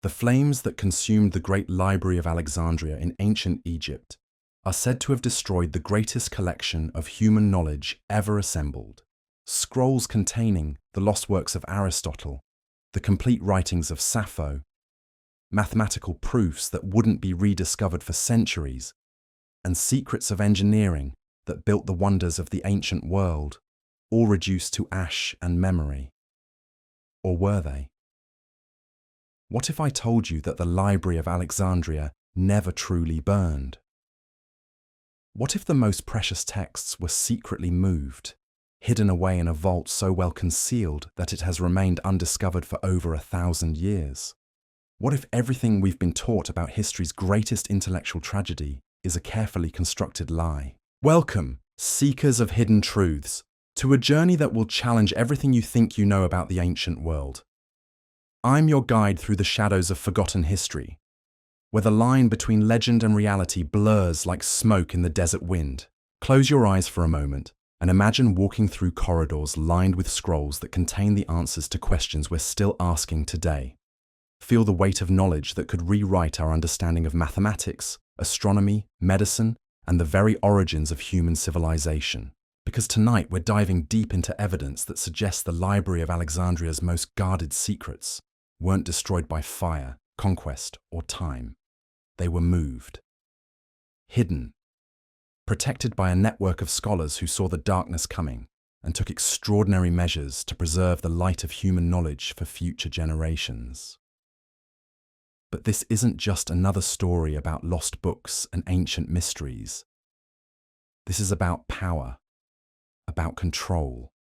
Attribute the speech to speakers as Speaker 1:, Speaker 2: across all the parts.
Speaker 1: The flames that consumed the great Library of Alexandria in ancient Egypt are said to have destroyed the greatest collection of human knowledge ever assembled. Scrolls containing the lost works of Aristotle, the complete writings of Sappho, mathematical proofs that wouldn't be rediscovered for centuries, and secrets of engineering that built the wonders of the ancient world, all reduced to ash and memory. Or were they? What if I told you that the Library of Alexandria never truly burned? What if the most precious texts were secretly moved, hidden away in a vault so well concealed that it has remained undiscovered for over 1,000 years? What if everything we've been taught about history's greatest intellectual tragedy is a carefully constructed lie? Welcome, seekers of hidden truths, to a journey that will challenge everything you think you know about the ancient world. I'm your guide through the shadows of forgotten history, where the line between legend and reality blurs like smoke in the desert wind. Close your eyes for a moment and imagine walking through corridors lined with scrolls that contain the answers to questions we're still asking today. Feel the weight of knowledge that could rewrite our understanding of mathematics, astronomy, medicine, and the very origins of human civilization. Because tonight we're diving deep into evidence that suggests the Library of Alexandria's most guarded secrets weren't destroyed by fire, conquest, or time. They were moved, hidden, protected by a network of scholars who saw the darkness coming and took extraordinary measures to preserve the light of human knowledge for future generations. But this isn't just another story about lost books and ancient mysteries. This is about power, about control,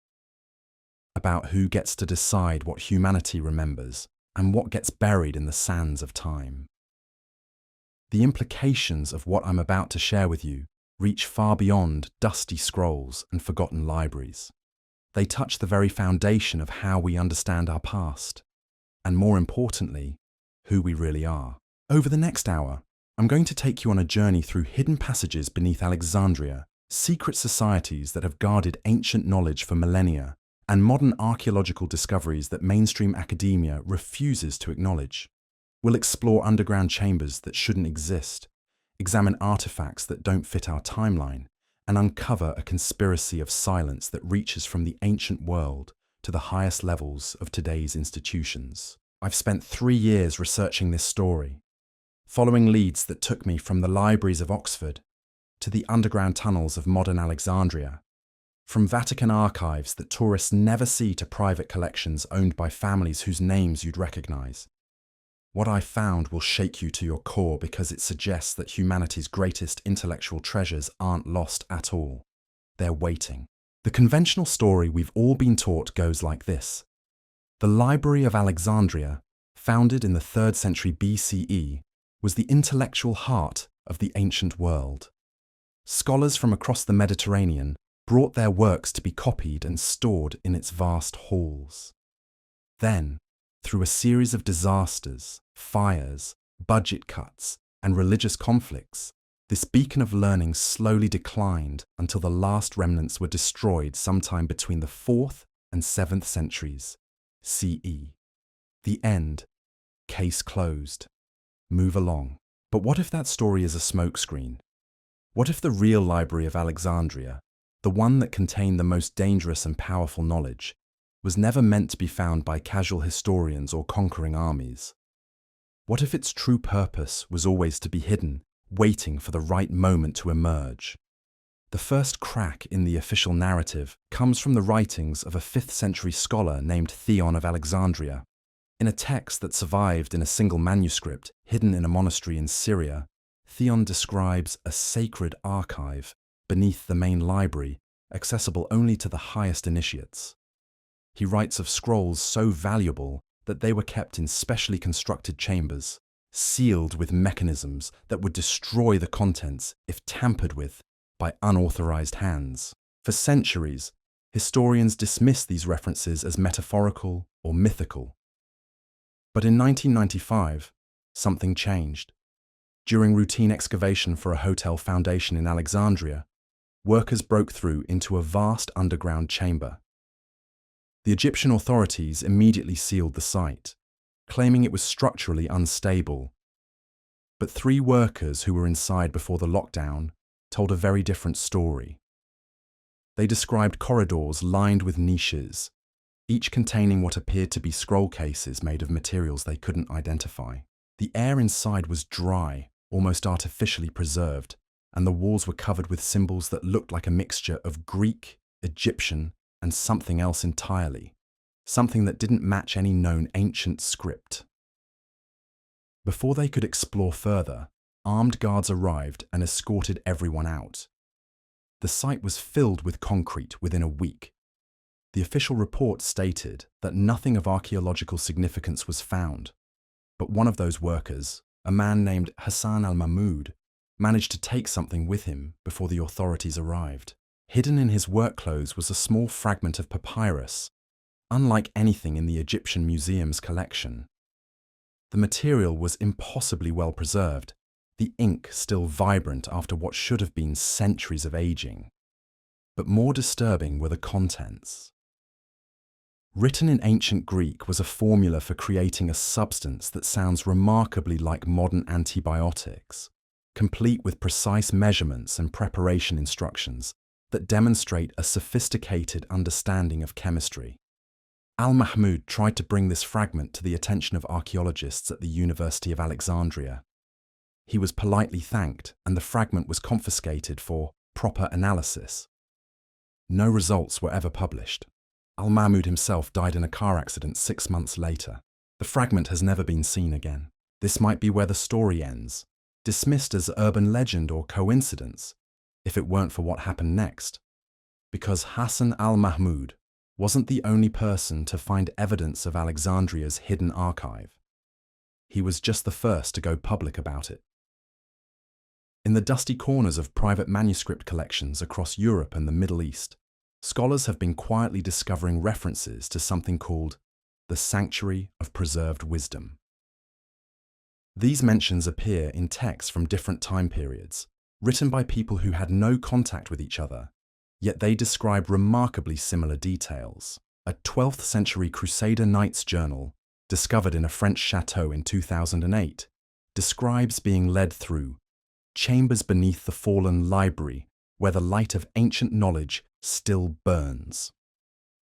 Speaker 1: about who gets to decide what humanity remembers and what gets buried in the sands of time. The implications of what I'm about to share with you reach far beyond dusty scrolls and forgotten libraries. They touch the very foundation of how we understand our past, and more importantly, who we really are. Over the next hour, I'm going to take you on a journey through hidden passages beneath Alexandria, secret societies that have guarded ancient knowledge for millennia, and modern archaeological discoveries that mainstream academia refuses to acknowledge. We'll explore underground chambers that shouldn't exist, examine artifacts that don't fit our timeline, and uncover a conspiracy of silence that reaches from the ancient world to the highest levels of today's institutions. I've spent 3 years researching this story, following leads that took me from the libraries of Oxford to the underground tunnels of modern Alexandria, from Vatican archives that tourists never see to private collections owned by families whose names you'd recognize. What I found will shake you to your core because it suggests that humanity's greatest intellectual treasures aren't lost at all. They're waiting. The conventional story we've all been taught goes like this. The Library of Alexandria, founded in the 3rd century BCE, was the intellectual heart of the ancient world. Scholars from across the Mediterranean brought their works to be copied and stored in its vast halls. Then, through a series of disasters, fires, budget cuts, and religious conflicts, this beacon of learning slowly declined until the last remnants were destroyed sometime between the 4th and 7th centuries CE. The end. Case closed. Move along. But what if that story is a smokescreen? What if the real Library of Alexandria, the one that contained the most dangerous and powerful knowledge, was never meant to be found by casual historians or conquering armies? What if its true purpose was always to be hidden, waiting for the right moment to emerge? The first crack in the official narrative comes from the writings of a 5th century scholar named Theon of Alexandria. In a text that survived in a single manuscript hidden in a monastery in Syria, Theon describes a sacred archive beneath the main library, accessible only to the highest initiates. He writes of scrolls so valuable that they were kept in specially constructed chambers, sealed with mechanisms that would destroy the contents if tampered with by unauthorized hands. For centuries, historians dismissed these references as metaphorical or mythical. But in 1995, something changed. During routine excavation for a hotel foundation in Alexandria, workers broke through into a vast underground chamber. The Egyptian authorities immediately sealed the site, claiming it was structurally unstable. But 3 workers who were inside before the lockdown told a very different story. They described corridors lined with niches, each containing what appeared to be scroll cases made of materials they couldn't identify. The air inside was dry, almost artificially preserved, and the walls were covered with symbols that looked like a mixture of Greek, Egyptian, and something else entirely, something that didn't match any known ancient script. Before they could explore further, armed guards arrived and escorted everyone out. The site was filled with concrete within a week. The official report stated that nothing of archaeological significance was found, but one of those workers, a man named Hassan al-Mahmoud, managed to take something with him before the authorities arrived. Hidden in his work clothes was a small fragment of papyrus, unlike anything in the Egyptian museum's collection. The material was impossibly well preserved, the ink still vibrant after what should have been centuries of aging. But more disturbing were the contents. Written in ancient Greek was a formula for creating a substance that sounds remarkably like modern antibiotics, complete with precise measurements and preparation instructions that demonstrate a sophisticated understanding of chemistry. Al-Mahmoud tried to bring this fragment to the attention of archaeologists at the University of Alexandria. He was politely thanked, and the fragment was confiscated for proper analysis. No results were ever published. Al-Mahmoud himself died in a car accident 6 months later. The fragment has never been seen again. This might be where the story ends, dismissed as urban legend or coincidence, if it weren't for what happened next. Because Hassan al-Mahmoud wasn't the only person to find evidence of Alexandria's hidden archive. He was just the first to go public about it. In the dusty corners of private manuscript collections across Europe and the Middle East, scholars have been quietly discovering references to something called the Sanctuary of Preserved Wisdom. These mentions appear in texts from different time periods, written by people who had no contact with each other, yet they describe remarkably similar details. A 12th century Crusader Knights journal, discovered in a French chateau in 2008, describes being led through chambers beneath the fallen library where the light of ancient knowledge still burns.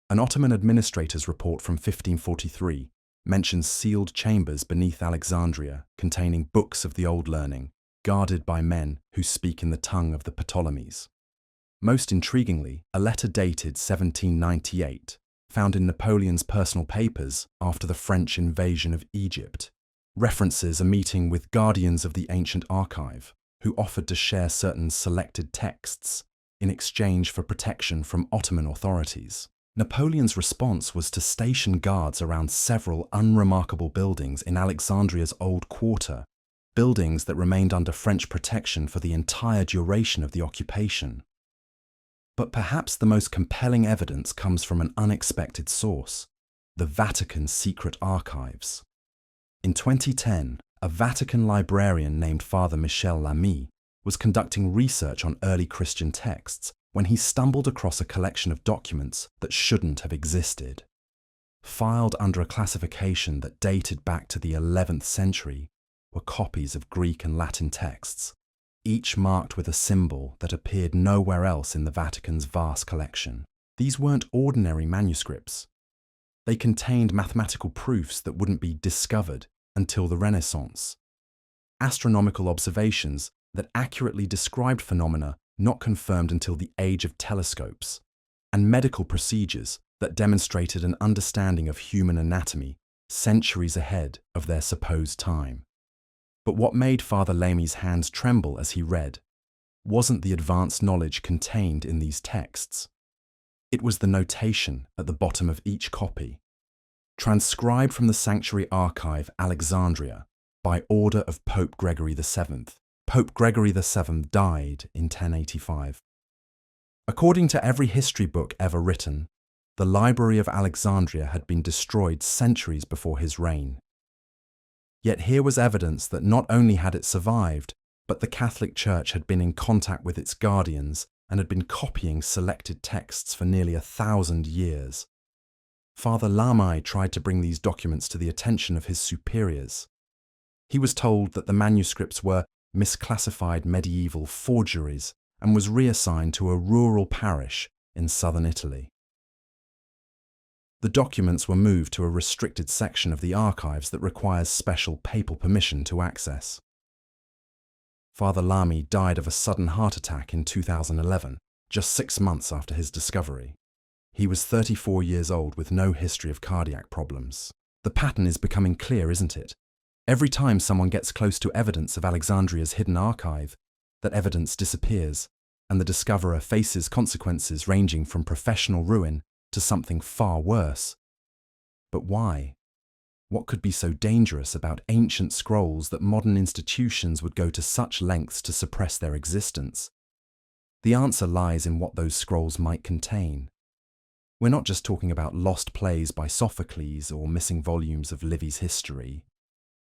Speaker 1: An Ottoman administrator's report from 1543 mentions sealed chambers beneath Alexandria containing books of the old learning, guarded by men who speak in the tongue of the Ptolemies. Most intriguingly, a letter dated 1798, found in Napoleon's personal papers after the French invasion of Egypt, references a meeting with guardians of the ancient archive, who offered to share certain selected texts in exchange for protection from Ottoman authorities. Napoleon's response was to station guards around several unremarkable buildings in Alexandria's Old Quarter, buildings that remained under French protection for the entire duration of the occupation. But perhaps the most compelling evidence comes from an unexpected source: the Vatican's secret archives. In 2010, a Vatican librarian named Father Michel Lamy was conducting research on early Christian texts when he stumbled across a collection of documents that shouldn't have existed. Filed under a classification that dated back to the 11th century were copies of Greek and Latin texts, each marked with a symbol that appeared nowhere else in the Vatican's vast collection. These weren't ordinary manuscripts. They contained mathematical proofs that wouldn't be discovered until the Renaissance, astronomical observations that accurately described phenomena not confirmed until the age of telescopes, and medical procedures that demonstrated an understanding of human anatomy centuries ahead of their supposed time. But what made Father Lamy's hands tremble as he read wasn't the advanced knowledge contained in these texts. It was the notation at the bottom of each copy, transcribed from the Sanctuary Archive, Alexandria, by order of Pope Gregory VII. Pope Gregory VII died in 1085. According to every history book ever written, the Library of Alexandria had been destroyed centuries before his reign. Yet here was evidence that not only had it survived, but the Catholic Church had been in contact with its guardians and had been copying selected texts for nearly 1,000 years. Father Lamai tried to bring these documents to the attention of his superiors. He was told that the manuscripts were misclassified medieval forgeries and was reassigned to a rural parish in southern Italy. The documents were moved to a restricted section of the archives that requires special papal permission to access. Father Lamy died of a sudden heart attack in 2011, just 6 months after his discovery. He was 34 years old with no history of cardiac problems. The pattern is becoming clear, isn't it? Every time someone gets close to evidence of Alexandria's hidden archive, that evidence disappears, and the discoverer faces consequences ranging from professional ruin to something far worse. But why? What could be so dangerous about ancient scrolls that modern institutions would go to such lengths to suppress their existence? The answer lies in what those scrolls might contain. We're not just talking about lost plays by Sophocles or missing volumes of Livy's history.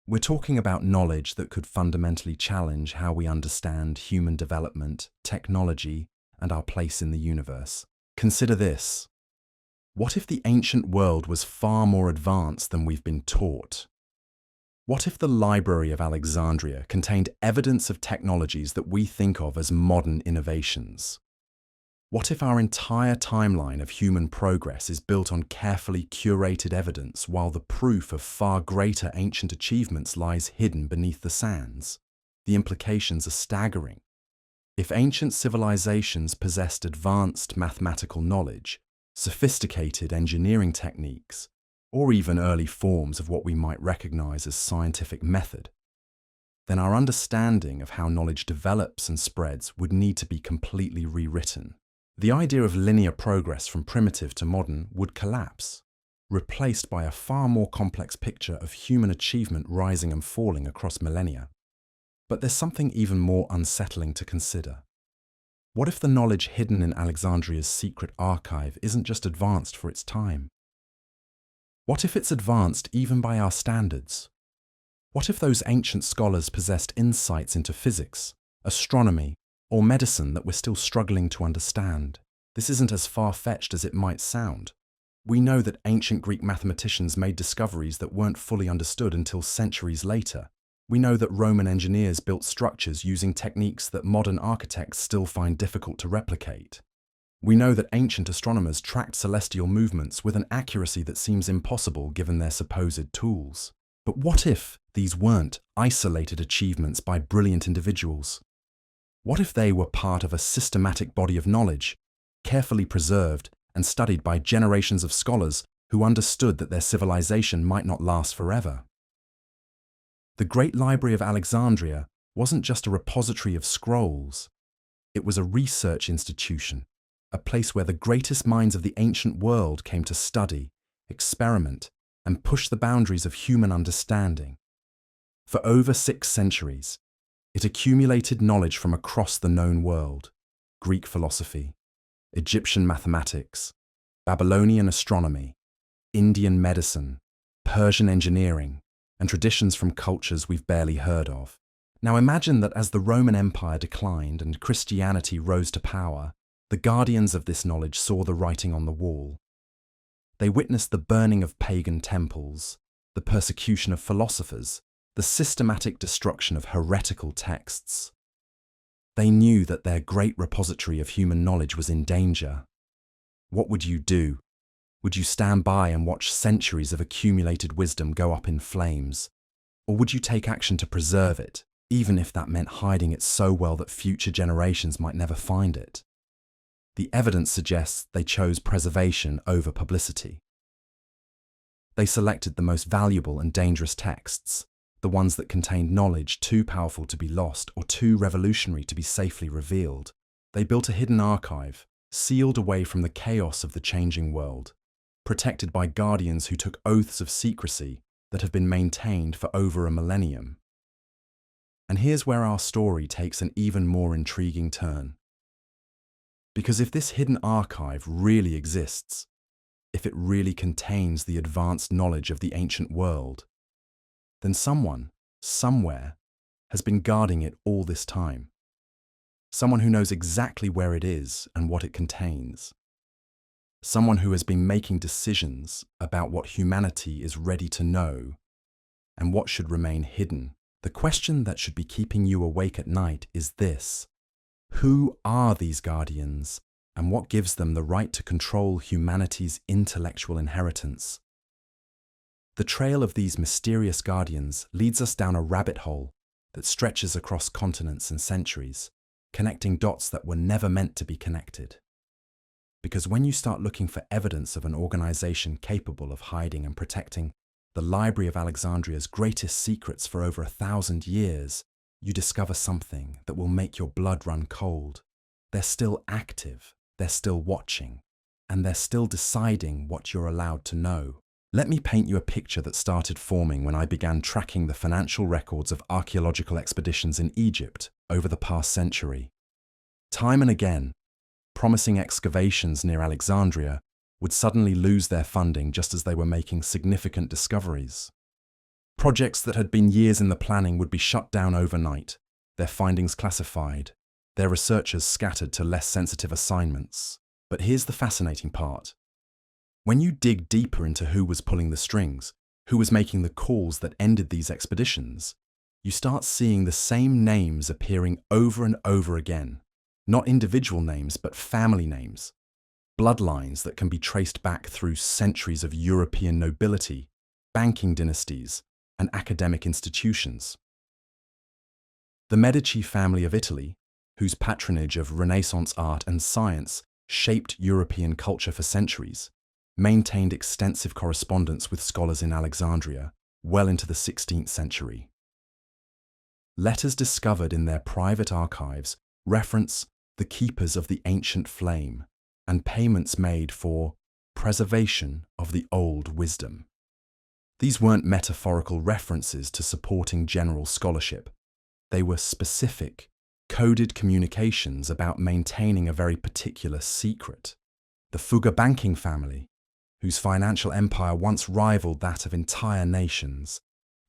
Speaker 1: We're talking about knowledge that could fundamentally challenge how we understand human development, technology, and our place in the universe. Consider this. What if the ancient world was far more advanced than we've been taught? What if the Library of Alexandria contained evidence of technologies that we think of as modern innovations? What if our entire timeline of human progress is built on carefully curated evidence while the proof of far greater ancient achievements lies hidden beneath the sands? The implications are staggering. If ancient civilizations possessed advanced mathematical knowledge, sophisticated engineering techniques, or even early forms of what we might recognize as scientific method, then our understanding of how knowledge develops and spreads would need to be completely rewritten. The idea of linear progress from primitive to modern would collapse, replaced by a far more complex picture of human achievement rising and falling across millennia. But there's something even more unsettling to consider. What if the knowledge hidden in Alexandria's secret archive isn't just advanced for its time? What if it's advanced even by our standards? What if those ancient scholars possessed insights into physics, astronomy, or medicine that we're still struggling to understand? This isn't as far-fetched as it might sound. We know that ancient Greek mathematicians made discoveries that weren't fully understood until centuries later. We know that Roman engineers built structures using techniques that modern architects still find difficult to replicate. We know that ancient astronomers tracked celestial movements with an accuracy that seems impossible given their supposed tools. But what if these weren't isolated achievements by brilliant individuals? What if they were part of a systematic body of knowledge, carefully preserved and studied by generations of scholars who understood that their civilization might not last forever? The Great Library of Alexandria wasn't just a repository of scrolls. It was a research institution, a place where the greatest minds of the ancient world came to study, experiment, and push the boundaries of human understanding. For over 6 centuries, it accumulated knowledge from across the known world: Greek philosophy, Egyptian mathematics, Babylonian astronomy, Indian medicine, Persian engineering, and traditions from cultures we've barely heard of. Now imagine that as the Roman Empire declined and Christianity rose to power, the guardians of this knowledge saw the writing on the wall. They witnessed the burning of pagan temples, the persecution of philosophers, the systematic destruction of heretical texts. They knew that their great repository of human knowledge was in danger. What would you do? Would you stand by and watch centuries of accumulated wisdom go up in flames? Or would you take action to preserve it, even if that meant hiding it so well that future generations might never find it? The evidence suggests they chose preservation over publicity. They selected the most valuable and dangerous texts, the ones that contained knowledge too powerful to be lost or too revolutionary to be safely revealed. They built a hidden archive, sealed away from the chaos of the changing world, protected by guardians who took oaths of secrecy that have been maintained for over a millennium. And here's where our story takes an even more intriguing turn. Because if this hidden archive really exists, if it really contains the advanced knowledge of the ancient world, then someone, somewhere, has been guarding it all this time. Someone who knows exactly where it is and what it contains. someone who has been making decisions about what humanity is ready to know and what should remain hidden. The question that should be keeping you awake at night is this: who are these guardians, and what gives them the right to control humanity's intellectual inheritance? The trail of these mysterious guardians leads us down a rabbit hole that stretches across continents and centuries, connecting dots that were never meant to be connected. Because when you start looking for evidence of an organization capable of hiding and protecting the Library of Alexandria's greatest secrets for over 1,000 years, you discover something that will make your blood run cold. They're still active, they're still watching, and they're still deciding what you're allowed to know. Let me paint you a picture that started forming when I began tracking the financial records of archaeological expeditions in Egypt over the past century. Time and again, promising excavations near Alexandria would suddenly lose their funding just as they were making significant discoveries. Projects that had been years in the planning would be shut down overnight, their findings classified, their researchers scattered to less sensitive assignments. But here's the fascinating part. When you dig deeper into who was pulling the strings, who was making the calls that ended these expeditions, you start seeing the same names appearing over and over again. Not individual names, but family names. Bloodlines that can be traced back through centuries of European nobility, banking dynasties, and academic institutions. The Medici family of Italy, whose patronage of Renaissance art and science shaped European culture for centuries, maintained extensive correspondence with scholars in Alexandria well into the 16th century. Letters discovered in their private archives reference the keepers of the ancient flame and payments made for preservation of the old wisdom. These weren't metaphorical references to supporting general scholarship. They were specific, coded communications about maintaining a very particular secret. The Fugger banking family, whose financial empire once rivaled that of entire nations,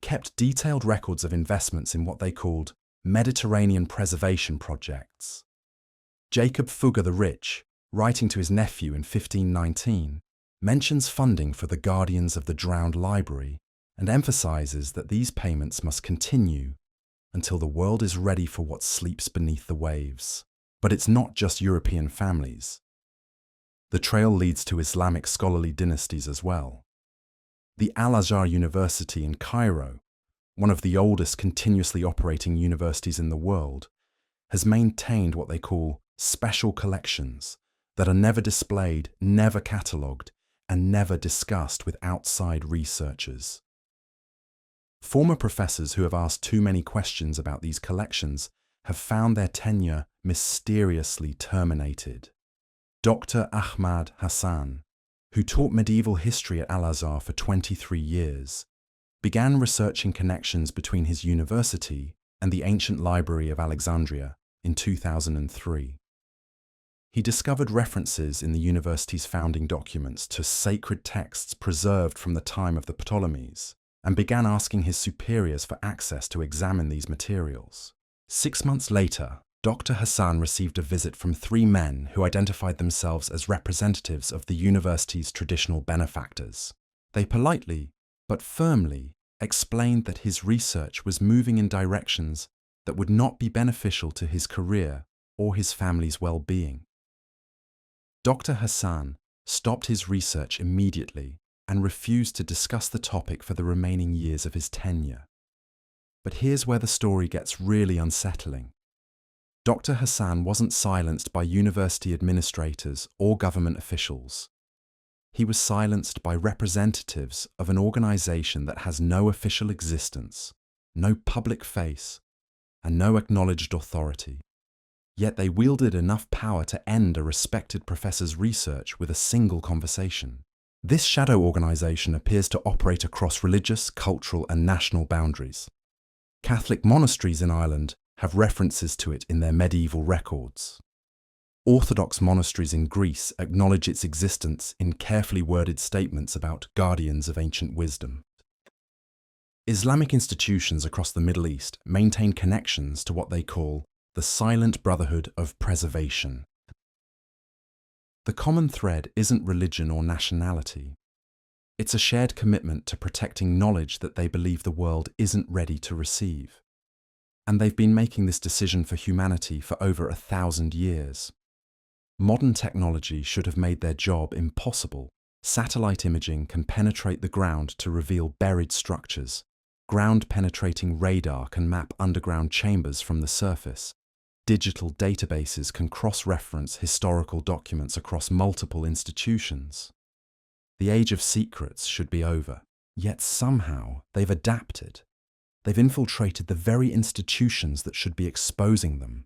Speaker 1: kept detailed records of investments in what they called Mediterranean preservation projects. Jacob Fugger the Rich, writing to his nephew in 1519, mentions funding for the guardians of the drowned library and emphasizes that these payments must continue until the world is ready for what sleeps beneath the waves. But it's not just European families. The trail leads to Islamic scholarly dynasties as well. The Al-Azhar University in Cairo, one of the oldest continuously operating universities in the world, has maintained what they call special collections that are never displayed, never catalogued, and never discussed with outside researchers. Former professors who have asked too many questions about these collections have found their tenure mysteriously terminated. Dr. Ahmad Hassan, who taught medieval history at Al-Azhar for 23 years, began researching connections between his university and the ancient Library of Alexandria in 2003. He discovered references in the university's founding documents to sacred texts preserved from the time of the Ptolemies, and began asking his superiors for access to examine these materials. 6 months later, Dr. Hassan received a visit from 3 men who identified themselves as representatives of the university's traditional benefactors. They politely, but firmly, explained that his research was moving in directions that would not be beneficial to his career or his family's well-being. Dr. Hassan stopped his research immediately and refused to discuss the topic for the remaining years of his tenure. But here's where the story gets really unsettling. Dr. Hassan wasn't silenced by university administrators or government officials. He was silenced by representatives of an organization that has no official existence, no public face, and no acknowledged authority. Yet they wielded enough power to end a respected professor's research with a single conversation. This shadow organization appears to operate across religious, cultural, and national boundaries. Catholic monasteries in Ireland have references to it in their medieval records. Orthodox monasteries in Greece acknowledge its existence in carefully worded statements about guardians of ancient wisdom. Islamic institutions across the Middle East maintain connections to what they call the silent brotherhood of preservation. The common thread isn't religion or nationality. It's a shared commitment to protecting knowledge that they believe the world isn't ready to receive. And they've been making this decision for humanity for over 1,000 years. Modern technology should have made their job impossible. Satellite imaging can penetrate the ground to reveal buried structures. Ground-penetrating radar can map underground chambers from the surface. Digital databases can cross-reference historical documents across multiple institutions. The age of secrets should be over, yet somehow they've adapted. They've infiltrated the very institutions that should be exposing them.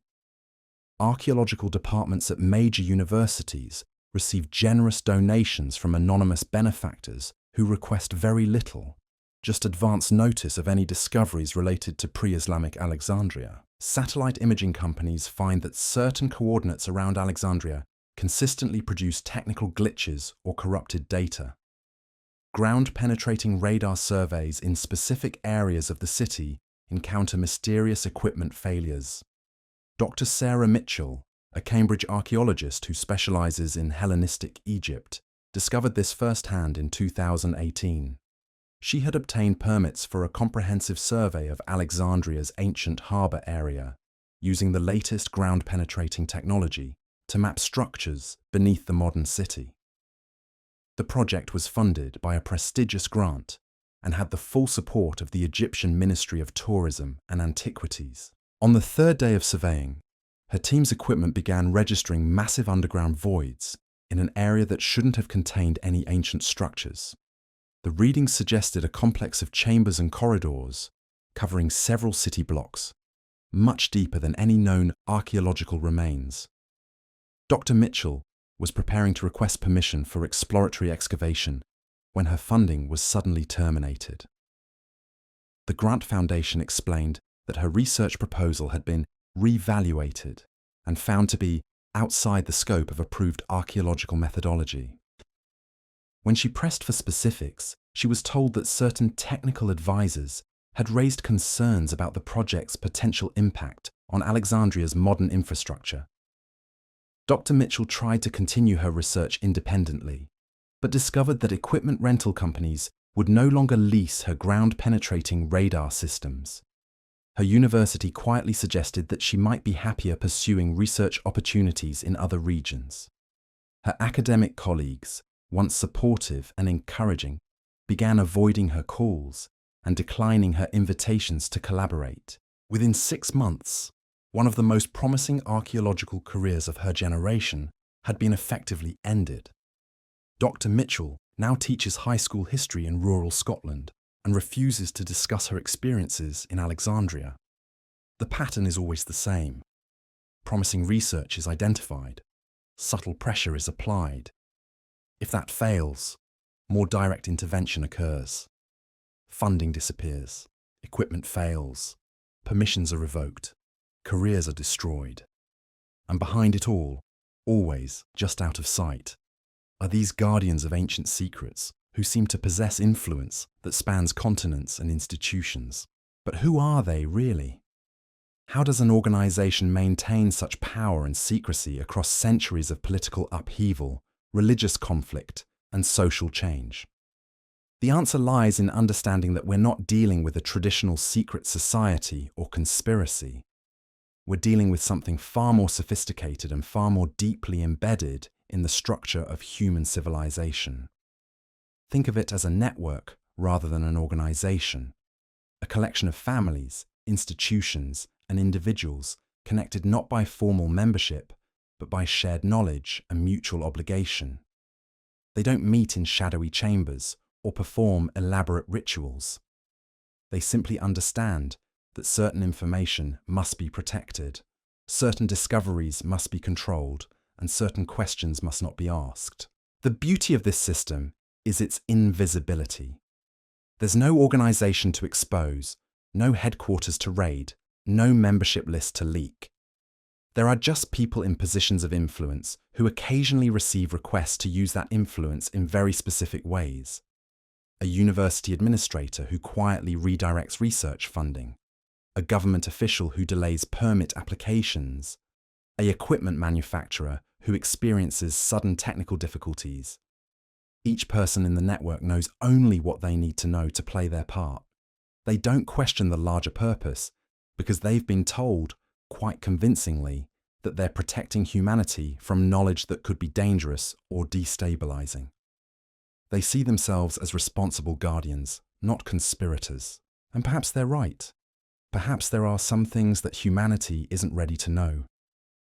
Speaker 1: Archaeological departments at major universities receive generous donations from anonymous benefactors who request very little, just advance notice of any discoveries related to pre-Islamic Alexandria. Satellite imaging companies find that certain coordinates around Alexandria consistently produce technical glitches or corrupted data. Ground-penetrating radar surveys in specific areas of the city encounter mysterious equipment failures. Dr. Sarah Mitchell, a Cambridge archaeologist who specializes in Hellenistic Egypt, discovered this firsthand in 2018. She had obtained permits for a comprehensive survey of Alexandria's ancient harbour area, using the latest ground-penetrating technology to map structures beneath the modern city. The project was funded by a prestigious grant and had the full support of the Egyptian Ministry of Tourism and Antiquities. On the third day of surveying, her team's equipment began registering massive underground voids in an area that shouldn't have contained any ancient structures. The readings suggested a complex of chambers and corridors covering several city blocks, much deeper than any known archaeological remains. Dr. Mitchell was preparing to request permission for exploratory excavation when her funding was suddenly terminated. The Grant Foundation explained that her research proposal had been revaluated and found to be outside the scope of approved archaeological methodology. When she pressed for specifics, she was told that certain technical advisors had raised concerns about the project's potential impact on Alexandria's modern infrastructure. Dr. Mitchell tried to continue her research independently, but discovered that equipment rental companies would no longer lease her ground-penetrating radar systems. Her university quietly suggested that she might be happier pursuing research opportunities in other regions. Her academic colleagues, once supportive and encouraging, began avoiding her calls and declining her invitations to collaborate. Within 6 months, one of the most promising archaeological careers of her generation had been effectively ended. Dr. Mitchell now teaches high school history in rural Scotland and refuses to discuss her experiences in Alexandria. The pattern is always the same. Promising research is identified. Subtle pressure is applied. If that fails, more direct intervention occurs. Funding disappears. Equipment fails. Permissions are revoked. Careers are destroyed. And behind it all, always just out of sight, are these guardians of ancient secrets who seem to possess influence that spans continents and institutions. But who are they really? How does an organization maintain such power and secrecy across centuries of political upheaval, religious conflict, and social change? The answer lies in understanding that we're not dealing with a traditional secret society or conspiracy. We're dealing with something far more sophisticated and far more deeply embedded in the structure of human civilization. Think of it as a network rather than an organization, a collection of families, institutions, and individuals connected not by formal membership, but by shared knowledge and mutual obligation. They don't meet in shadowy chambers or perform elaborate rituals. They simply understand that certain information must be protected, certain discoveries must be controlled, and certain questions must not be asked. The beauty of this system is its invisibility. There's no organization to expose, no headquarters to raid, no membership list to leak. There are just people in positions of influence who occasionally receive requests to use that influence in very specific ways. A university administrator who quietly redirects research funding, a government official who delays permit applications, an equipment manufacturer who experiences sudden technical difficulties. Each person in the network knows only what they need to know to play their part. They don't question the larger purpose because they've been told, quite convincingly, that they're protecting humanity from knowledge that could be dangerous or destabilizing. They see themselves as responsible guardians, not conspirators. And perhaps they're right. Perhaps there are some things that humanity isn't ready to know.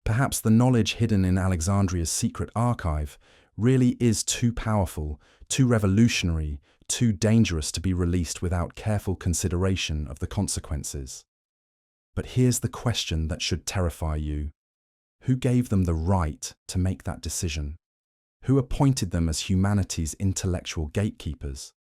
Speaker 1: Perhaps the knowledge hidden in Alexandria's secret archive really is too powerful, too revolutionary, too dangerous to be released without careful consideration of the consequences. But here's the question that should terrify you. Who gave them the right to make that decision? Who appointed them as humanity's intellectual gatekeepers?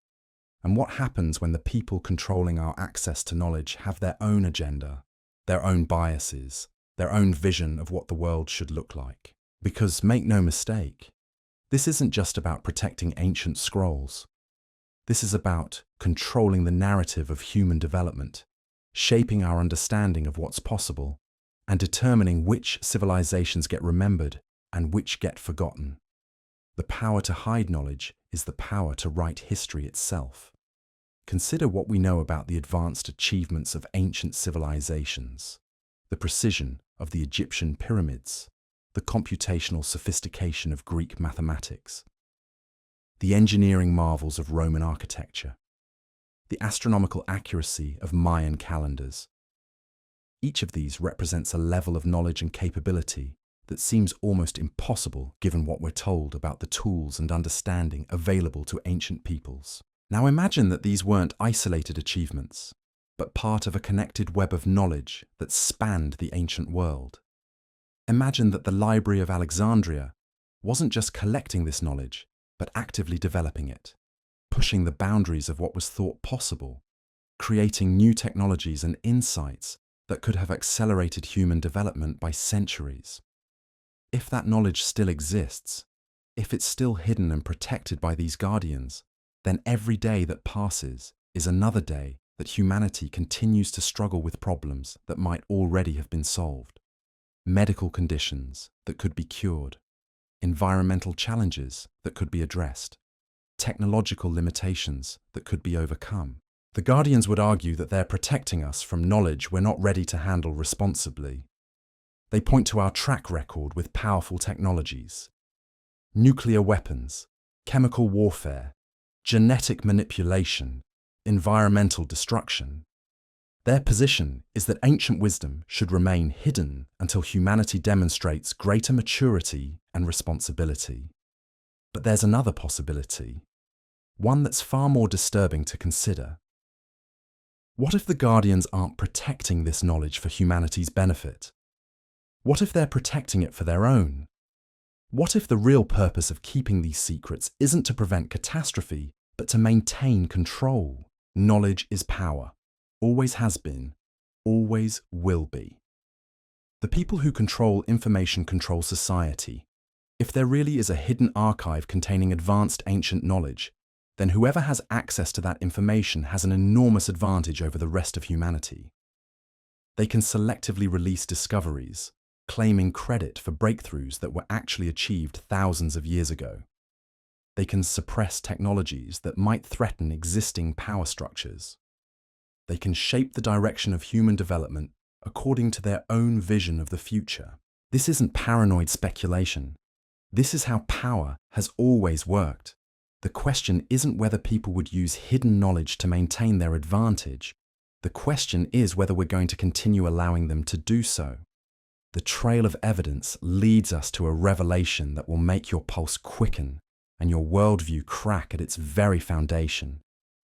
Speaker 1: And what happens when the people controlling our access to knowledge have their own agenda, their own biases, their own vision of what the world should look like? Because, make no mistake, this isn't just about protecting ancient scrolls. This is about controlling the narrative of human development, shaping our understanding of what's possible, and determining which civilizations get remembered and which get forgotten. The power to hide knowledge is the power to write history itself. Consider what we know about the advanced achievements of ancient civilizations, the precision of the Egyptian pyramids, the computational sophistication of Greek mathematics, the engineering marvels of Roman architecture, the astronomical accuracy of Mayan calendars. Each of these represents a level of knowledge and capability that seems almost impossible given what we're told about the tools and understanding available to ancient peoples. Now imagine that these weren't isolated achievements, but part of a connected web of knowledge that spanned the ancient world. Imagine that the Library of Alexandria wasn't just collecting this knowledge, but actively developing it, pushing the boundaries of what was thought possible, creating new technologies and insights that could have accelerated human development by centuries. If that knowledge still exists, if it's still hidden and protected by these guardians, then every day that passes is another day that humanity continues to struggle with problems that might already have been solved. Medical conditions that could be cured, environmental challenges that could be addressed, technological limitations that could be overcome. The guardians would argue that they're protecting us from knowledge we're not ready to handle responsibly. They point to our track record with powerful technologies, nuclear weapons, chemical warfare, genetic manipulation, environmental destruction. Their position is that ancient wisdom should remain hidden until humanity demonstrates greater maturity and responsibility. But there's another possibility, one that's far more disturbing to consider. What if the guardians aren't protecting this knowledge for humanity's benefit? What if they're protecting it for their own? What if the real purpose of keeping these secrets isn't to prevent catastrophe, but to maintain control? Knowledge is power. Always has been, always will be. The people who control information control society. If there really is a hidden archive containing advanced ancient knowledge, then whoever has access to that information has an enormous advantage over the rest of humanity. They can selectively release discoveries, claiming credit for breakthroughs that were actually achieved thousands of years ago. They can suppress technologies that might threaten existing power structures. They can shape the direction of human development according to their own vision of the future. This isn't paranoid speculation. This is how power has always worked. The question isn't whether people would use hidden knowledge to maintain their advantage. The question is whether we're going to continue allowing them to do so. The trail of evidence leads us to a revelation that will make your pulse quicken and your worldview crack at its very foundation.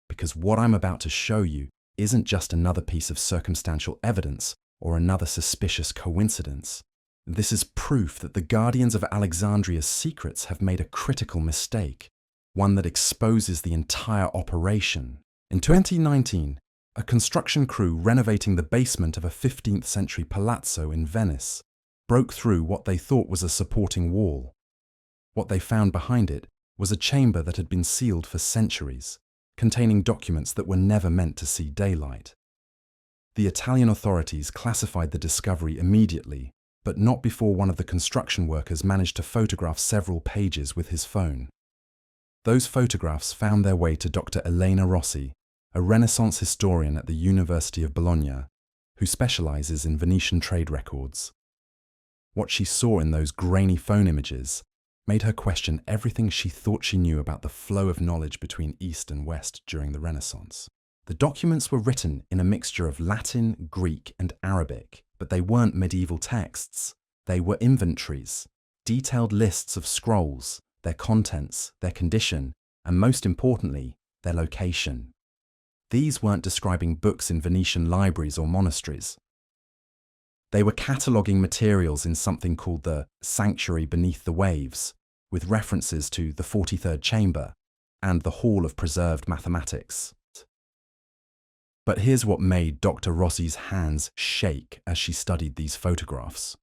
Speaker 1: Because what I'm about to show you isn't just another piece of circumstantial evidence or another suspicious coincidence. This is proof that the guardians of Alexandria's secrets have made a critical mistake, one that exposes the entire operation. In 2019, a construction crew renovating the basement of a 15th century palazzo in Venice broke through what they thought was a supporting wall. What they found behind it was a chamber that had been sealed for centuries, containing documents that were never meant to see daylight. The Italian authorities classified the discovery immediately, but not before one of the construction workers managed to photograph several pages with his phone. Those photographs found their way to Dr. Elena Rossi, a Renaissance historian at the University of Bologna, who specializes in Venetian trade records. What she saw in those grainy phone images made her question everything she thought she knew about the flow of knowledge between East and West during the Renaissance. The documents were written in a mixture of Latin, Greek, and Arabic, but they weren't medieval texts. They were inventories, detailed lists of scrolls, their contents, their condition, and most importantly, their location. These weren't describing books in Venetian libraries or monasteries. They were cataloguing materials in something called the Sanctuary Beneath the Waves, with references to the 43rd Chamber and the Hall of Preserved Mathematics. But here's what made Dr. Rossi's hands shake as she studied these photographs.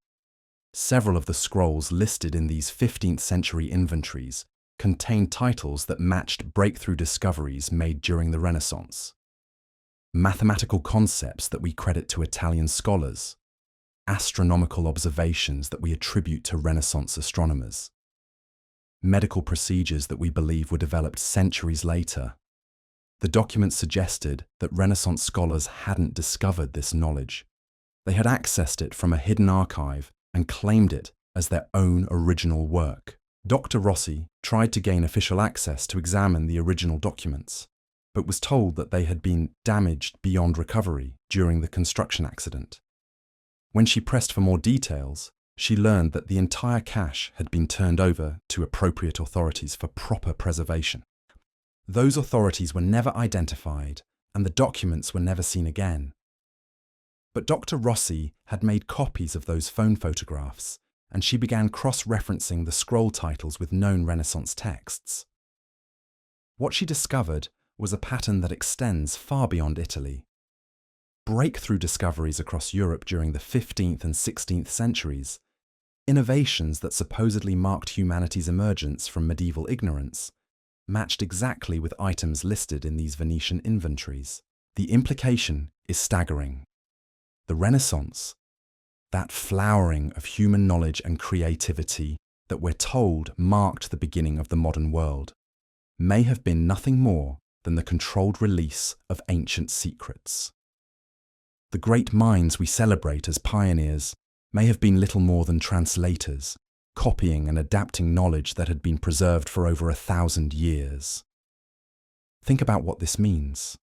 Speaker 1: Several of the scrolls listed in these 15th century inventories contained titles that matched breakthrough discoveries made during the Renaissance. Mathematical concepts that we credit to Italian scholars, astronomical observations that we attribute to Renaissance astronomers, medical procedures that we believe were developed centuries later. The documents suggested that Renaissance scholars hadn't discovered this knowledge. They had accessed it from a hidden archive and claimed it as their own original work. Dr. Rossi tried to gain official access to examine the original documents, but was told that they had been damaged beyond recovery during the construction accident. When she pressed for more details, she learned that the entire cache had been turned over to appropriate authorities for proper preservation. Those authorities were never identified, and the documents were never seen again. But Dr. Rossi had made copies of those phone photographs, and she began cross-referencing the scroll titles with known Renaissance texts. What she discovered was a pattern that extends far beyond Italy. Breakthrough discoveries across Europe during the 15th and 16th centuries, innovations that supposedly marked humanity's emergence from medieval ignorance, matched exactly with items listed in these Venetian inventories. The implication is staggering. The Renaissance, that flowering of human knowledge and creativity that we're told marked the beginning of the modern world, may have been nothing more than the controlled release of ancient secrets. The great minds we celebrate as pioneers may have been little more than translators, copying and adapting knowledge that had been preserved for over 1,000 years. Think about what this means.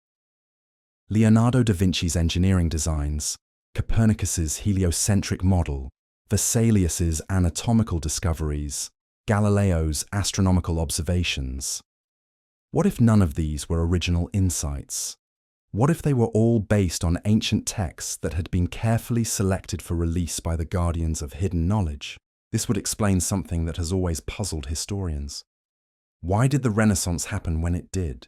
Speaker 1: Leonardo da Vinci's engineering designs, Copernicus's heliocentric model, Vesalius's anatomical discoveries, Galileo's astronomical observations. What if none of these were original insights? What if they were all based on ancient texts that had been carefully selected for release by the guardians of hidden knowledge? This would explain something that has always puzzled historians. Why did the Renaissance happen when it did?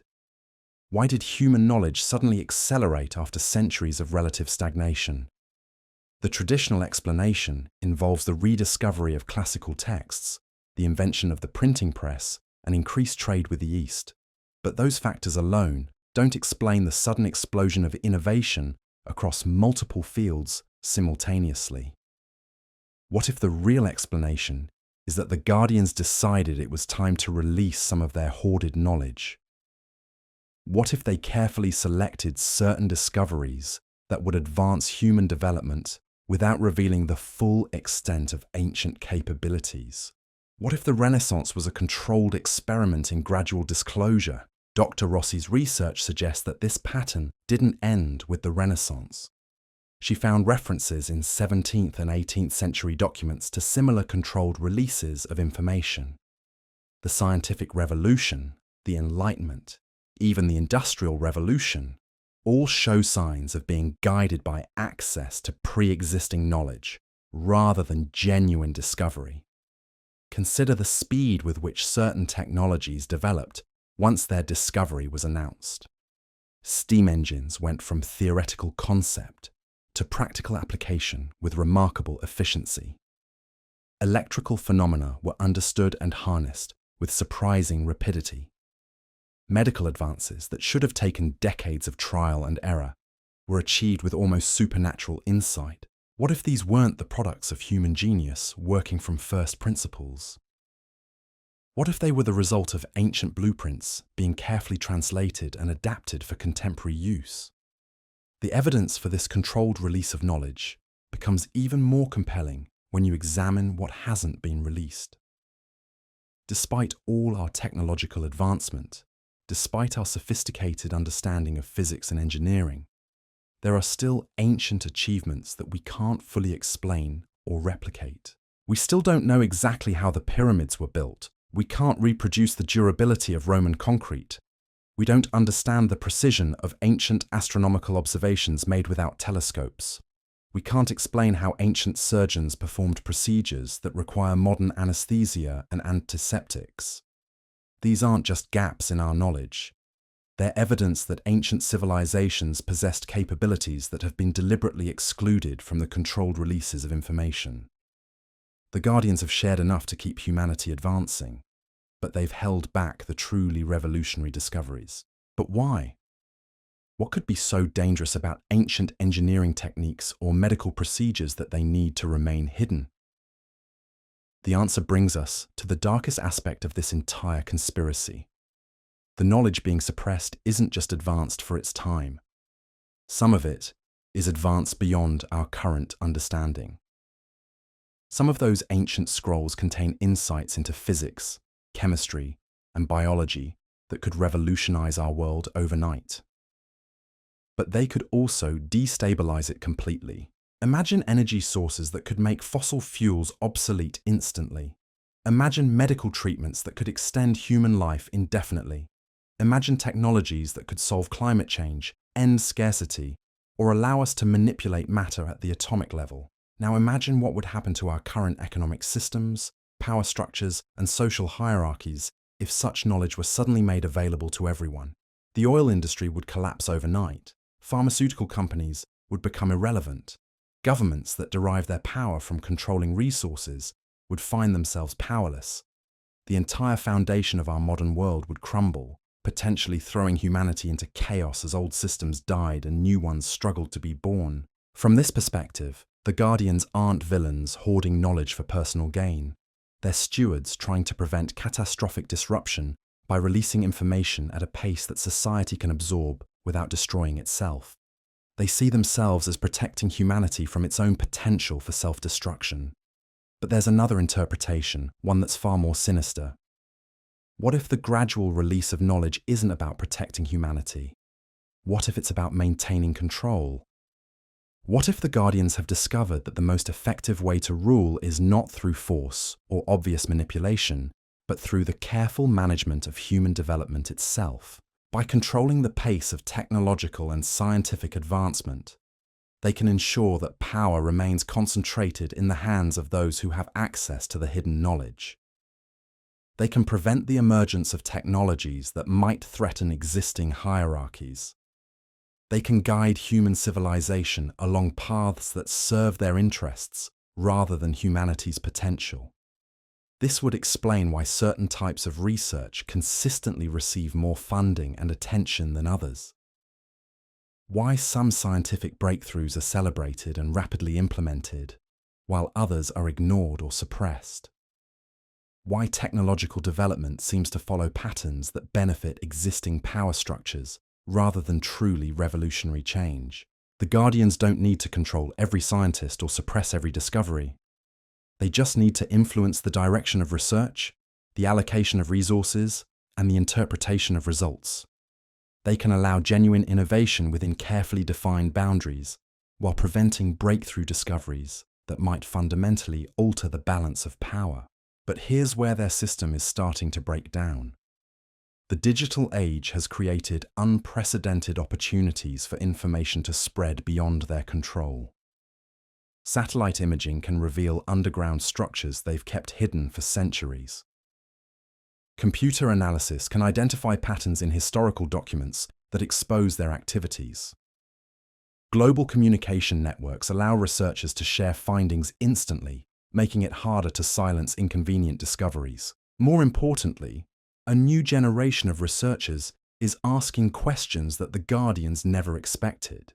Speaker 1: Why did human knowledge suddenly accelerate after centuries of relative stagnation? The traditional explanation involves the rediscovery of classical texts, the invention of the printing press, and increased trade with the East. But those factors alone don't explain the sudden explosion of innovation across multiple fields simultaneously. What if the real explanation is that the guardians decided it was time to release some of their hoarded knowledge? What if they carefully selected certain discoveries that would advance human development without revealing the full extent of ancient capabilities? What if the Renaissance was a controlled experiment in gradual disclosure? Dr. Rossi's research suggests that this pattern didn't end with the Renaissance. She found references in 17th and 18th century documents to similar controlled releases of information. The scientific revolution, the Enlightenment, even the Industrial Revolution, all show signs of being guided by access to pre-existing knowledge rather than genuine discovery. Consider the speed with which certain technologies developed once their discovery was announced. Steam engines went from theoretical concept to practical application with remarkable efficiency. Electrical phenomena were understood and harnessed with surprising rapidity. Medical advances that should have taken decades of trial and error were achieved with almost supernatural insight. What if these weren't the products of human genius working from first principles? What if they were the result of ancient blueprints being carefully translated and adapted for contemporary use? The evidence for this controlled release of knowledge becomes even more compelling when you examine what hasn't been released. Despite all our technological advancement, despite our sophisticated understanding of physics and engineering, there are still ancient achievements that we can't fully explain or replicate. We still don't know exactly how the pyramids were built. We can't reproduce the durability of Roman concrete. We don't understand the precision of ancient astronomical observations made without telescopes. We can't explain how ancient surgeons performed procedures that require modern anesthesia and antiseptics. These aren't just gaps in our knowledge. They're evidence that ancient civilizations possessed capabilities that have been deliberately excluded from the controlled releases of information. The Guardians have shared enough to keep humanity advancing, but they've held back the truly revolutionary discoveries. But why? What could be so dangerous about ancient engineering techniques or medical procedures that they need to remain hidden? The answer brings us to the darkest aspect of this entire conspiracy. The knowledge being suppressed isn't just advanced for its time. Some of it is advanced beyond our current understanding. Some of those ancient scrolls contain insights into physics, chemistry, and biology that could revolutionize our world overnight. But they could also destabilize it completely. Imagine energy sources that could make fossil fuels obsolete instantly. Imagine medical treatments that could extend human life indefinitely. Imagine technologies that could solve climate change, end scarcity, or allow us to manipulate matter at the atomic level. Now imagine what would happen to our current economic systems, power structures, and social hierarchies if such knowledge were suddenly made available to everyone. The oil industry would collapse overnight. Pharmaceutical companies would become irrelevant. Governments that derive their power from controlling resources would find themselves powerless. The entire foundation of our modern world would crumble, potentially throwing humanity into chaos as old systems died and new ones struggled to be born. From this perspective, the Guardians aren't villains hoarding knowledge for personal gain. They're stewards trying to prevent catastrophic disruption by releasing information at a pace that society can absorb without destroying itself. They see themselves as protecting humanity from its own potential for self-destruction. But there's another interpretation, one that's far more sinister. What if the gradual release of knowledge isn't about protecting humanity? What if it's about maintaining control? What if the Guardians have discovered that the most effective way to rule is not through force or obvious manipulation, but through the careful management of human development itself? By controlling the pace of technological and scientific advancement, they can ensure that power remains concentrated in the hands of those who have access to the hidden knowledge. They can prevent the emergence of technologies that might threaten existing hierarchies. They can guide human civilization along paths that serve their interests rather than humanity's potential. This would explain why certain types of research consistently receive more funding and attention than others. Why some scientific breakthroughs are celebrated and rapidly implemented, while others are ignored or suppressed. Why technological development seems to follow patterns that benefit existing power structures rather than truly revolutionary change. The Guardians don't need to control every scientist or suppress every discovery. They just need to influence the direction of research, the allocation of resources, and the interpretation of results. They can allow genuine innovation within carefully defined boundaries, while preventing breakthrough discoveries that might fundamentally alter the balance of power. But here's where their system is starting to break down. The digital age has created unprecedented opportunities for information to spread beyond their control. Satellite imaging can reveal underground structures they've kept hidden for centuries. Computer analysis can identify patterns in historical documents that expose their activities. Global communication networks allow researchers to share findings instantly, making it harder to silence inconvenient discoveries. More importantly, a new generation of researchers is asking questions that the Guardians never expected.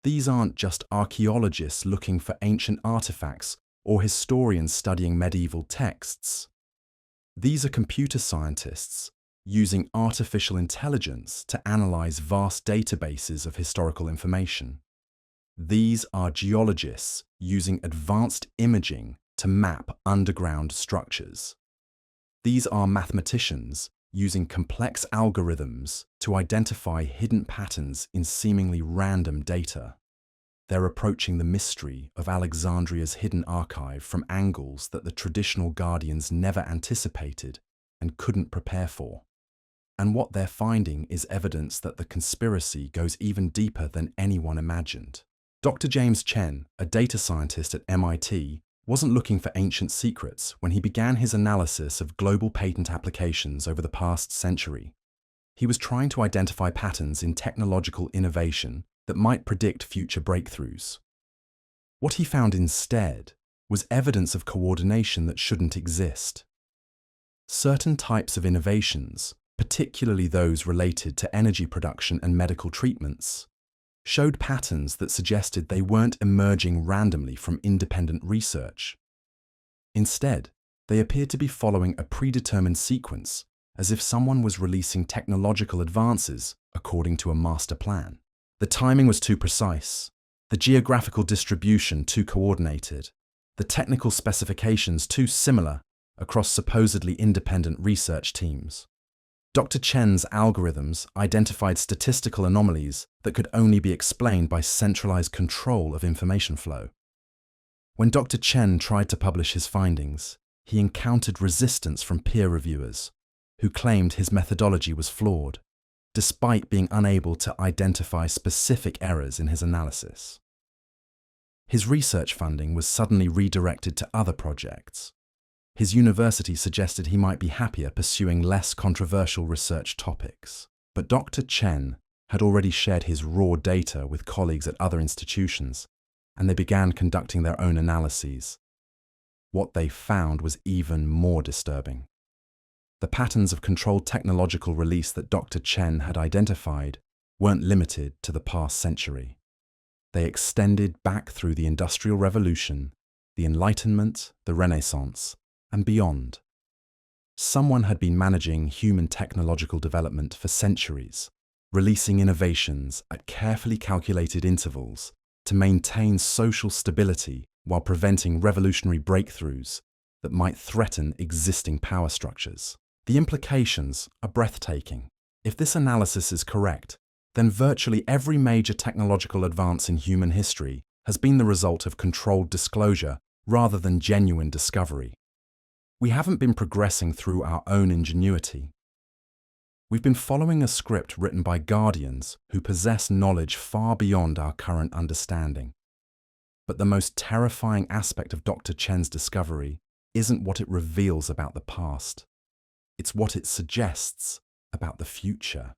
Speaker 1: These aren't just archaeologists looking for ancient artifacts or historians studying medieval texts. These are computer scientists using artificial intelligence to analyze vast databases of historical information. These are geologists using advanced imaging to map underground structures. These are mathematicians using complex algorithms to identify hidden patterns in seemingly random data. They're approaching the mystery of Alexandria's hidden archive from angles that the traditional guardians never anticipated and couldn't prepare for. And what they're finding is evidence that the conspiracy goes even deeper than anyone imagined. Dr. James Chen, a data scientist at MIT, wasn't looking for ancient secrets when he began his analysis of global patent applications over the past century. He was trying to identify patterns in technological innovation that might predict future breakthroughs. What he found instead was evidence of coordination that shouldn't exist. Certain types of innovations, particularly those related to energy production and medical treatments, showed patterns that suggested they weren't emerging randomly from independent research. Instead, they appeared to be following a predetermined sequence, as if someone was releasing technological advances according to a master plan. The timing was too precise, the geographical distribution too coordinated, the technical specifications too similar across supposedly independent research teams. Dr. Chen's algorithms identified statistical anomalies that could only be explained by centralized control of information flow. When Dr. Chen tried to publish his findings, he encountered resistance from peer reviewers, who claimed his methodology was flawed, despite being unable to identify specific errors in his analysis. His research funding was suddenly redirected to other projects. His university suggested he might be happier pursuing less controversial research topics. But Dr. Chen had already shared his raw data with colleagues at other institutions, and they began conducting their own analyses. What they found was even more disturbing. The patterns of controlled technological release that Dr. Chen had identified weren't limited to the past century. They extended back through the Industrial Revolution, the Enlightenment, the Renaissance, and beyond. Someone had been managing human technological development for centuries, releasing innovations at carefully calculated intervals to maintain social stability while preventing revolutionary breakthroughs that might threaten existing power structures. The implications are breathtaking. If this analysis is correct, then virtually every major technological advance in human history has been the result of controlled disclosure rather than genuine discovery. We haven't been progressing through our own ingenuity. We've been following a script written by guardians who possess knowledge far beyond our current understanding. But the most terrifying aspect of Dr. Chen's discovery isn't what it reveals about the past. It's what it suggests about the future.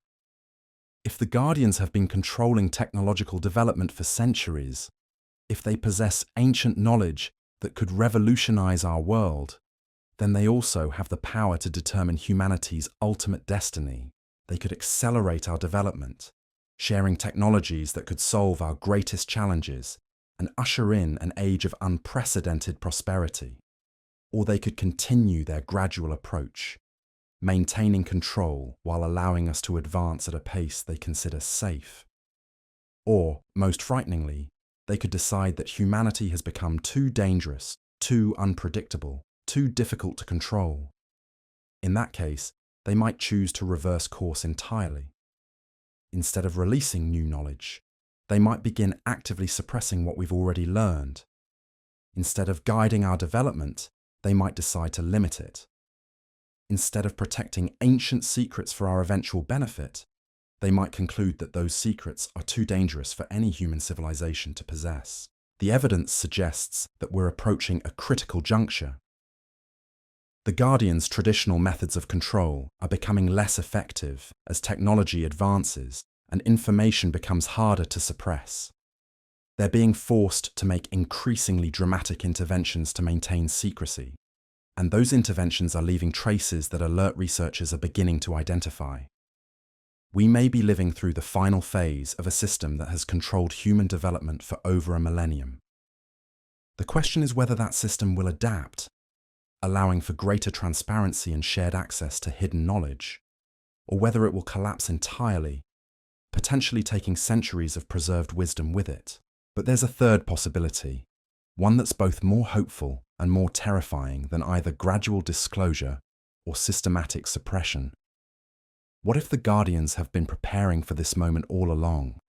Speaker 1: If the guardians have been controlling technological development for centuries, if they possess ancient knowledge that could revolutionize our world, then they also have the power to determine humanity's ultimate destiny. They could accelerate our development, sharing technologies that could solve our greatest challenges and usher in an age of unprecedented prosperity. Or they could continue their gradual approach, maintaining control while allowing us to advance at a pace they consider safe. Or, most frighteningly, they could decide that humanity has become too dangerous, too unpredictable, too difficult to control. In that case, they might choose to reverse course entirely. Instead of releasing new knowledge, they might begin actively suppressing what we've already learned. Instead of guiding our development, they might decide to limit it. Instead of protecting ancient secrets for our eventual benefit, they might conclude that those secrets are too dangerous for any human civilization to possess. The evidence suggests that we're approaching a critical juncture. The Guardians' traditional methods of control are becoming less effective as technology advances and information becomes harder to suppress. They're being forced to make increasingly dramatic interventions to maintain secrecy, and those interventions are leaving traces that alert researchers are beginning to identify. We may be living through the final phase of a system that has controlled human development for over a millennium. The question is whether that system will adapt, allowing for greater transparency and shared access to hidden knowledge, or whether it will collapse entirely, potentially taking centuries of preserved wisdom with it. But there's a third possibility, one that's both more hopeful and more terrifying than either gradual disclosure or systematic suppression. What if the Guardians have been preparing for this moment all along?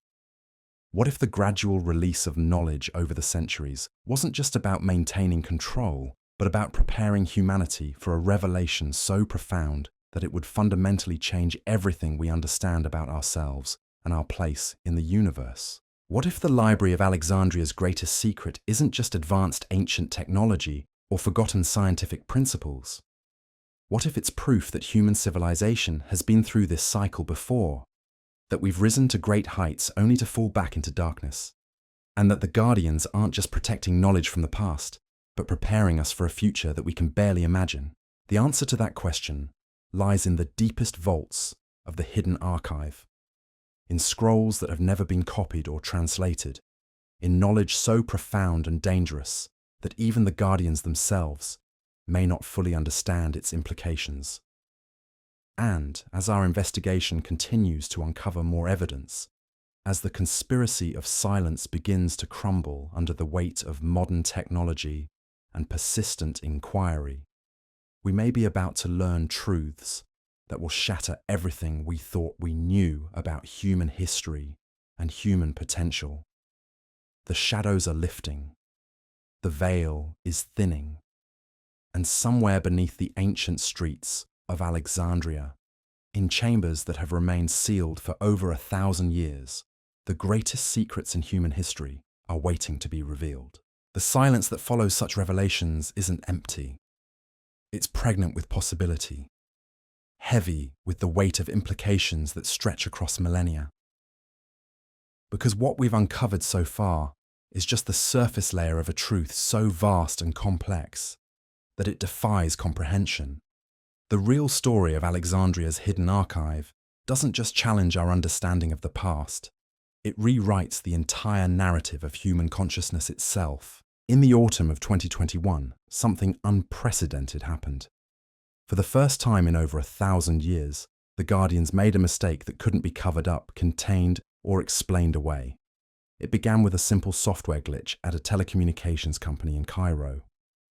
Speaker 1: What if the gradual release of knowledge over the centuries wasn't just about maintaining control, but about preparing humanity for a revelation so profound that it would fundamentally change everything we understand about ourselves and our place in the universe? What if the Library of Alexandria's greatest secret isn't just advanced ancient technology or forgotten scientific principles? What if it's proof that human civilization has been through this cycle before, that we've risen to great heights only to fall back into darkness, and that the Guardians aren't just protecting knowledge from the past, but preparing us for a future that we can barely imagine? The answer to that question lies in the deepest vaults of the hidden archive, in scrolls that have never been copied or translated, in knowledge so profound and dangerous that even the Guardians themselves may not fully understand its implications. And as our investigation continues to uncover more evidence, as the conspiracy of silence begins to crumble under the weight of modern technology and persistent inquiry, we may be about to learn truths that will shatter everything we thought we knew about human history and human potential. The shadows are lifting, the veil is thinning, and somewhere beneath the ancient streets of Alexandria, in chambers that have remained sealed for over 1,000 years, the greatest secrets in human history are waiting to be revealed. The silence that follows such revelations isn't empty. It's pregnant with possibility, heavy with the weight of implications that stretch across millennia. Because what we've uncovered so far is just the surface layer of a truth so vast and complex that it defies comprehension. The real story of Alexandria's hidden archive doesn't just challenge our understanding of the past, it rewrites the entire narrative of human consciousness itself. In the autumn of 2021, something unprecedented happened. For the first time in over 1,000 years, the Guardians made a mistake that couldn't be covered up, contained, or explained away. It began with a simple software glitch at a telecommunications company in Cairo,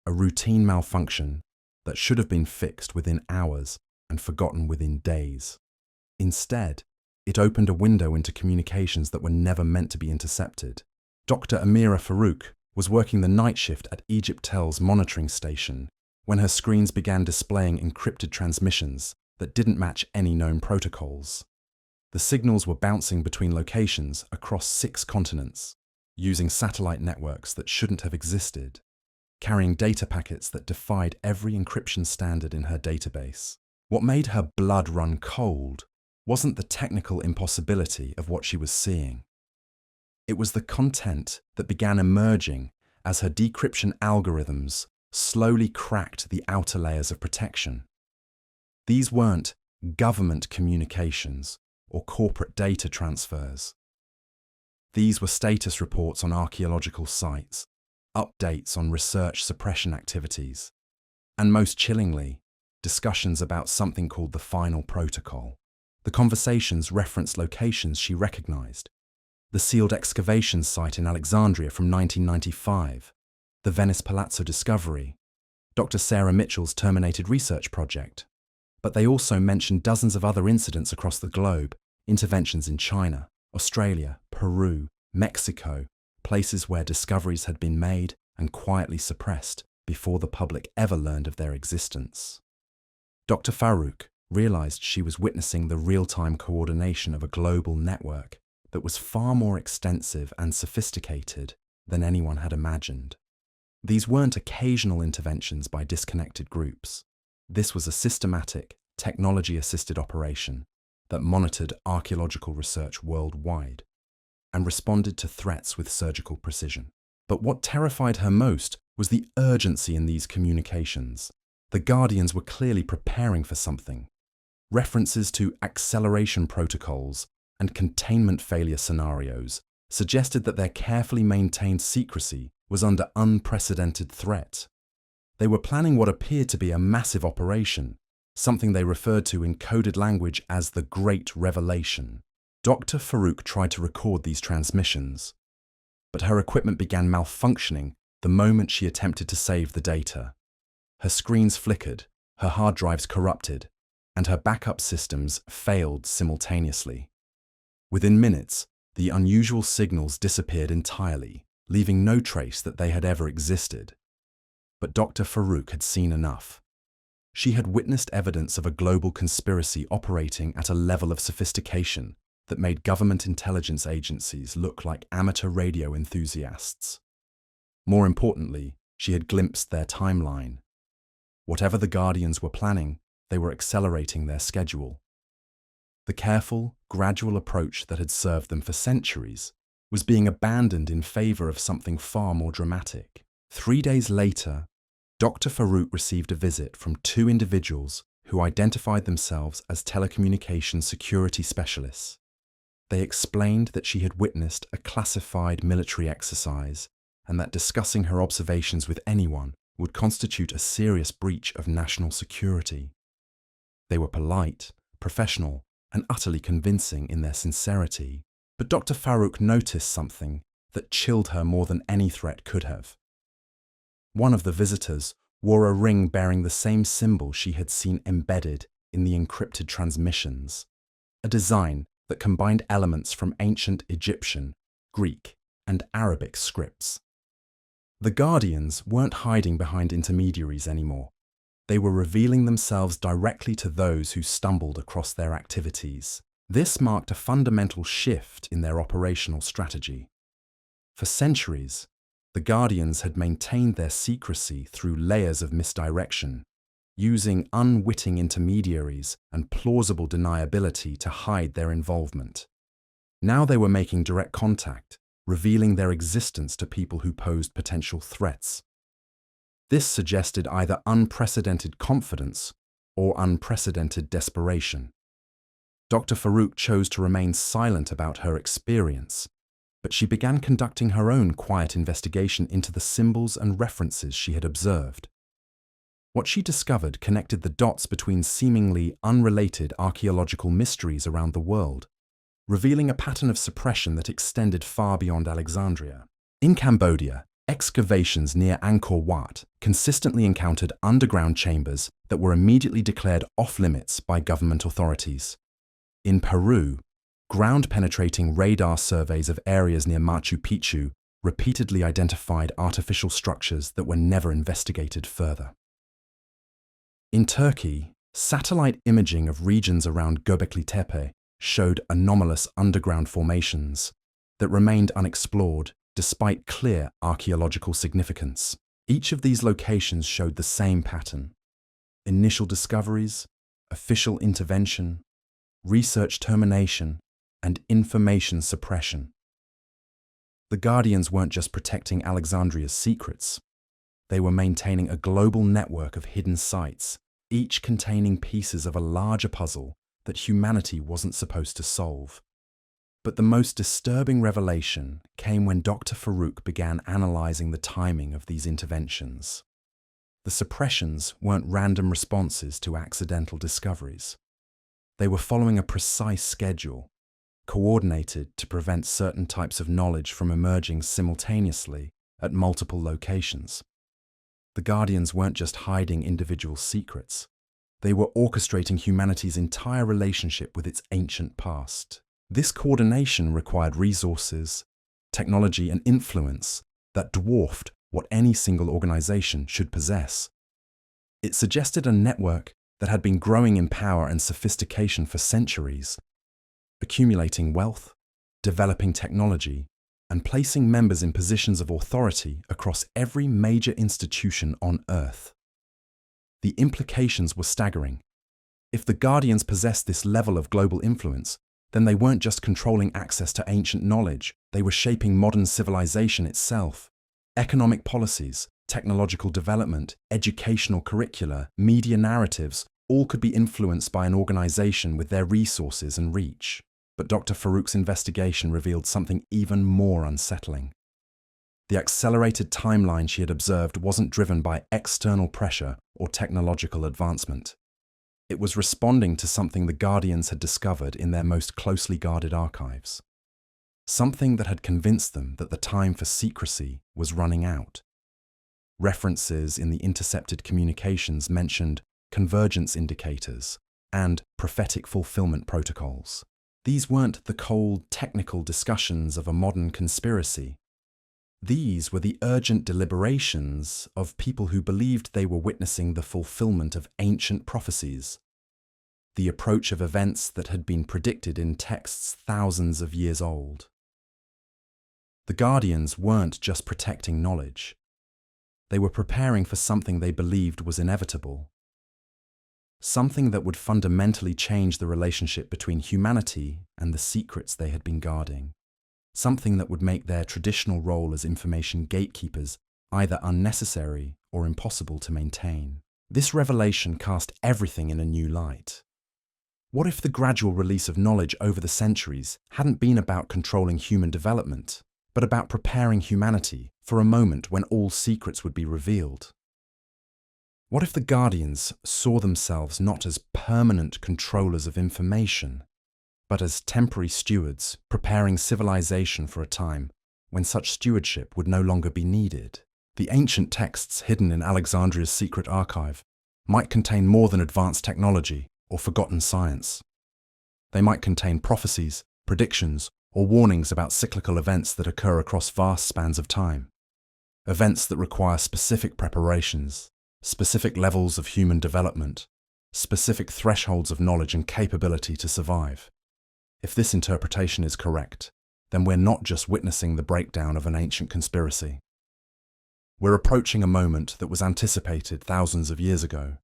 Speaker 1: a routine malfunction that should have been fixed within hours and forgotten within days. Instead, it opened a window into communications that were never meant to be intercepted. Dr. Amira Farouk was working the night shift at Egyptel's monitoring station when her screens began displaying encrypted transmissions that didn't match any known protocols. The signals were bouncing between locations across 6 continents, using satellite networks that shouldn't have existed, carrying data packets that defied every encryption standard in her database. What made her blood run cold wasn't the technical impossibility of what she was seeing. It was the content that began emerging as her decryption algorithms slowly cracked the outer layers of protection. These weren't government communications or corporate data transfers. These were status reports on archaeological sites, updates on research suppression activities, and most chillingly, discussions about something called the Final Protocol. The conversations referenced locations she recognized: the sealed excavations site in Alexandria from 1995, the Venice Palazzo discovery, Dr. Sarah Mitchell's terminated research project. But they also mentioned dozens of other incidents across the globe, interventions in China, Australia, Peru, Mexico, places where discoveries had been made and quietly suppressed before the public ever learned of their existence. Dr. Farouk realized she was witnessing the real-time coordination of a global network that was far more extensive and sophisticated than anyone had imagined. These weren't occasional interventions by disconnected groups. This was a systematic, technology-assisted operation that monitored archaeological research worldwide and responded to threats with surgical precision. But what terrified her most was the urgency in these communications. The Guardians were clearly preparing for something. References to acceleration protocols and containment failure scenarios suggested that their carefully maintained secrecy was under unprecedented threat. They were planning what appeared to be a massive operation, something they referred to in coded language as the Great Revelation. Dr. Farouk tried to record these transmissions, but her equipment began malfunctioning the moment she attempted to save the data. Her screens flickered, her hard drives corrupted, and her backup systems failed simultaneously. Within minutes, the unusual signals disappeared entirely, leaving no trace that they had ever existed. But Dr. Farouk had seen enough. She had witnessed evidence of a global conspiracy operating at a level of sophistication that made government intelligence agencies look like amateur radio enthusiasts. More importantly, she had glimpsed their timeline. Whatever the Guardians were planning, they were accelerating their schedule. The careful, gradual approach that had served them for centuries was being abandoned in favor of something far more dramatic. 3 days later, Dr. Farouk received a visit from 2 individuals who identified themselves as telecommunications security specialists. They explained that she had witnessed a classified military exercise and that discussing her observations with anyone would constitute a serious breach of national security. They were polite, professional, and utterly convincing in their sincerity, but Dr. Farouk noticed something that chilled her more than any threat could have. One of the visitors wore a ring bearing the same symbol she had seen embedded in the encrypted transmissions, a design that combined elements from ancient Egyptian, Greek, and Arabic scripts. The Guardians weren't hiding behind intermediaries anymore. They were revealing themselves directly to those who stumbled across their activities. This marked a fundamental shift in their operational strategy. For centuries, the Guardians had maintained their secrecy through layers of misdirection, using unwitting intermediaries and plausible deniability to hide their involvement. Now they were making direct contact, revealing their existence to people who posed potential threats. This suggested either unprecedented confidence or unprecedented desperation. Dr. Farouk chose to remain silent about her experience, but she began conducting her own quiet investigation into the symbols and references she had observed. What she discovered connected the dots between seemingly unrelated archaeological mysteries around the world, revealing a pattern of suppression that extended far beyond Alexandria. In Cambodia, excavations near Angkor Wat consistently encountered underground chambers that were immediately declared off-limits by government authorities. In Peru, ground-penetrating radar surveys of areas near Machu Picchu repeatedly identified artificial structures that were never investigated further. In Turkey, satellite imaging of regions around Göbekli Tepe showed anomalous underground formations that remained unexplored despite clear archaeological significance. Each of these locations showed the same pattern: initial discoveries, official intervention, research termination, and information suppression. The Guardians weren't just protecting Alexandria's secrets. They were maintaining a global network of hidden sites, each containing pieces of a larger puzzle that humanity wasn't supposed to solve. But the most disturbing revelation came when Dr. Farouk began analyzing the timing of these interventions. The suppressions weren't random responses to accidental discoveries. They were following a precise schedule, coordinated to prevent certain types of knowledge from emerging simultaneously at multiple locations. The Guardians weren't just hiding individual secrets. They were orchestrating humanity's entire relationship with its ancient past. This coordination required resources, technology, and influence that dwarfed what any single organization should possess. It suggested a network that had been growing in power and sophistication for centuries, accumulating wealth, developing technology, and placing members in positions of authority across every major institution on Earth. The implications were staggering. If the Guardians possessed this level of global influence, then they weren't just controlling access to ancient knowledge, they were shaping modern civilization itself. Economic policies, technological development, educational curricula, media narratives, All could be influenced by an organization with their resources and reach. But Dr. Farouk's investigation revealed something even more unsettling. The accelerated timeline she had observed wasn't driven by external pressure or technological advancement. It was responding to something the Guardians had discovered in their most closely guarded archives. Something that had convinced them that the time for secrecy was running out. References in the intercepted communications mentioned convergence indicators and prophetic fulfillment protocols. These weren't the cold, technical discussions of a modern conspiracy. These were the urgent deliberations of people who believed they were witnessing the fulfillment of ancient prophecies, the approach of events that had been predicted in texts thousands of years old. The Guardians weren't just protecting knowledge. They were preparing for something they believed was inevitable. Something that would fundamentally change the relationship between humanity and the secrets they had been guarding. Something that would make their traditional role as information gatekeepers either unnecessary or impossible to maintain. This revelation cast everything in a new light. What if the gradual release of knowledge over the centuries hadn't been about controlling human development, but about preparing humanity for a moment when all secrets would be revealed? What if the Guardians saw themselves not as permanent controllers of information, but as temporary stewards preparing civilization for a time when such stewardship would no longer be needed? The ancient texts hidden in Alexandria's secret archive might contain more than advanced technology or forgotten science. They might contain prophecies, predictions, or warnings about cyclical events that occur across vast spans of time. Events that require specific preparations, specific levels of human development, specific thresholds of knowledge and capability to survive. If this interpretation is correct, then we're not just witnessing the breakdown of an ancient conspiracy. We're approaching a moment that was anticipated thousands of years ago,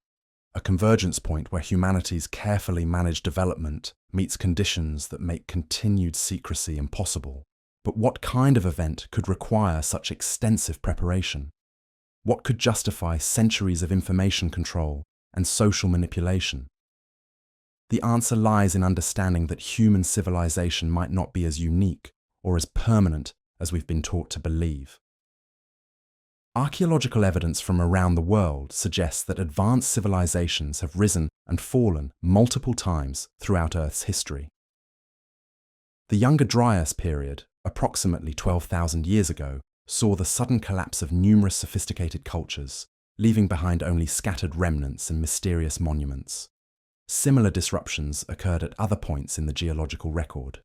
Speaker 1: a convergence point where humanity's carefully managed development meets conditions that make continued secrecy impossible. But what kind of event could require such extensive preparation? What could justify centuries of information control and social manipulation? The answer lies in understanding that human civilization might not be as unique or as permanent as we've been taught to believe. Archaeological evidence from around the world suggests that advanced civilizations have risen and fallen multiple times throughout Earth's history. The Younger Dryas period, approximately 12,000 years ago, saw the sudden collapse of numerous sophisticated cultures, leaving behind only scattered remnants and mysterious monuments. Similar disruptions occurred at other points in the geological record,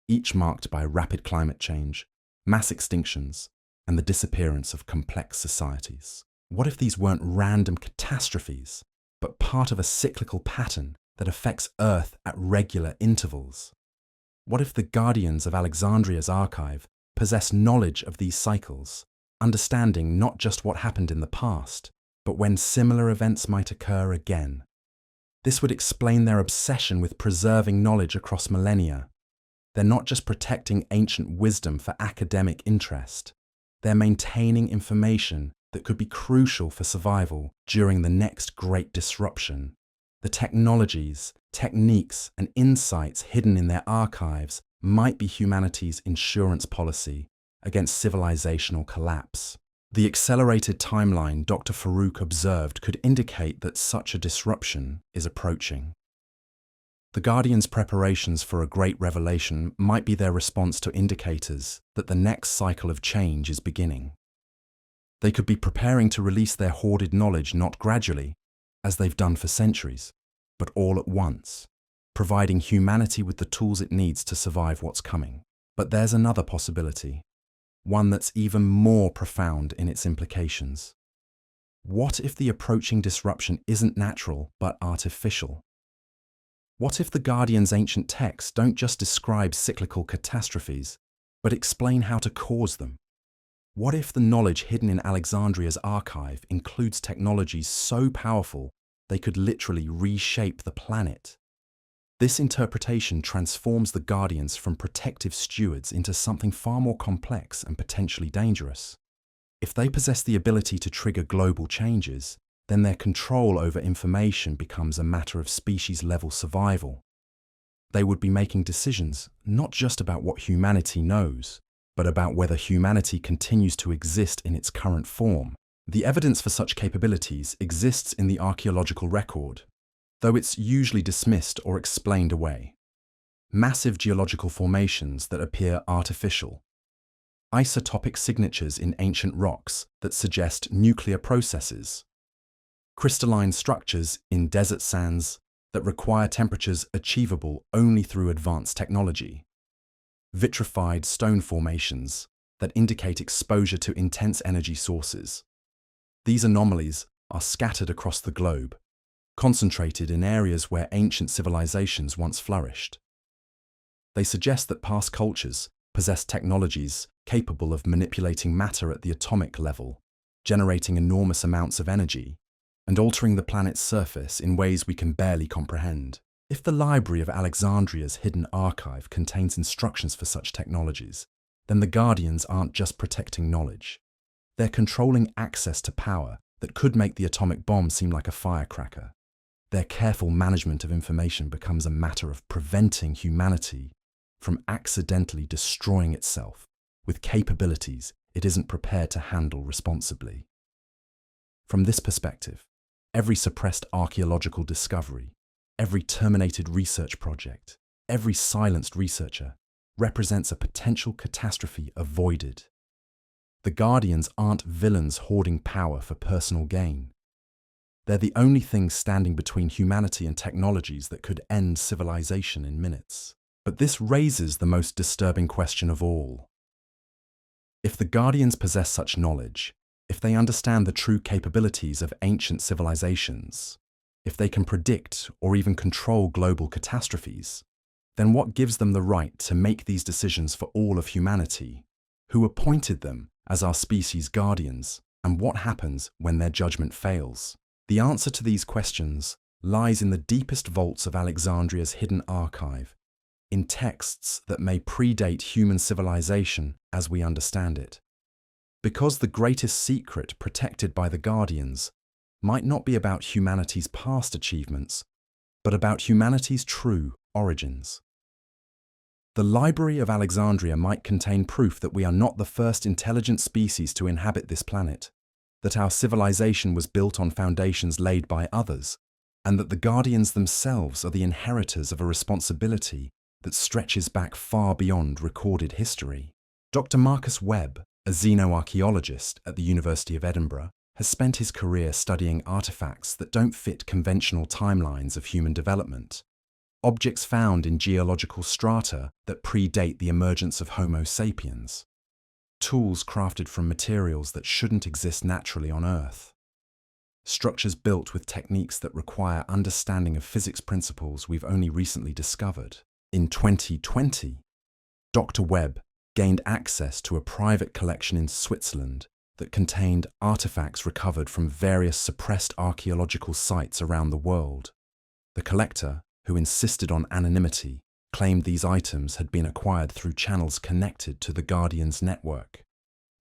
Speaker 1: each marked by rapid climate change, mass extinctions, and the disappearance of complex societies. What if these weren't random catastrophes, but part of a cyclical pattern that affects Earth at regular intervals? What if the Guardians of Alexandria's archive possess knowledge of these cycles, understanding not just what happened in the past, but when similar events might occur again? This would explain their obsession with preserving knowledge across millennia. They're not just protecting ancient wisdom for academic interest. They're maintaining information that could be crucial for survival during the next great disruption. The technologies, techniques, and insights hidden in their archives might be humanity's insurance policy against civilizational collapse. The accelerated timeline Dr. Farouk observed could indicate that such a disruption is approaching. The Guardians' preparations for a great revelation might be their response to indicators that the next cycle of change is beginning. They could be preparing to release their hoarded knowledge not gradually, as they've done for centuries, but all at once, providing humanity with the tools it needs to survive what's coming. But there's another possibility, one that's even more profound in its implications. What if the approaching disruption isn't natural but artificial? What if the Guardians' ancient texts don't just describe cyclical catastrophes, but explain how to cause them? What if the knowledge hidden in Alexandria's archive includes technologies so powerful they could literally reshape the planet? This interpretation transforms the Guardians from protective stewards into something far more complex and potentially dangerous. If they possess the ability to trigger global changes, then their control over information becomes a matter of species-level survival. They would be making decisions not just about what humanity knows, but about whether humanity continues to exist in its current form. The evidence for such capabilities exists in the archaeological record, though it's usually dismissed or explained away. Massive geological formations that appear artificial, isotopic signatures in ancient rocks that suggest nuclear processes, crystalline structures in desert sands that require temperatures achievable only through advanced technology, vitrified stone formations that indicate exposure to intense energy sources. These anomalies are scattered across the globe, concentrated in areas where ancient civilizations once flourished. They suggest that past cultures possess technologies capable of manipulating matter at the atomic level, generating enormous amounts of energy, and altering the planet's surface in ways we can barely comprehend. If the Library of Alexandria's hidden archive contains instructions for such technologies, then the Guardians aren't just protecting knowledge. They're controlling access to power that could make the atomic bomb seem like a firecracker. Their careful management of information becomes a matter of preventing humanity from accidentally destroying itself with capabilities it isn't prepared to handle responsibly. From this perspective, every suppressed archaeological discovery, every terminated research project, every silenced researcher represents a potential catastrophe avoided. The Guardians aren't villains hoarding power for personal gain. They're the only things standing between humanity and technologies that could end civilization in minutes. But this raises the most disturbing question of all. If the Guardians possess such knowledge, if they understand the true capabilities of ancient civilizations, if they can predict or even control global catastrophes, then what gives them the right to make these decisions for all of humanity? Who appointed them as our species' guardians, and what happens when their judgment fails? The answer to these questions lies in the deepest vaults of Alexandria's hidden archive, in texts that may predate human civilization as we understand it. Because the greatest secret protected by the Guardians might not be about humanity's past achievements, but about humanity's true origins. The Library of Alexandria might contain proof that we are not the first intelligent species to inhabit this planet, that our civilization was built on foundations laid by others, and that the Guardians themselves are the inheritors of a responsibility that stretches back far beyond recorded history. Dr. Marcus Webb, a xenoarchaeologist at the University of Edinburgh, has spent his career studying artifacts that don't fit conventional timelines of human development. Objects found in geological strata that predate the emergence of Homo sapiens. Tools crafted from materials that shouldn't exist naturally on Earth. Structures built with techniques that require understanding of physics principles we've only recently discovered. In 2020, Dr. Webb gained access to a private collection in Switzerland that contained artifacts recovered from various suppressed archaeological sites around the world. The collector, who insisted on anonymity, claimed these items had been acquired through channels connected to the Guardians' network.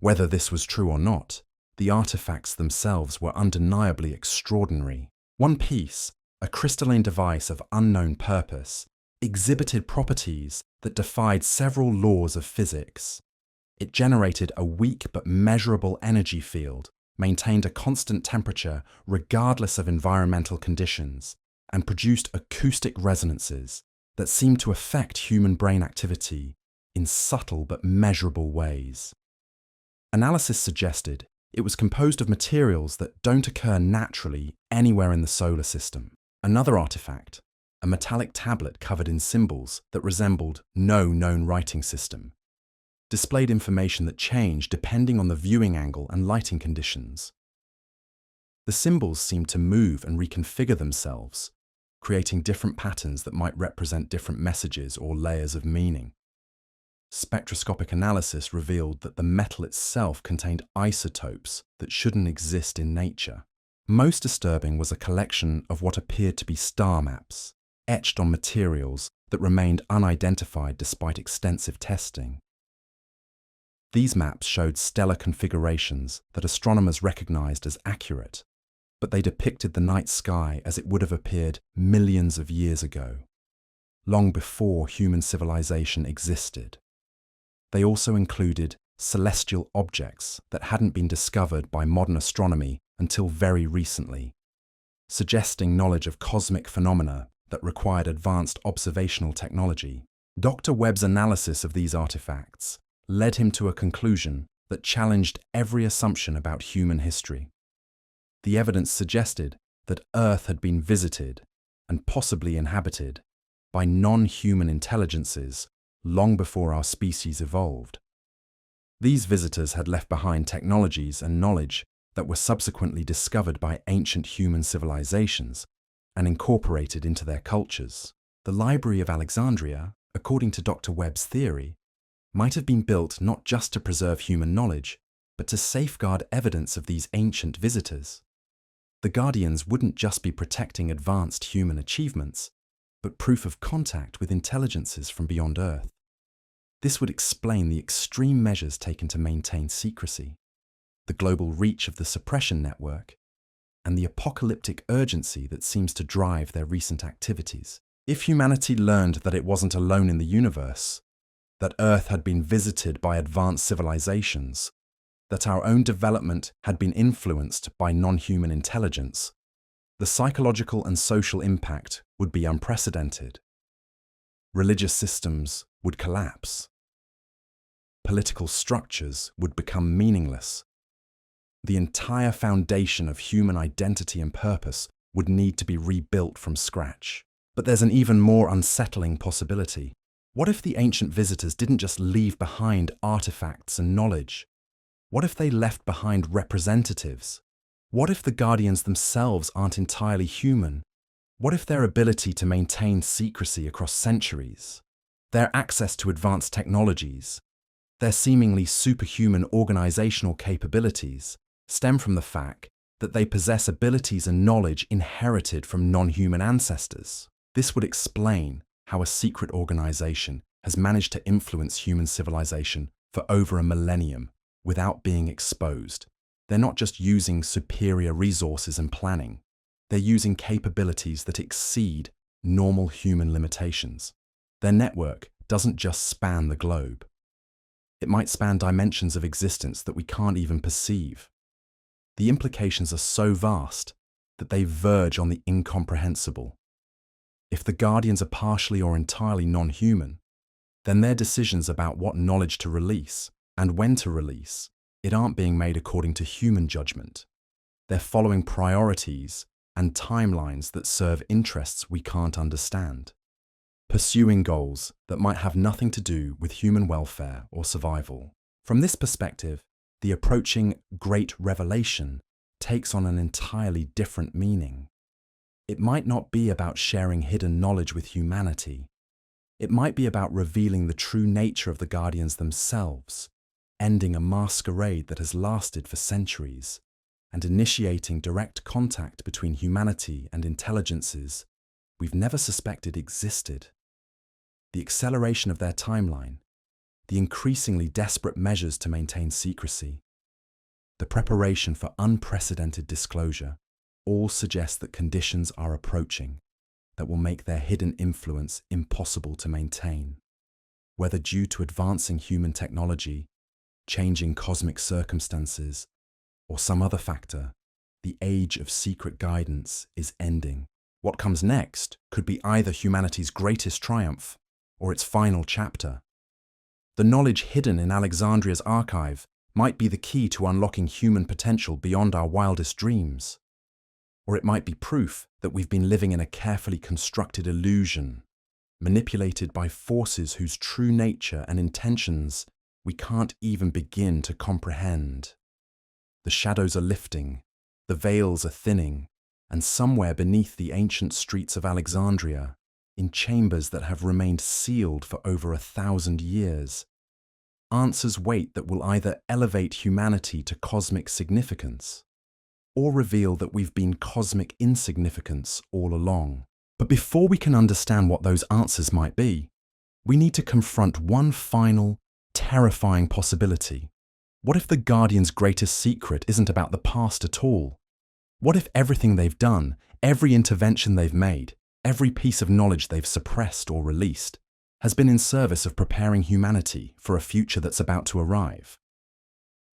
Speaker 1: Whether this was true or not, the artifacts themselves were undeniably extraordinary. One piece, a crystalline device of unknown purpose, exhibited properties that defied several laws of physics. It generated a weak but measurable energy field, maintained a constant temperature regardless of environmental conditions, and produced acoustic resonances that seemed to affect human brain activity in subtle but measurable ways. Analysis suggested it was composed of materials that don't occur naturally anywhere in the solar system. Another artifact, a metallic tablet covered in symbols that resembled no known writing system, displayed information that changed depending on the viewing angle and lighting conditions. The symbols seemed to move and reconfigure themselves, creating different patterns that might represent different messages or layers of meaning. Spectroscopic analysis revealed that the metal itself contained isotopes that shouldn't exist in nature. Most disturbing was a collection of what appeared to be star maps, etched on materials that remained unidentified despite extensive testing. These maps showed stellar configurations that astronomers recognized as accurate, but they depicted the night sky as it would have appeared millions of years ago, long before human civilization existed. They also included celestial objects that hadn't been discovered by modern astronomy until very recently, suggesting knowledge of cosmic phenomena that required advanced observational technology. Dr. Webb's analysis of these artifacts led him to a conclusion that challenged every assumption about human history. The evidence suggested that Earth had been visited and possibly inhabited by non-human intelligences long before our species evolved. These visitors had left behind technologies and knowledge that were subsequently discovered by ancient human civilizations and incorporated into their cultures. The Library of Alexandria, according to Dr. Webb's theory, might have been built not just to preserve human knowledge, but to safeguard evidence of these ancient visitors. The guardians wouldn't just be protecting advanced human achievements, but proof of contact with intelligences from beyond Earth. This would explain the extreme measures taken to maintain secrecy, the global reach of the suppression network, and the apocalyptic urgency that seems to drive their recent activities. If humanity learned that it wasn't alone in the universe, that Earth had been visited by advanced civilizations, that our own development had been influenced by non-human intelligence, the psychological and social impact would be unprecedented. Religious systems would collapse. Political structures would become meaningless. The entire foundation of human identity and purpose would need to be rebuilt from scratch. But there's an even more unsettling possibility. What if the ancient visitors didn't just leave behind artifacts and knowledge? What if they left behind representatives? What if the guardians themselves aren't entirely human? What if their ability to maintain secrecy across centuries, their access to advanced technologies, their seemingly superhuman organizational capabilities stem from the fact that they possess abilities and knowledge inherited from non-human ancestors? This would explain how a secret organization has managed to influence human civilization for over a millennium without being exposed. They're not just using superior resources and planning. They're using capabilities that exceed normal human limitations. Their network doesn't just span the globe. It might span dimensions of existence that we can't even perceive. The implications are so vast that they verge on the incomprehensible. If the guardians are partially or entirely non-human, then their decisions about what knowledge to release and when to release it aren't being made according to human judgment. They're following priorities and timelines that serve interests we can't understand, pursuing goals that might have nothing to do with human welfare or survival. From this perspective, the approaching Great Revelation takes on an entirely different meaning. It might not be about sharing hidden knowledge with humanity. It might be about revealing the true nature of the guardians themselves, ending a masquerade that has lasted for centuries, and initiating direct contact between humanity and intelligences we've never suspected existed. The acceleration of their timeline, the increasingly desperate measures to maintain secrecy, the preparation for unprecedented disclosure, all suggest that conditions are approaching that will make their hidden influence impossible to maintain. Whether due to advancing human technology, changing cosmic circumstances, or some other factor, the age of secret guidance is ending. What comes next could be either humanity's greatest triumph or its final chapter. The knowledge hidden in Alexandria's archive might be the key to unlocking human potential beyond our wildest dreams. Or it might be proof that we've been living in a carefully constructed illusion, manipulated by forces whose true nature and intentions we can't even begin to comprehend. The shadows are lifting, the veils are thinning, and somewhere beneath the ancient streets of Alexandria, in chambers that have remained sealed for over 1,000 years, answers wait that will either elevate humanity to cosmic significance or reveal that we've been cosmic insignificance all along. But before we can understand what those answers might be, we need to confront one final, terrifying possibility. What if the Guardian's greatest secret isn't about the past at all, What if everything they've done, every intervention they've made, every piece of knowledge they've suppressed or released, has been in service of preparing humanity for a future that's about to arrive?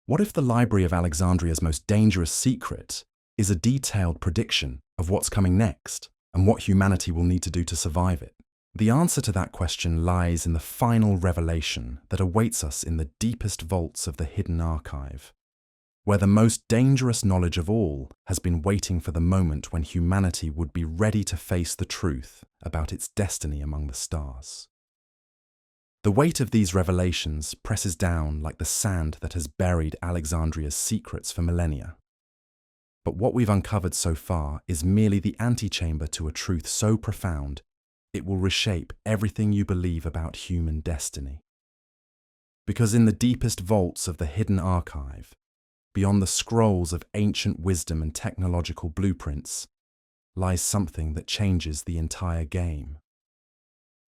Speaker 1: What if the Library of Alexandria's most dangerous secret is a detailed prediction of what's coming next and what humanity will need to do to survive it? The answer to that question lies in the final revelation that awaits us in the deepest vaults of the hidden archive, where the most dangerous knowledge of all has been waiting for the moment when humanity would be ready to face the truth about its destiny among the stars. The weight of these revelations presses down like the sand that has buried Alexandria's secrets for millennia. But what we've uncovered so far is merely the antechamber to a truth so profound it will reshape everything you believe about human destiny. Because in the deepest vaults of the hidden archive, beyond the scrolls of ancient wisdom and technological blueprints, lies something that changes the entire game.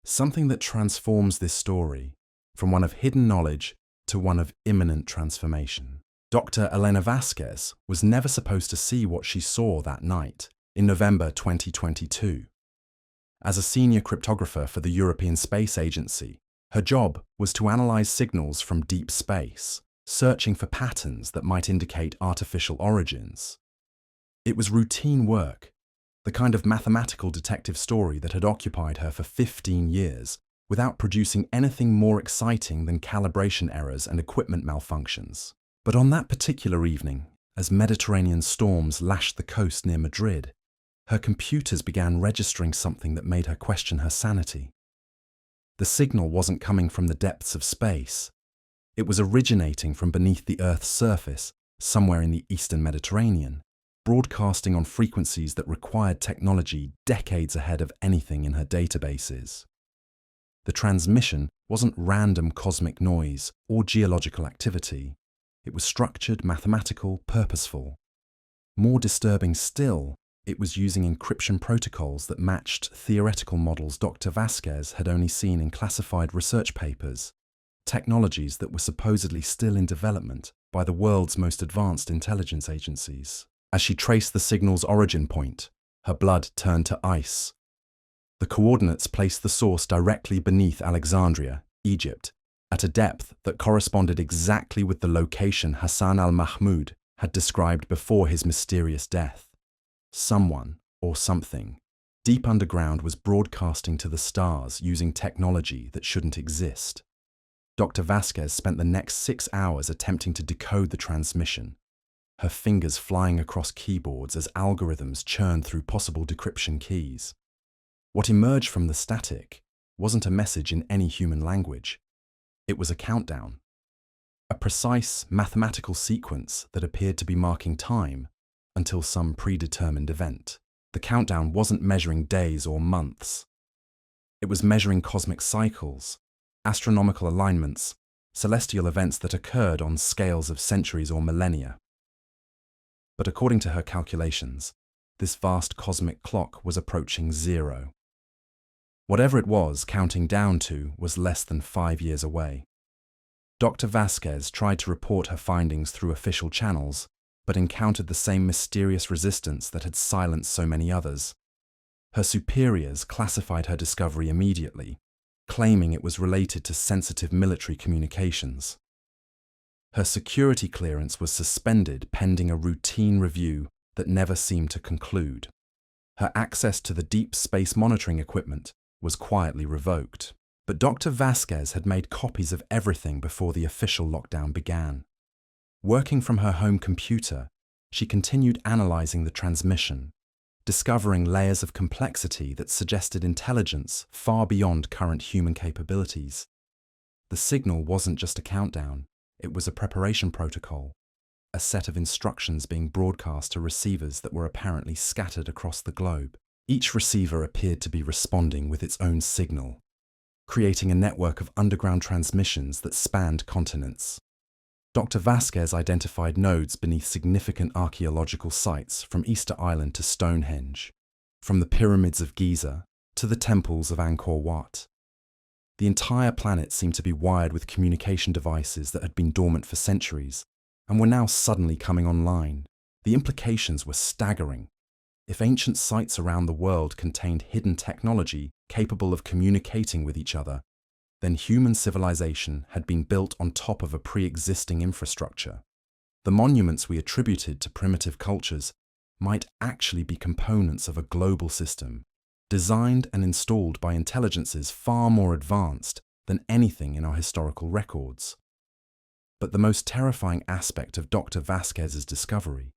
Speaker 1: Something that transforms this story from one of hidden knowledge to one of imminent transformation. Dr. Elena Vasquez was never supposed to see what she saw that night in November 2022. As a senior cryptographer for the European Space Agency, her job was to analyze signals from deep space, searching for patterns that might indicate artificial origins. It was routine work, the kind of mathematical detective story that had occupied her for 15 years without producing anything more exciting than calibration errors and equipment malfunctions. But on that particular evening, as Mediterranean storms lashed the coast near Madrid, her computers began registering something that made her question her sanity. The signal wasn't coming from the depths of space. It was originating from beneath the Earth's surface, somewhere in the eastern Mediterranean, broadcasting on frequencies that required technology decades ahead of anything in her databases. The transmission wasn't random cosmic noise or geological activity. It was structured, mathematical, purposeful. More disturbing still, it was using encryption protocols that matched theoretical models Dr. Vasquez had only seen in classified research papers, technologies that were supposedly still in development by the world's most advanced intelligence agencies. As she traced the signal's origin point, her blood turned to ice. The coordinates placed the source directly beneath Alexandria, Egypt, at a depth that corresponded exactly with the location Hassan al-Mahmoud had described before his mysterious death. Someone, or something, deep underground was broadcasting to the stars using technology that shouldn't exist. Dr. Vasquez spent the next 6 hours attempting to decode the transmission, her fingers flying across keyboards as algorithms churned through possible decryption keys. What emerged from the static wasn't a message in any human language. It was a countdown, a precise mathematical sequence that appeared to be marking time until some predetermined event. The countdown wasn't measuring days or months. It was measuring cosmic cycles, astronomical alignments, celestial events that occurred on scales of centuries or millennia. But according to her calculations, this vast cosmic clock was approaching zero. Whatever it was counting down to was less than 5 years away. Dr. Vasquez tried to report her findings through official channels, but encountered the same mysterious resistance that had silenced so many others. Her superiors classified her discovery immediately, claiming it was related to sensitive military communications. Her security clearance was suspended pending a routine review that never seemed to conclude. Her access to the deep space monitoring equipment was quietly revoked. But Dr. Vasquez had made copies of everything before the official lockdown began. Working from her home computer, she continued analyzing the transmission, discovering layers of complexity that suggested intelligence far beyond current human capabilities. The signal wasn't just a countdown, it was a preparation protocol, a set of instructions being broadcast to receivers that were apparently scattered across the globe. Each receiver appeared to be responding with its own signal, creating a network of underground transmissions that spanned continents. Dr. Vasquez identified nodes beneath significant archaeological sites from Easter Island to Stonehenge, from the pyramids of Giza to the temples of Angkor Wat. The entire planet seemed to be wired with communication devices that had been dormant for centuries and were now suddenly coming online. The implications were staggering. If ancient sites around the world contained hidden technology capable of communicating with each other, then human civilization had been built on top of a pre-existing infrastructure. The monuments we attributed to primitive cultures might actually be components of a global system, designed and installed by intelligences far more advanced than anything in our historical records. But the most terrifying aspect of Dr. Vasquez's discovery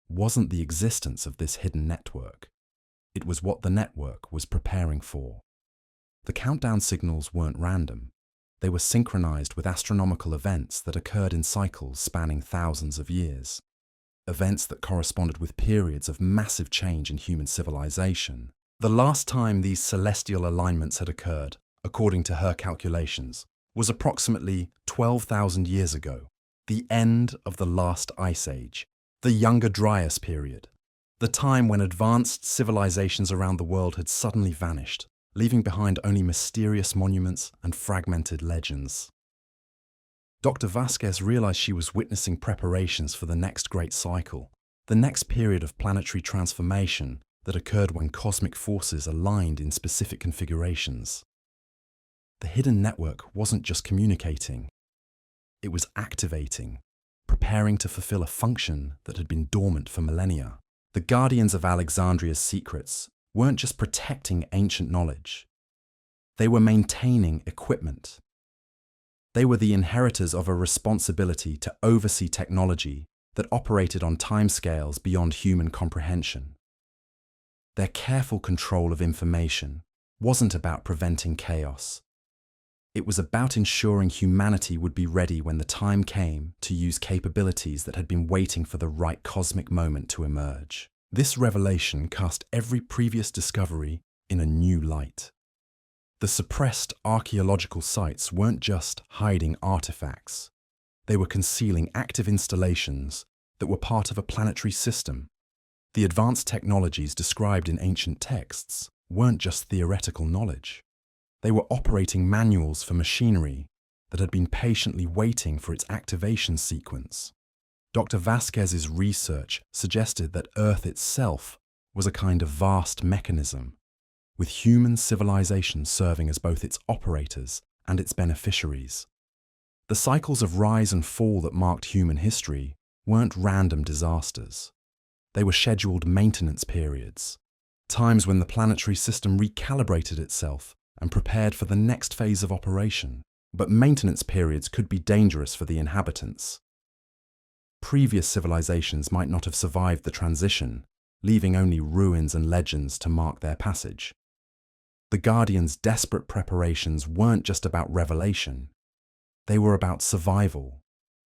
Speaker 1: wasn't the existence of this hidden network. It was what the network was preparing for. The countdown signals weren't random. They were synchronized with astronomical events that occurred in cycles spanning thousands of years. Events that corresponded with periods of massive change in human civilization. The last time these celestial alignments had occurred, according to her calculations, was approximately 12,000 years ago, the end of the last ice age, the Younger Dryas period, the time when advanced civilizations around the world had suddenly vanished, leaving behind only mysterious monuments and fragmented legends. Dr. Vasquez realized she was witnessing preparations for the next great cycle, the next period of planetary transformation that occurred when cosmic forces aligned in specific configurations. The hidden network wasn't just communicating, it was activating, preparing to fulfill a function that had been dormant for millennia. The guardians of Alexandria's secrets weren't just protecting ancient knowledge, they were maintaining equipment. They were the inheritors of a responsibility to oversee technology that operated on timescales beyond human comprehension. Their careful control of information wasn't about preventing chaos. It was about ensuring humanity would be ready when the time came to use capabilities that had been waiting for the right cosmic moment to emerge. This revelation cast every previous discovery in a new light. The suppressed archaeological sites weren't just hiding artifacts. They were concealing active installations that were part of a planetary system. The advanced technologies described in ancient texts weren't just theoretical knowledge. They were operating manuals for machinery that had been patiently waiting for its activation sequence. Dr. Vasquez's research suggested that Earth itself was a kind of vast mechanism, with human civilization serving as both its operators and its beneficiaries. The cycles of rise and fall that marked human history weren't random disasters. They were scheduled maintenance periods, times when the planetary system recalibrated itself and prepared for the next phase of operation. But maintenance periods could be dangerous for the inhabitants. Previous civilizations might not have survived the transition, leaving only ruins and legends to mark their passage. The Guardians' desperate preparations weren't just about revelation. They were about survival.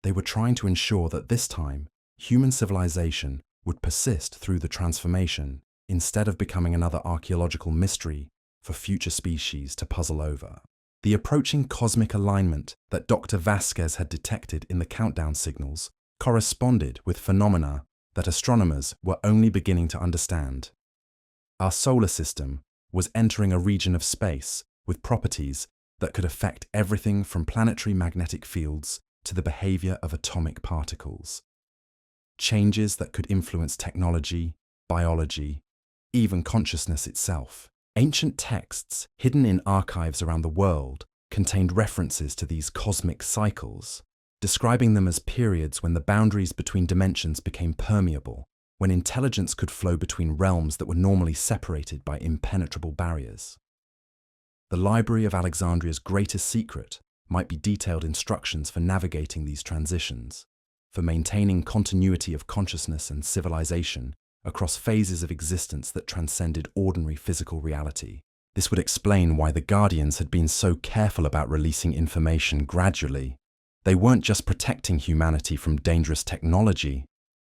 Speaker 1: They were trying to ensure that this time, human civilization would persist through the transformation instead of becoming another archaeological mystery for future species to puzzle over. The approaching cosmic alignment that Dr. Vasquez had detected in the countdown signals corresponded with phenomena that astronomers were only beginning to understand. Our solar system was entering a region of space with properties that could affect everything from planetary magnetic fields to the behavior of atomic particles. Changes that could influence technology, biology, even consciousness itself. Ancient texts hidden in archives around the world contained references to these cosmic cycles, describing them as periods when the boundaries between dimensions became permeable, when intelligence could flow between realms that were normally separated by impenetrable barriers. The Library of Alexandria's greatest secret might be detailed instructions for navigating these transitions, for maintaining continuity of consciousness and civilization across phases of existence that transcended ordinary physical reality. This would explain why the Guardians had been so careful about releasing information gradually. They weren't just protecting humanity from dangerous technology,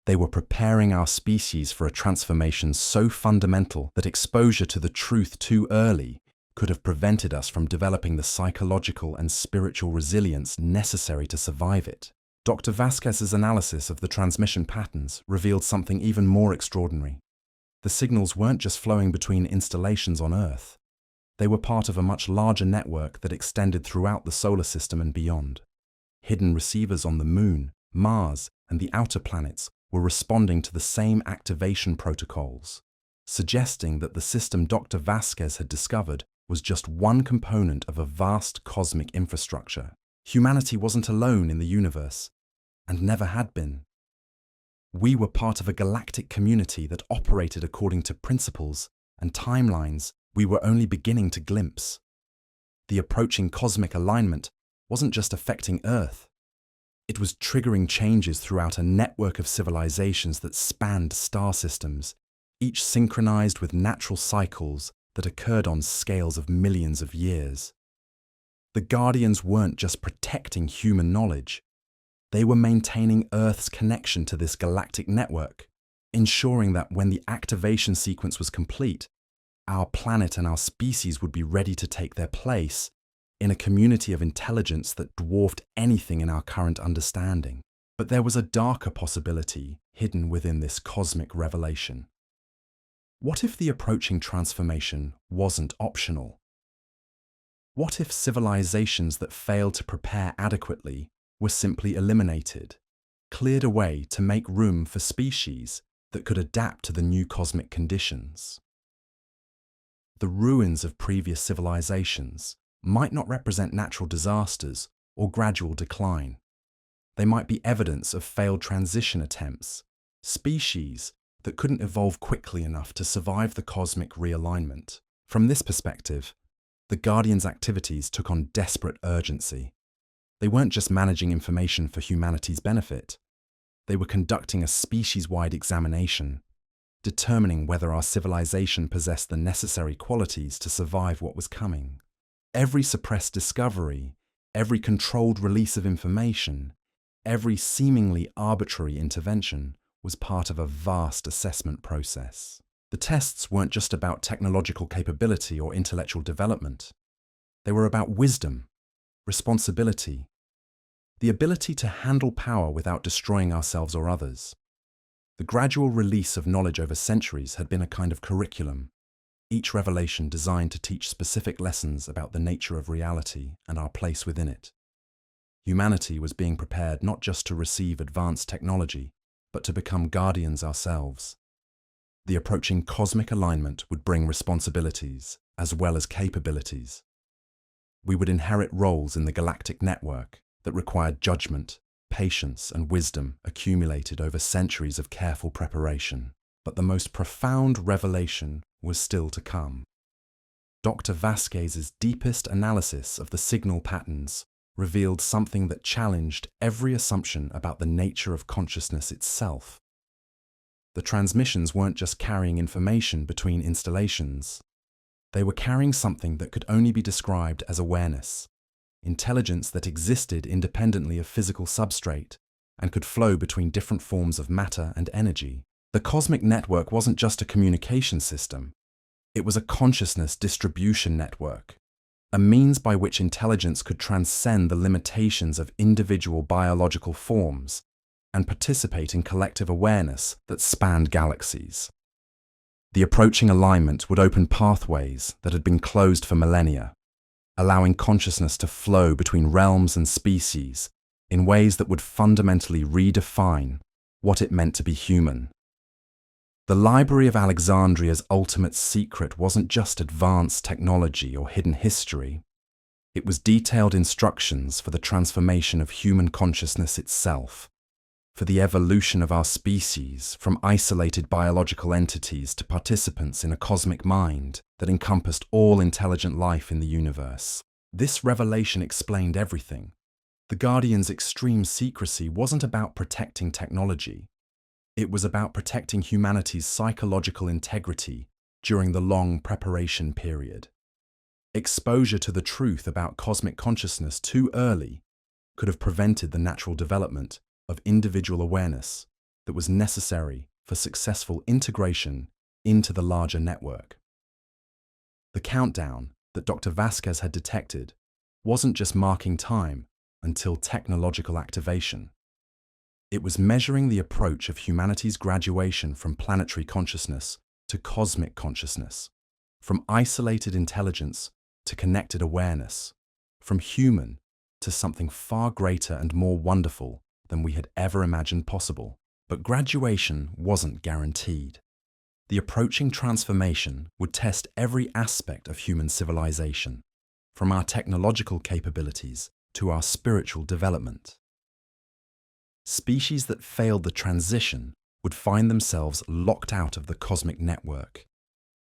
Speaker 1: they were preparing our species for a transformation so fundamental that exposure to the truth too early could have prevented us from developing the psychological and spiritual resilience necessary to survive it. Dr. Vasquez's analysis of the transmission patterns revealed something even more extraordinary. The signals weren't just flowing between installations on Earth. They were part of a much larger network that extended throughout the solar system and beyond. Hidden receivers on the Moon, Mars, and the outer planets were responding to the same activation protocols, suggesting that the system Dr. Vasquez had discovered was just one component of a vast cosmic infrastructure. Humanity wasn't alone in the universe, and never had been. We were part of a galactic community that operated according to principles and timelines we were only beginning to glimpse. The approaching cosmic alignment wasn't just affecting Earth. It was triggering changes throughout a network of civilizations that spanned star systems, each synchronized with natural cycles that occurred on scales of millions of years. The Guardians weren't just protecting human knowledge. They were maintaining Earth's connection to this galactic network, ensuring that when the activation sequence was complete, our planet and our species would be ready to take their place in a community of intelligence that dwarfed anything in our current understanding. But there was a darker possibility hidden within this cosmic revelation. What if the approaching transformation wasn't optional? What if civilizations that failed to prepare adequately were simply eliminated, cleared away to make room for species that could adapt to the new cosmic conditions? The ruins of previous civilizations might not represent natural disasters or gradual decline. They might be evidence of failed transition attempts, species that couldn't evolve quickly enough to survive the cosmic realignment. From this perspective, the Guardians' activities took on desperate urgency. They weren't just managing information for humanity's benefit. They were conducting a species-wide examination, determining whether our civilization possessed the necessary qualities to survive what was coming. Every suppressed discovery, every controlled release of information, every seemingly arbitrary intervention was part of a vast assessment process. The tests weren't just about technological capability or intellectual development. They were about wisdom, responsibility, the ability to handle power without destroying ourselves or others. The gradual release of knowledge over centuries had been a kind of curriculum, each revelation designed to teach specific lessons about the nature of reality and our place within it. Humanity was being prepared not just to receive advanced technology, but to become guardians ourselves. The approaching cosmic alignment would bring responsibilities as well as capabilities. We would inherit roles in the galactic network that required judgment, patience, and wisdom accumulated over centuries of careful preparation. But the most profound revelation was still to come. Dr. Vasquez's deepest analysis of the signal patterns revealed something that challenged every assumption about the nature of consciousness itself. The transmissions weren't just carrying information between installations. They were carrying something that could only be described as awareness, intelligence that existed independently of physical substrate and could flow between different forms of matter and energy. The cosmic network wasn't just a communication system. It was a consciousness distribution network, a means by which intelligence could transcend the limitations of individual biological forms and participate in collective awareness that spanned galaxies. The approaching alignment would open pathways that had been closed for millennia, allowing consciousness to flow between realms and species in ways that would fundamentally redefine what it meant to be human. The Library of Alexandria's ultimate secret wasn't just advanced technology or hidden history. It was detailed instructions for the transformation of human consciousness itself, for the evolution of our species from isolated biological entities to participants in a cosmic mind that encompassed all intelligent life in the universe. This revelation explained everything. The Guardian's extreme secrecy wasn't about protecting technology. It was about protecting humanity's psychological integrity during the long preparation period. Exposure to the truth about cosmic consciousness too early could have prevented the natural development of individual awareness that was necessary for successful integration into the larger network. The countdown that Dr. Vasquez had detected wasn't just marking time until technological activation. It was measuring the approach of humanity's graduation from planetary consciousness to cosmic consciousness, from isolated intelligence to connected awareness, from human to something far greater and more wonderful than we had ever imagined possible. But graduation wasn't guaranteed. The approaching transformation would test every aspect of human civilization, from our technological capabilities to our spiritual development. Species that failed the transition would find themselves locked out of the cosmic network,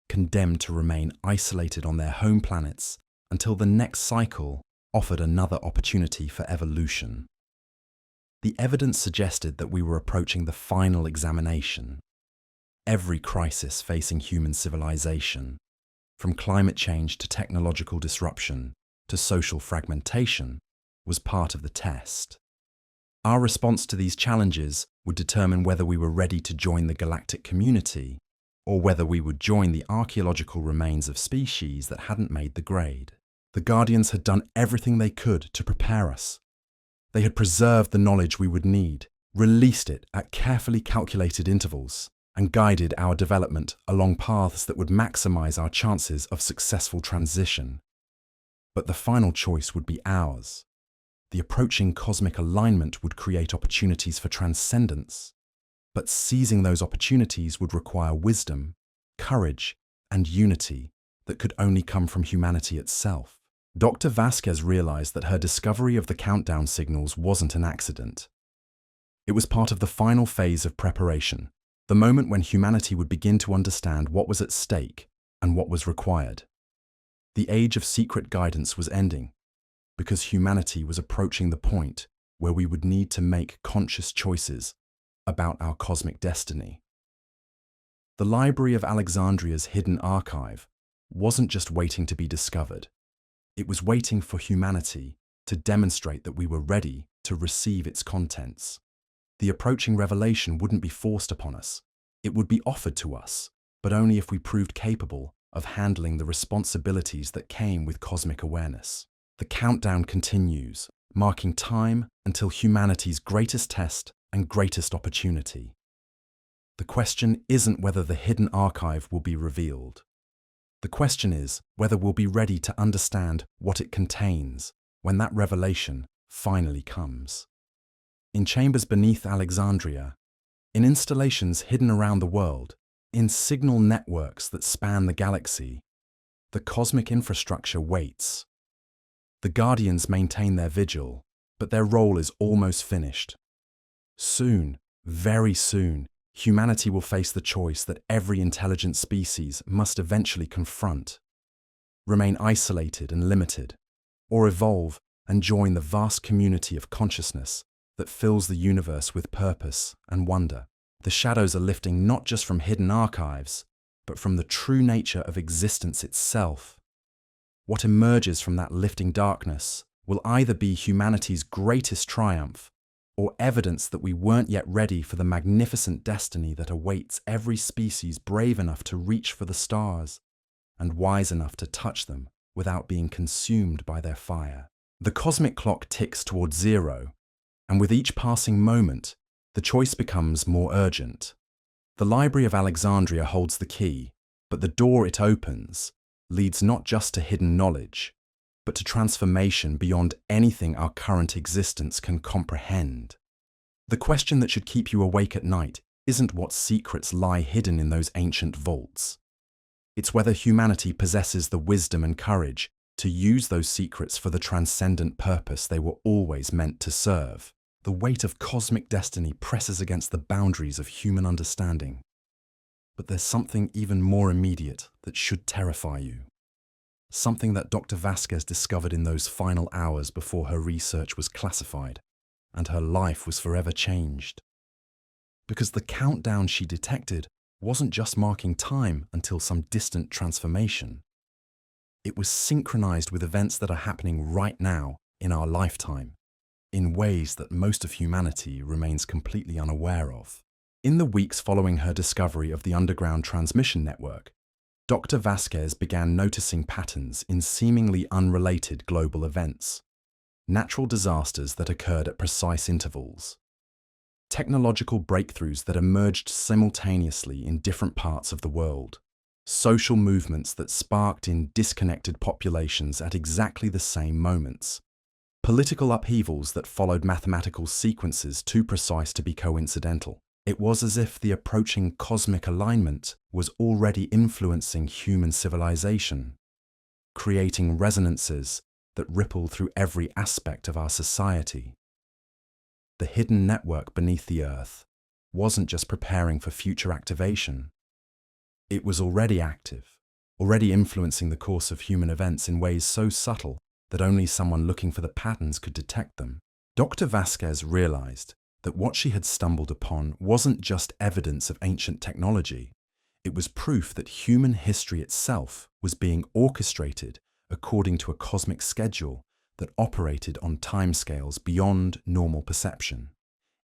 Speaker 1: condemned to remain isolated on their home planets until the next cycle offered another opportunity for evolution. The evidence suggested that we were approaching the final examination. Every crisis facing human civilization, from climate change to technological disruption to social fragmentation, was part of the test. Our response to these challenges would determine whether we were ready to join the galactic community or whether we would join the archaeological remains of species that hadn't made the grade. The Guardians had done everything they could to prepare us. They had preserved the knowledge we would need, released it at carefully calculated intervals, and guided our development along paths that would maximize our chances of successful transition. But the final choice would be ours. The approaching cosmic alignment would create opportunities for transcendence, but seizing those opportunities would require wisdom, courage, and unity that could only come from humanity itself. Dr. Vasquez realized that her discovery of the countdown signals wasn't an accident. It was part of the final phase of preparation, the moment when humanity would begin to understand what was at stake and what was required. The age of secret guidance was ending, because humanity was approaching the point where we would need to make conscious choices about our cosmic destiny. The Library of Alexandria's hidden archive wasn't just waiting to be discovered. It was waiting for humanity to demonstrate that we were ready to receive its contents. The approaching revelation wouldn't be forced upon us. It would be offered to us, but only if we proved capable of handling the responsibilities that came with cosmic awareness. The countdown continues, marking time until humanity's greatest test and greatest opportunity. The question isn't whether the hidden archive will be revealed. The question is whether we'll be ready to understand what it contains when that revelation finally comes. In chambers beneath Alexandria, in installations hidden around the world, in signal networks that span the galaxy, the cosmic infrastructure waits. The Guardians maintain their vigil, but their role is almost finished. Soon, very soon, humanity will face the choice that every intelligent species must eventually confront: remain isolated and limited, or evolve and join the vast community of consciousness that fills the universe with purpose and wonder. The shadows are lifting not just from hidden archives, but from the true nature of existence itself. What emerges from that lifting darkness will either be humanity's greatest triumph or evidence that we weren't yet ready for the magnificent destiny that awaits every species brave enough to reach for the stars and wise enough to touch them without being consumed by their fire. The cosmic clock ticks towards zero, and with each passing moment, the choice becomes more urgent. The Library of Alexandria holds the key, but the door it opens leads not just to hidden knowledge, but to transformation beyond anything our current existence can comprehend. The question that should keep you awake at night isn't what secrets lie hidden in those ancient vaults. It's whether humanity possesses the wisdom and courage to use those secrets for the transcendent purpose they were always meant to serve. The weight of cosmic destiny presses against the boundaries of human understanding. But there's something even more immediate that should terrify you. Something that Dr. Vasquez discovered in those final hours before her research was classified, and her life was forever changed. Because the countdown she detected wasn't just marking time until some distant transformation. It was synchronized with events that are happening right now in our lifetime, in ways that most of humanity remains completely unaware of. In the weeks following her discovery of the underground transmission network, Dr. Vasquez began noticing patterns in seemingly unrelated global events, natural disasters that occurred at precise intervals, technological breakthroughs that emerged simultaneously in different parts of the world, social movements that sparked in disconnected populations at exactly the same moments, political upheavals that followed mathematical sequences too precise to be coincidental. It was as if the approaching cosmic alignment was already influencing human civilization, creating resonances that ripple through every aspect of our society. The hidden network beneath the Earth wasn't just preparing for future activation. It was already active, already influencing the course of human events in ways so subtle that only someone looking for the patterns could detect them. Dr. Vasquez realized that what she had stumbled upon wasn't just evidence of ancient technology. It was proof that human history itself was being orchestrated according to a cosmic schedule that operated on timescales beyond normal perception.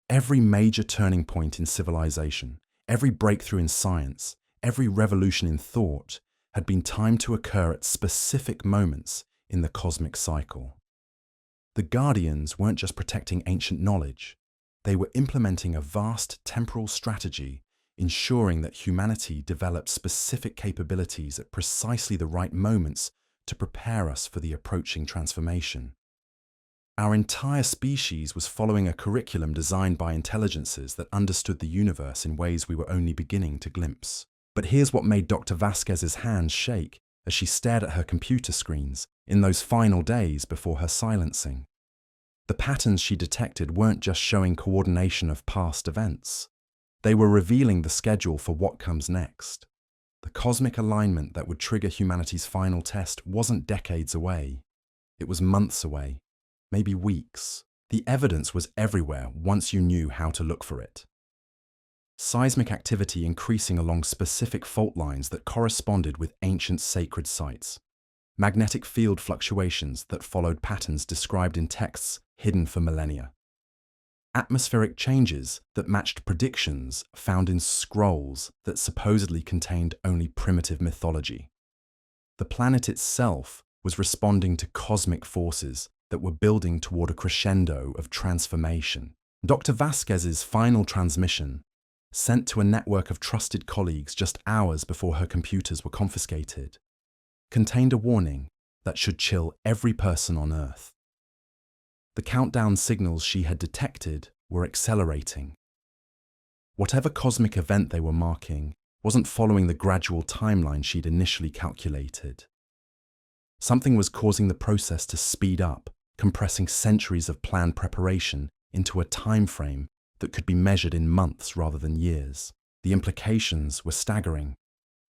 Speaker 1: Every major turning point in civilization, every breakthrough in science, every revolution in thought had been timed to occur at specific moments in the cosmic cycle. The Guardians weren't just protecting ancient knowledge, they were implementing a vast temporal strategy, ensuring that humanity developed specific capabilities at precisely the right moments to prepare us for the approaching transformation. Our entire species was following a curriculum designed by intelligences that understood the universe in ways we were only beginning to glimpse. But here's what made Dr. Vasquez's hands shake as she stared at her computer screens in those final days before her silencing. The patterns she detected weren't just showing coordination of past events. They were revealing the schedule for what comes next. The cosmic alignment that would trigger humanity's final test wasn't decades away. It was months away, maybe weeks. The evidence was everywhere once you knew how to look for it. Seismic activity increasing along specific fault lines that corresponded with ancient sacred sites. Magnetic field fluctuations that followed patterns described in texts hidden for millennia. Atmospheric changes that matched predictions found in scrolls that supposedly contained only primitive mythology. The planet itself was responding to cosmic forces that were building toward a crescendo of transformation. Dr. Vasquez's final transmission, sent to a network of trusted colleagues just hours before her computers were confiscated, contained a warning that should chill every person on Earth. The countdown signals she had detected were accelerating. Whatever cosmic event they were marking wasn't following the gradual timeline she'd initially calculated. Something was causing the process to speed up, compressing centuries of planned preparation into a time frame that could be measured in months rather than years. The implications were staggering.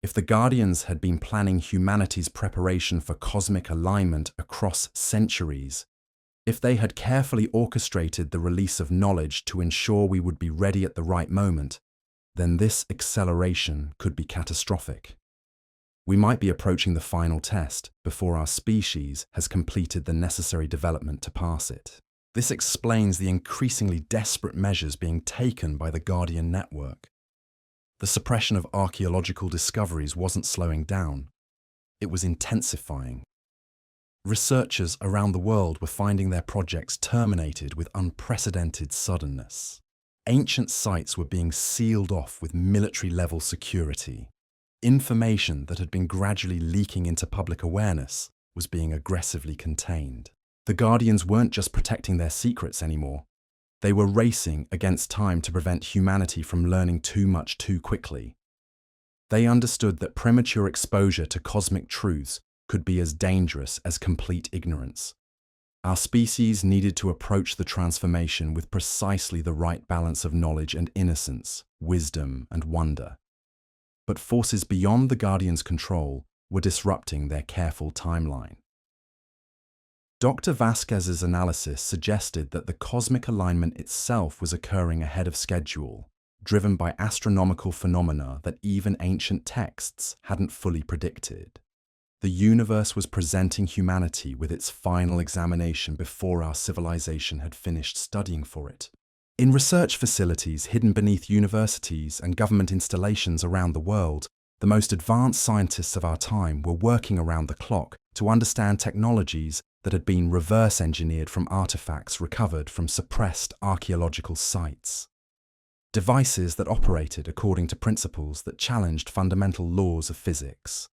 Speaker 1: If the Guardians had been planning humanity's preparation for cosmic alignment across centuries, if they had carefully orchestrated the release of knowledge to ensure we would be ready at the right moment, then this acceleration could be catastrophic. We might be approaching the final test before our species has completed the necessary development to pass it. This explains the increasingly desperate measures being taken by the Guardian network. The suppression of archaeological discoveries wasn't slowing down, it was intensifying. Researchers around the world were finding their projects terminated with unprecedented suddenness. Ancient sites were being sealed off with military-level security. Information that had been gradually leaking into public awareness was being aggressively contained. The Guardians weren't just protecting their secrets anymore. They were racing against time to prevent humanity from learning too much too quickly. They understood that premature exposure to cosmic truths could be as dangerous as complete ignorance. Our species needed to approach the transformation with precisely the right balance of knowledge and innocence, wisdom and wonder. But forces beyond the Guardians' control were disrupting their careful timeline. Dr. Vasquez's analysis suggested that the cosmic alignment itself was occurring ahead of schedule, driven by astronomical phenomena that even ancient texts hadn't fully predicted. The universe was presenting humanity with its final examination before our civilization had finished studying for it. In research facilities hidden beneath universities and government installations around the world, the most advanced scientists of our time were working around the clock to understand technologies that had been reverse-engineered from artifacts recovered from suppressed archaeological sites. Devices that operated according to principles that challenged fundamental laws of physics.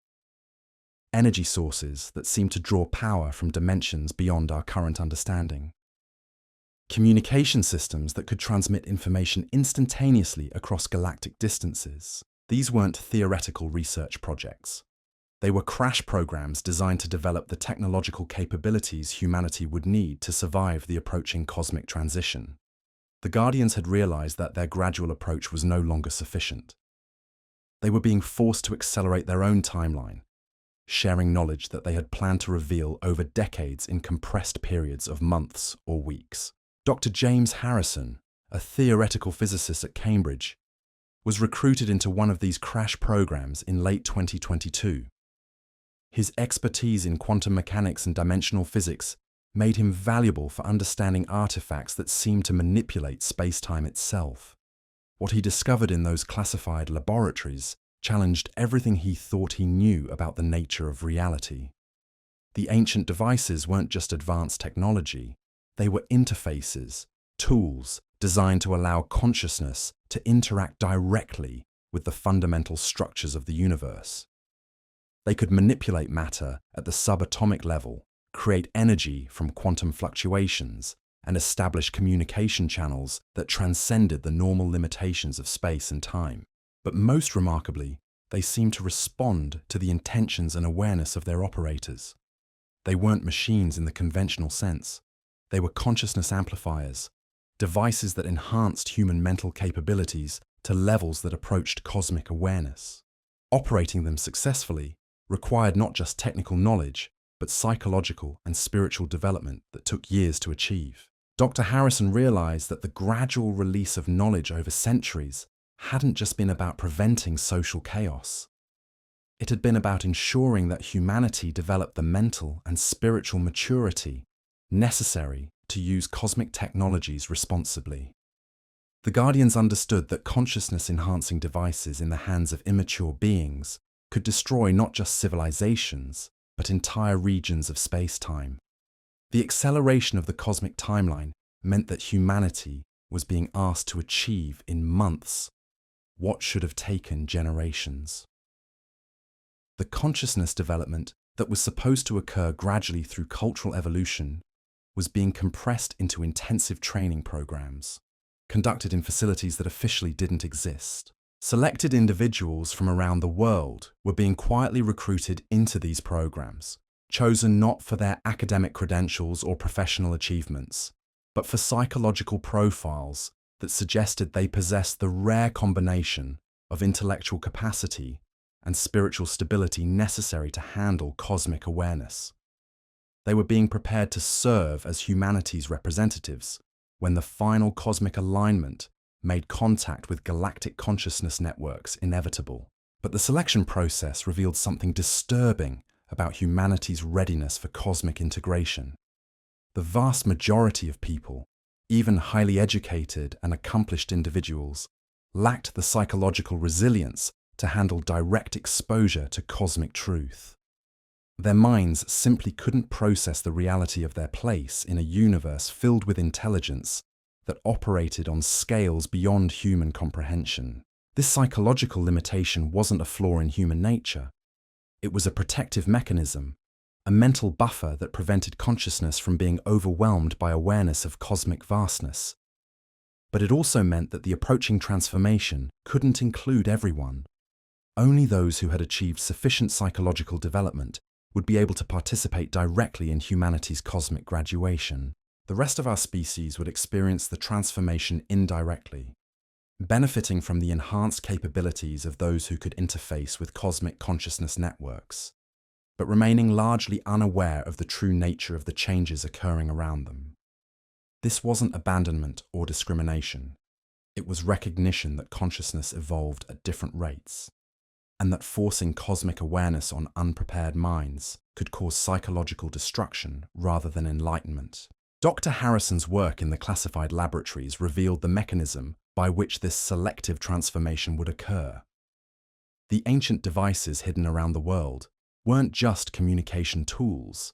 Speaker 1: Energy sources that seemed to draw power from dimensions beyond our current understanding. Communication systems that could transmit information instantaneously across galactic distances. These weren't theoretical research projects. They were crash programs designed to develop the technological capabilities humanity would need to survive the approaching cosmic transition. The Guardians had realized that their gradual approach was no longer sufficient. They were being forced to accelerate their own timeline, sharing knowledge that they had planned to reveal over decades in compressed periods of months or weeks. Dr. James Harrison, a theoretical physicist at Cambridge, was recruited into one of these crash programs in late 2022. His expertise in quantum mechanics and dimensional physics made him valuable for understanding artifacts that seemed to manipulate space-time itself. What he discovered in those classified laboratories challenged everything he thought he knew about the nature of reality. The ancient devices weren't just advanced technology, they were interfaces, tools designed to allow consciousness to interact directly with the fundamental structures of the universe. They could manipulate matter at the subatomic level, create energy from quantum fluctuations, and establish communication channels that transcended the normal limitations of space and time. But most remarkably, they seemed to respond to the intentions and awareness of their operators. They weren't machines in the conventional sense. They were consciousness amplifiers, devices that enhanced human mental capabilities to levels that approached cosmic awareness. Operating them successfully required not just technical knowledge, but psychological and spiritual development that took years to achieve. Dr. Harrison realized that the gradual release of knowledge over centuries hadn't just been about preventing social chaos. It had been about ensuring that humanity developed the mental and spiritual maturity necessary to use cosmic technologies responsibly. The Guardians understood that consciousness-enhancing devices in the hands of immature beings could destroy not just civilizations, but entire regions of space-time. The acceleration of the cosmic timeline meant that humanity was being asked to achieve in months what should have taken generations. The consciousness development that was supposed to occur gradually through cultural evolution was being compressed into intensive training programs, conducted in facilities that officially didn't exist. Selected individuals from around the world were being quietly recruited into these programs, chosen not for their academic credentials or professional achievements, but for psychological profiles that suggested they possessed the rare combination of intellectual capacity and spiritual stability necessary to handle cosmic awareness. They were being prepared to serve as humanity's representatives when the final cosmic alignment made contact with galactic consciousness networks inevitable. But the selection process revealed something disturbing about humanity's readiness for cosmic integration. The vast majority of people, even highly educated and accomplished individuals, lacked the psychological resilience to handle direct exposure to cosmic truth. Their minds simply couldn't process the reality of their place in a universe filled with intelligence that operated on scales beyond human comprehension. This psychological limitation wasn't a flaw in human nature. It was a protective mechanism, a mental buffer that prevented consciousness from being overwhelmed by awareness of cosmic vastness. But it also meant that the approaching transformation couldn't include everyone. Only those who had achieved sufficient psychological development would be able to participate directly in humanity's cosmic graduation. The rest of our species would experience the transformation indirectly, benefiting from the enhanced capabilities of those who could interface with cosmic consciousness networks, but remaining largely unaware of the true nature of the changes occurring around them. This wasn't abandonment or discrimination. It was recognition that consciousness evolved at different rates, and that forcing cosmic awareness on unprepared minds could cause psychological destruction rather than enlightenment. Dr. Harrison's work in the classified laboratories revealed the mechanism by which this selective transformation would occur. The ancient devices hidden around the world weren't just communication tools.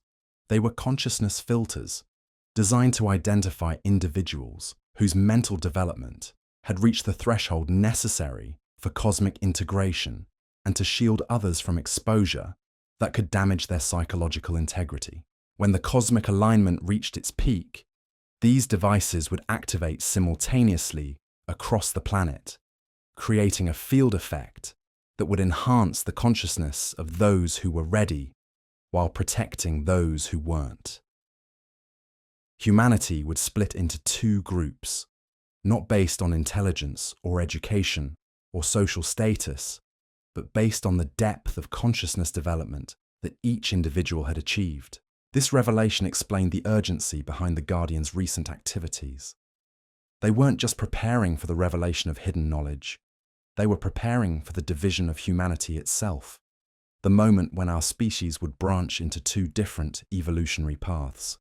Speaker 1: They were consciousness filters, designed to identify individuals whose mental development had reached the threshold necessary for cosmic integration and to shield others from exposure that could damage their psychological integrity. When the cosmic alignment reached its peak, These devices would activate simultaneously across the planet, creating a field effect that would enhance the consciousness of those who were ready while protecting those who weren't. Humanity would split into two groups, not based on intelligence or education or social status, but based on the depth of consciousness development that each individual had achieved. This revelation explained the urgency behind the Guardians' recent activities. They weren't just preparing for the revelation of hidden knowledge, they were preparing for the division of humanity itself, the moment when our species would branch into two different evolutionary paths.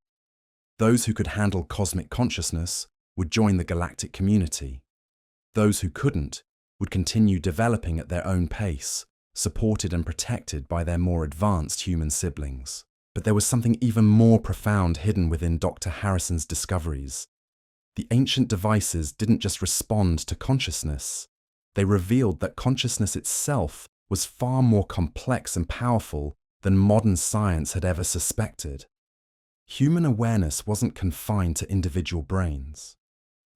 Speaker 1: Those who could handle cosmic consciousness would join the galactic community. Those who couldn't would continue developing at their own pace, supported and protected by their more advanced human siblings. But there was something even more profound hidden within Dr. Harrison's discoveries. The ancient devices didn't just respond to consciousness. They revealed that consciousness itself was far more complex and powerful than modern science had ever suspected. Human awareness wasn't confined to individual brains.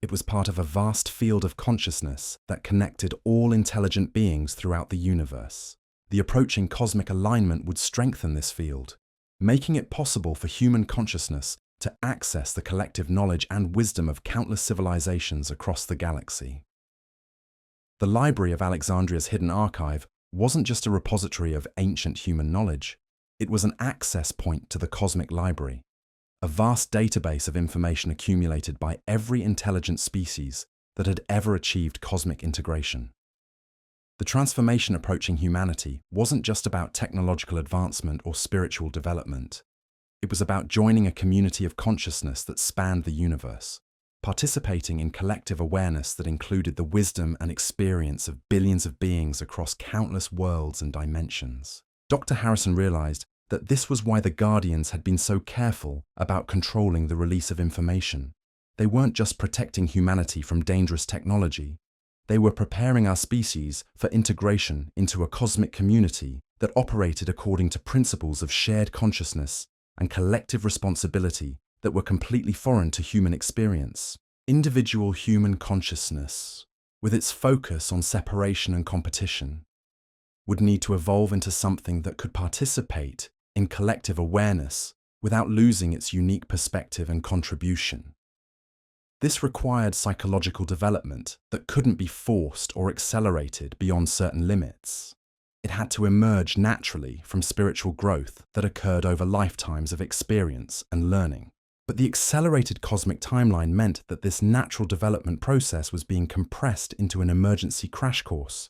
Speaker 1: It was part of a vast field of consciousness that connected all intelligent beings throughout the universe. The approaching cosmic alignment would strengthen this field, making it possible for human consciousness to access the collective knowledge and wisdom of countless civilizations across the galaxy. The Library of Alexandria's hidden archive wasn't just a repository of ancient human knowledge, it was an access point to the cosmic library, a vast database of information accumulated by every intelligent species that had ever achieved cosmic integration. The transformation approaching humanity wasn't just about technological advancement or spiritual development. It was about joining a community of consciousness that spanned the universe, participating in collective awareness that included the wisdom and experience of billions of beings across countless worlds and dimensions. Dr. Harrison realized that this was why the Guardians had been so careful about controlling the release of information. They weren't just protecting humanity from dangerous technology, they were preparing our species for integration into a cosmic community that operated according to principles of shared consciousness and collective responsibility that were completely foreign to human experience. Individual human consciousness, with its focus on separation and competition, would need to evolve into something that could participate in collective awareness without losing its unique perspective and contribution. This required psychological development that couldn't be forced or accelerated beyond certain limits. It had to emerge naturally from spiritual growth that occurred over lifetimes of experience and learning. But the accelerated cosmic timeline meant that this natural development process was being compressed into an emergency crash course.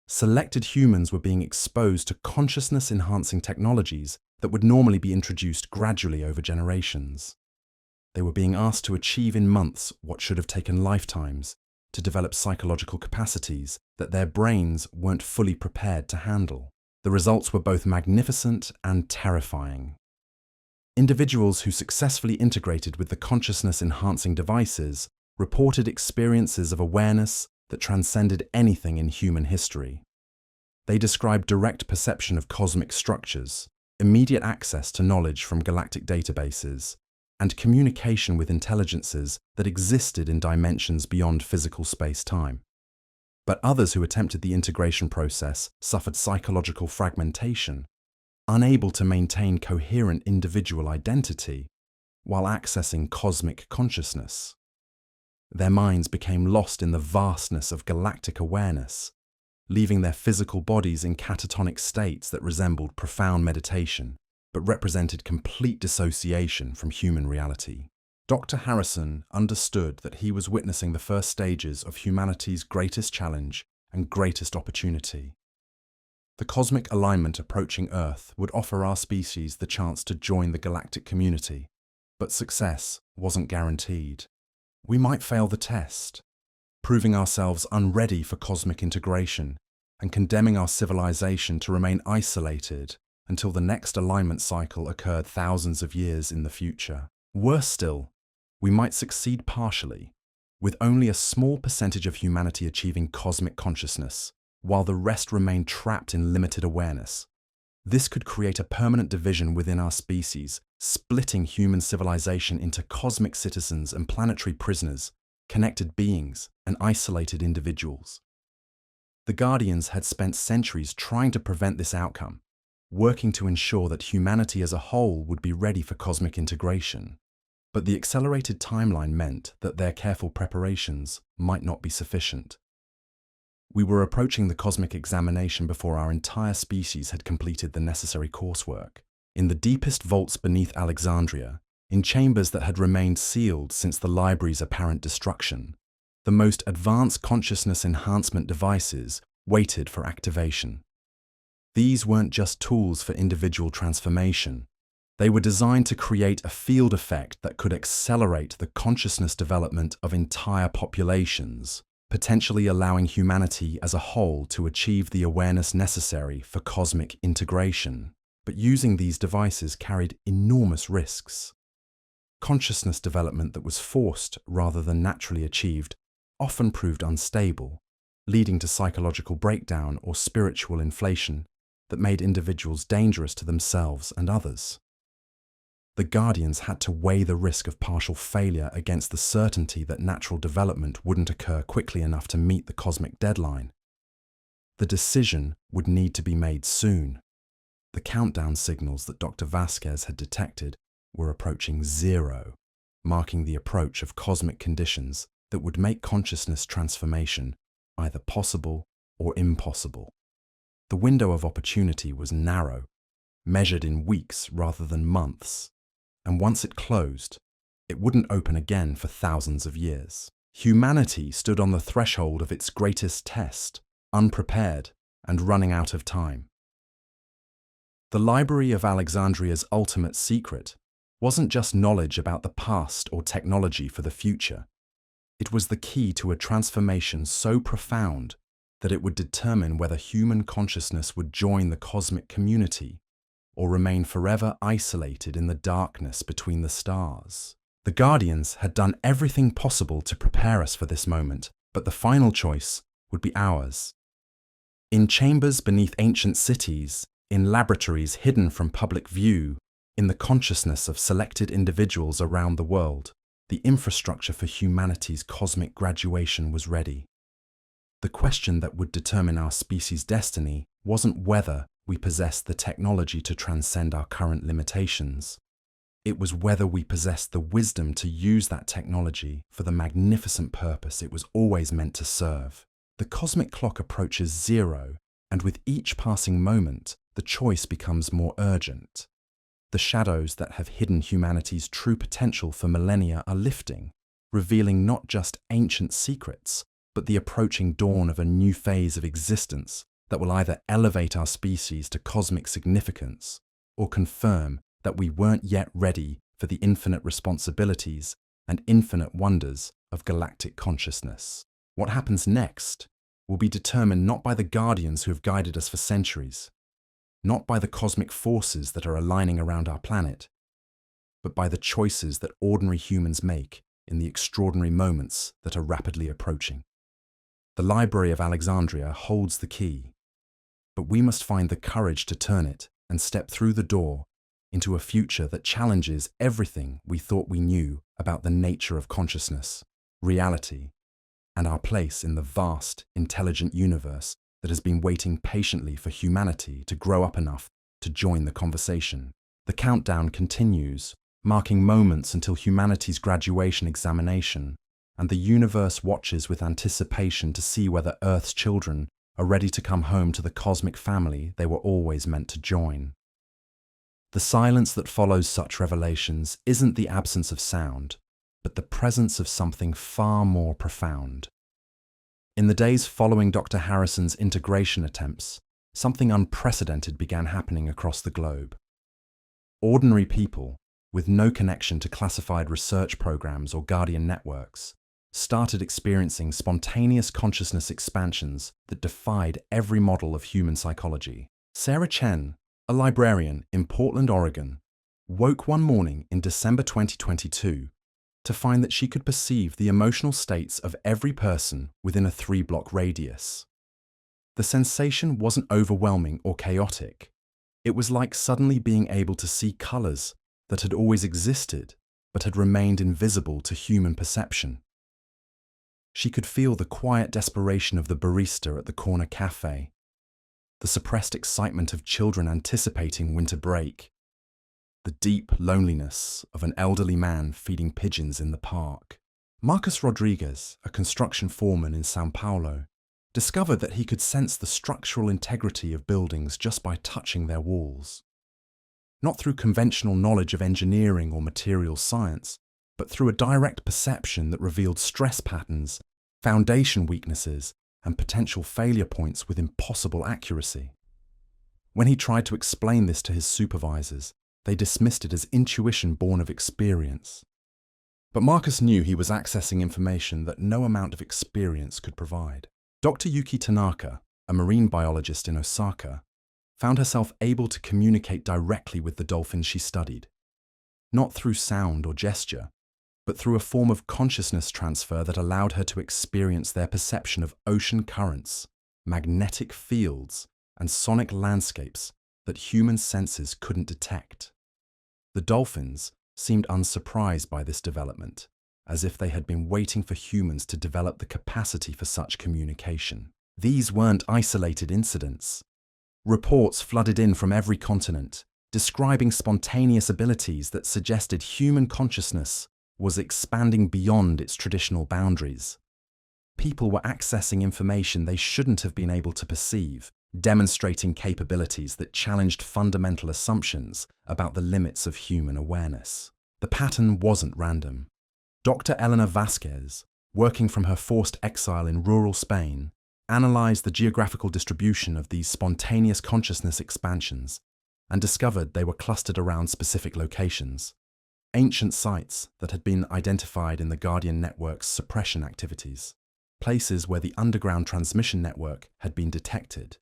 Speaker 1: Selected humans were being exposed to consciousness-enhancing technologies that would normally be introduced gradually over generations. They were being asked to achieve in months what should have taken lifetimes, to develop psychological capacities that their brains weren't fully prepared to handle. The results were both magnificent and terrifying. Individuals who successfully integrated with the consciousness-enhancing devices reported experiences of awareness that transcended anything in human history. They described direct perception of cosmic structures, immediate access to knowledge from galactic databases, and communication with intelligences that existed in dimensions beyond physical space-time. But others who attempted the integration process suffered psychological fragmentation, unable to maintain coherent individual identity while accessing cosmic consciousness. Their minds became lost in the vastness of galactic awareness, leaving their physical bodies in catatonic states that resembled profound meditation, but represented complete dissociation from human reality. Dr. Harrison understood that he was witnessing the first stages of humanity's greatest challenge and greatest opportunity. The cosmic alignment approaching Earth would offer our species the chance to join the galactic community, but success wasn't guaranteed. We might fail the test, proving ourselves unready for cosmic integration and condemning our civilization to remain isolated until the next alignment cycle occurred thousands of years in the future. Worse still, we might succeed partially, with only a small percentage of humanity achieving cosmic consciousness, while the rest remain trapped in limited awareness. This could create a permanent division within our species, splitting human civilization into cosmic citizens and planetary prisoners, connected beings and isolated individuals. The Guardians had spent centuries trying to prevent this outcome, working to ensure that humanity as a whole would be ready for cosmic integration. But the accelerated timeline meant that their careful preparations might not be sufficient. We were approaching the cosmic examination before our entire species had completed the necessary coursework. In the deepest vaults beneath Alexandria, in chambers that had remained sealed since the library's apparent destruction, the most advanced consciousness enhancement devices waited for activation. These weren't just tools for individual transformation. They were designed to create a field effect that could accelerate the consciousness development of entire populations, potentially allowing humanity as a whole to achieve the awareness necessary for cosmic integration. But using these devices carried enormous risks. Consciousness development that was forced rather than naturally achieved often proved unstable, leading to psychological breakdown or spiritual inflation that made individuals dangerous to themselves and others. The Guardians had to weigh the risk of partial failure against the certainty that natural development wouldn't occur quickly enough to meet the cosmic deadline. The decision would need to be made soon. The countdown signals that Dr. Vasquez had detected were approaching zero, marking the approach of cosmic conditions that would make consciousness transformation either possible or impossible. The window of opportunity was narrow, measured in weeks rather than months, and once it closed, it wouldn't open again for thousands of years. Humanity stood on the threshold of its greatest test, unprepared and running out of time. The Library of Alexandria's ultimate secret wasn't just knowledge about the past or technology for the future. It was the key to a transformation so profound that it would determine whether human consciousness would join the cosmic community or remain forever isolated in the darkness between the stars. The Guardians had done everything possible to prepare us for this moment, but the final choice would be ours. In chambers beneath ancient cities, in laboratories hidden from public view, in the consciousness of selected individuals around the world, the infrastructure for humanity's cosmic graduation was ready. The question that would determine our species' destiny wasn't whether we possessed the technology to transcend our current limitations. It was whether we possessed the wisdom to use that technology for the magnificent purpose it was always meant to serve. The cosmic clock approaches zero, and with each passing moment, the choice becomes more urgent. The shadows that have hidden humanity's true potential for millennia are lifting, revealing not just ancient secrets, but the approaching dawn of a new phase of existence that will either elevate our species to cosmic significance or confirm that we weren't yet ready for the infinite responsibilities and infinite wonders of galactic consciousness. What happens next will be determined not by the Guardians who have guided us for centuries, not by the cosmic forces that are aligning around our planet, but by the choices that ordinary humans make in the extraordinary moments that are rapidly approaching. The Library of Alexandria holds the key, but we must find the courage to turn it and step through the door into a future that challenges everything we thought we knew about the nature of consciousness, reality, and our place in the vast, intelligent universe that has been waiting patiently for humanity to grow up enough to join the conversation. The countdown continues, marking moments until humanity's graduation examination, and the universe watches with anticipation to see whether Earth's children are ready to come home to the cosmic family they were always meant to join. The silence that follows such revelations isn't the absence of sound, but the presence of something far more profound. In the days following Dr. Harrison's integration attempts, something unprecedented began happening across the globe. Ordinary people, with no connection to classified research programs or Guardian networks, started experiencing spontaneous consciousness expansions that defied every model of human psychology. Sarah Chen, a librarian in Portland, Oregon, woke one morning in December 2022 to find that she could perceive the emotional states of every person within a 3-block radius. The sensation wasn't overwhelming or chaotic. It was like suddenly being able to see colors that had always existed but had remained invisible to human perception. She could feel the quiet desperation of the barista at the corner cafe, the suppressed excitement of children anticipating winter break, the deep loneliness of an elderly man feeding pigeons in the park. Marcus Rodriguez, a construction foreman in São Paulo, discovered that he could sense the structural integrity of buildings just by touching their walls. Not through conventional knowledge of engineering or material science, but through a direct perception that revealed stress patterns, foundation weaknesses, and potential failure points with impossible accuracy. When he tried to explain this to his supervisors, they dismissed it as intuition born of experience. But Marcus knew he was accessing information that no amount of experience could provide. Dr. Yuki Tanaka, a marine biologist in Osaka, found herself able to communicate directly with the dolphins she studied, not through sound or gesture, but through a form of consciousness transfer that allowed her to experience their perception of ocean currents, magnetic fields, and sonic landscapes that human senses couldn't detect. The dolphins seemed unsurprised by this development, as if they had been waiting for humans to develop the capacity for such communication. These weren't isolated incidents. Reports flooded in from every continent, describing spontaneous abilities that suggested human consciousness was expanding beyond its traditional boundaries. People were accessing information they shouldn't have been able to perceive, demonstrating capabilities that challenged fundamental assumptions about the limits of human awareness. The pattern wasn't random. Dr. Elena Vasquez, working from her forced exile in rural Spain, analyzed the geographical distribution of these spontaneous consciousness expansions and discovered they were clustered around specific locations, ancient sites that had been identified in the Guardian network's suppression activities, places where the underground transmission network had been detected,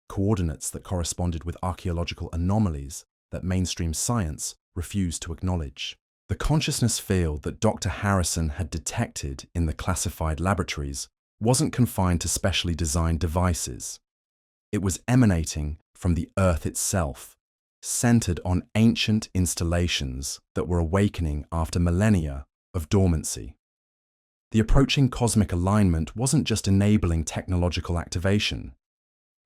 Speaker 1: coordinates that corresponded with archaeological anomalies that mainstream science refused to acknowledge. The consciousness field that Dr. Harrison had detected in the classified laboratories wasn't confined to specially designed devices. It was emanating from the Earth itself, centered on ancient installations that were awakening after millennia of dormancy. The approaching cosmic alignment wasn't just enabling technological activation.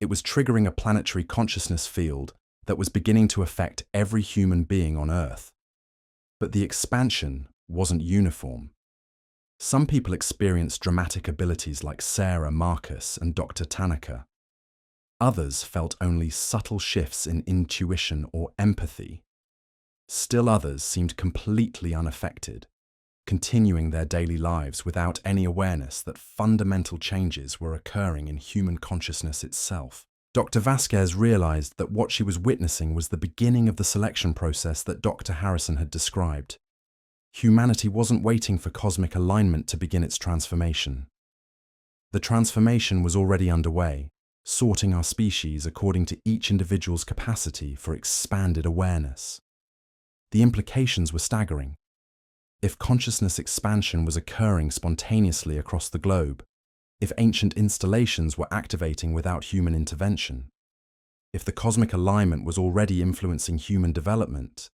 Speaker 1: It was triggering a planetary consciousness field that was beginning to affect every human being on Earth. But the expansion wasn't uniform. Some people experienced dramatic abilities like Sarah, Marcus, and Dr. Tanaka. Others felt only subtle shifts in intuition or empathy. Still others seemed completely unaffected, continuing their daily lives without any awareness that fundamental changes were occurring in human consciousness itself. Dr. Vasquez realized that what she was witnessing was the beginning of the selection process that Dr. Harrison had described. Humanity wasn't waiting for cosmic alignment to begin its transformation. The transformation was already underway, sorting our species according to each individual's capacity for expanded awareness. The implications were staggering. If consciousness expansion was occurring spontaneously across the globe, if ancient installations were activating without human intervention, if the cosmic alignment was already influencing human development,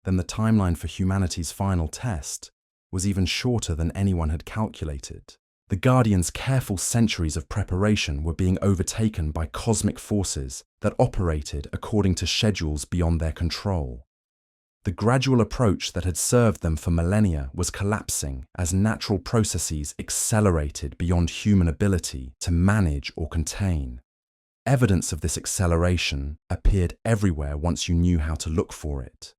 Speaker 1: then the timeline for humanity's final test was even shorter than anyone had calculated. The Guardian's careful centuries of preparation were being overtaken by cosmic forces that operated according to schedules beyond their control. The gradual approach that had served them for millennia was collapsing as natural processes accelerated beyond human ability to manage or contain. Evidence of this acceleration appeared everywhere once you knew how to look for it.